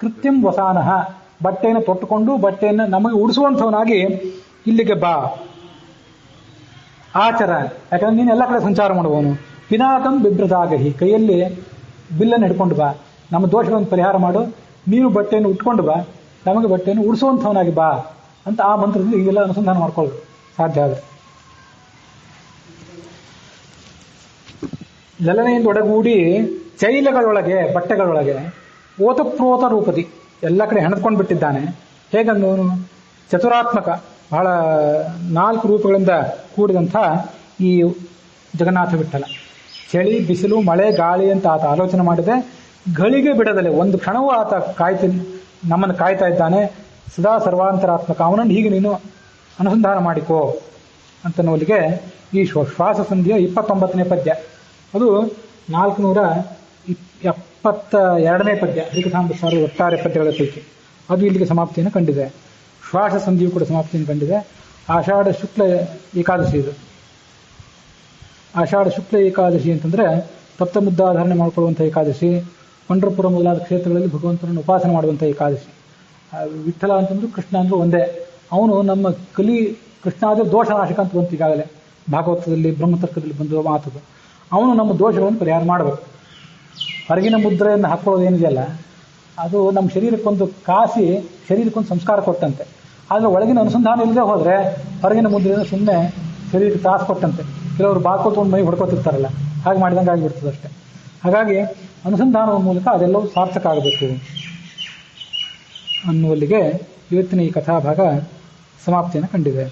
ಕೃತ್ಯಂ ವಸಾನಃ, ಬಟ್ಟೆಯನ್ನು ತೊಟ್ಟುಕೊಂಡು ಬಟ್ಟೆಯನ್ನು ನಮಗೆ ಉಡಿಸುವಂಥವನಾಗಿ ಇಲ್ಲಿಗೆ ಬಾ. ಆಚರ, ಯಾಕಂದ್ರೆ ನೀನು ಎಲ್ಲ ಕಡೆ ಸಂಚಾರ ಮಾಡುವವನು. ಪಿನಾಕಂ ಬಿಭ್ರತಾಗಹಿ, ಕೈಯಲ್ಲಿ ಬಿಲ್ಲನ್ನು ಹಿಡ್ಕೊಂಡು ಬಾ, ನಮ್ಮ ದೋಷಗಳನ್ನು ಪರಿಹಾರ ಮಾಡು, ನೀನು ಬಟ್ಟೆಯನ್ನು ಉಟ್ಕೊಂಡು ಬಾ, ನಮಗೆ ಬಟ್ಟೆಯನ್ನು ಉಡಿಸುವಂಥವನಾಗಿ ಬಾ ಅಂತ ಆ ಮಂತ್ರದಲ್ಲಿ ಹೀಗೆಲ್ಲ ಅನುಸಂಧಾನ ಮಾಡ್ಕೊಳ್ಳೋದು ಸಾಧ್ಯ ಆದರೆ. ಲಲನೆಯಿಂದ ಒಡಗೂಡಿ ಚೈಲಗಳೊಳಗೆ, ಬಟ್ಟೆಗಳೊಳಗೆ ಓತಪ್ರೋತ ರೂಪದಿ, ಎಲ್ಲ ಕಡೆ ಹೆಣೆದುಕೊಂಡು ಬಿಟ್ಟಿದ್ದಾನೆ. ಹೇಗಂದವನು ಚತುರಾತ್ಮಕ, ಬಹಳ 4 ರೂಪಗಳಿಂದ ಕೂಡಿದಂಥ ಈ ಜಗನ್ನಾಥ ವಿಠಲ. ಚಳಿ, ಬಿಸಿಲು, ಮಳೆ, ಗಾಳಿ ಅಂತ ಆತ ಆಲೋಚನೆ ಮಾಡಿದೆ. ಗಳಿಗೆ ಬಿಡದಲೆ ಒಂದು ಕ್ಷಣವೂ ಆತ ನಮ್ಮನ್ನು ಕಾಯ್ತಾ ಇದ್ದಾನೆ. ಸದಾ ಸರ್ವಾಂತರಾತ್ಮಕ, ಅವನನ್ನು ಹೀಗೆ ನೀನು ಅನುಸಂಧಾನ ಮಾಡಿಕೋ ಅಂತನ್ನುವಲ್ಲಿಗೆ ಈ ಶ್ವಾಸ ಸಂಧಿಯ 29ನೇ ಪದ್ಯ, ಅದು 472ನೇ ಪದ್ಯ, ಹರಿಕಥಾಮೃತ ಒಟ್ಟಾರೆ ಪದ್ಯಗಳ ಪೈಕಿ ಅದು ಇಲ್ಲಿಗೆ ಸಮಾಪ್ತಿಯನ್ನು ಕಂಡಿದೆ. ಶ್ವಾಸ ಸಂಧಿಯು ಕೂಡ ಸಮಾಪ್ತಿಯನ್ನು ಕಂಡಿದೆ. ಆಷಾಢ ಶುಕ್ಲ ಏಕಾದಶಿ ಇದು. ಆಷಾಢ ಶುಕ್ಲ ಏಕಾದಶಿ ಅಂತಂದ್ರೆ ತಪ್ತ ಮುದ್ದಾಧಾರಣೆ ಮಾಡಿಕೊಳ್ಳುವಂಥ ಏಕಾದಶಿ, ಪಂಢರಪುರ ಮೊದಲಾದ ಕ್ಷೇತ್ರಗಳಲ್ಲಿ ಭಗವಂತನನ್ನು ಉಪಾಸನೆ ಮಾಡುವಂಥ ಏಕಾದಶಿ. ವಿಠಲ ಅಂತಂದ್ರು ಕೃಷ್ಣ ಅಂದ್ರೂ ಒಂದೇ. ಅವನು ನಮ್ಮ ಕೃಷ್ಣ ಆದರೆ ದೋಷನಾಶಕ ಅಂತ ಬಂತು ಈಗಾಗಲೇ ಭಾಗವತದಲ್ಲಿ, ಬ್ರಹ್ಮತರ್ಕದಲ್ಲಿ ಬಂದಿರುವ ಮಾತದು. ಅವನು ನಮ್ಮ ದೋಷಗಳನ್ನು ಪರಿಹಾರ ಮಾಡಬೇಕು. ಹೊರಗಿನ ಮುದ್ರೆಯನ್ನು ಹಾಕೊಳ್ಳೋದು ಏನಿದೆಯಲ್ಲ, ಅದು ನಮ್ಮ ಶರೀರಕ್ಕೊಂದು ಕಾಸಿ, ಶರೀರಕ್ಕೊಂದು ಸಂಸ್ಕಾರ ಕೊಟ್ಟಂತೆ. ಆದರೆ ಒಳಗಿನ ಅನುಸಂಧಾನ ಇಲ್ಲದೆ ಹೋದರೆ ಹೊರಗಿನ ಮುದ್ರೆಯನ್ನು ಸುಮ್ಮನೆ ಶರೀರಕ್ಕೆ ತ್ರಾಸ ಕೊಟ್ಟಂತೆ. ಕೆಲವರು ಬಾಕೋತ್ಕೊಂಡು ಮೈ ಹೊಡ್ಕೋತಿರ್ತಾರಲ್ಲ, ಹಾಗೆ ಮಾಡಿದಂಗೆ ಆಗಿಬಿಡ್ತದೆ ಅಷ್ಟೇ. ಹಾಗಾಗಿ ಅನುಸಂಧಾನದ ಮೂಲಕ ಅದೆಲ್ಲವೂ ಸಾರ್ಥಕ ಆಗಬೇಕು ಅನ್ನುವಲ್ಲಿಗೆ ಇವತ್ತಿನ ಈ ಕಥಾಭಾಗ ಸಮಾಪ್ತಿಯನ್ನು ಕಂಡಿದೆ.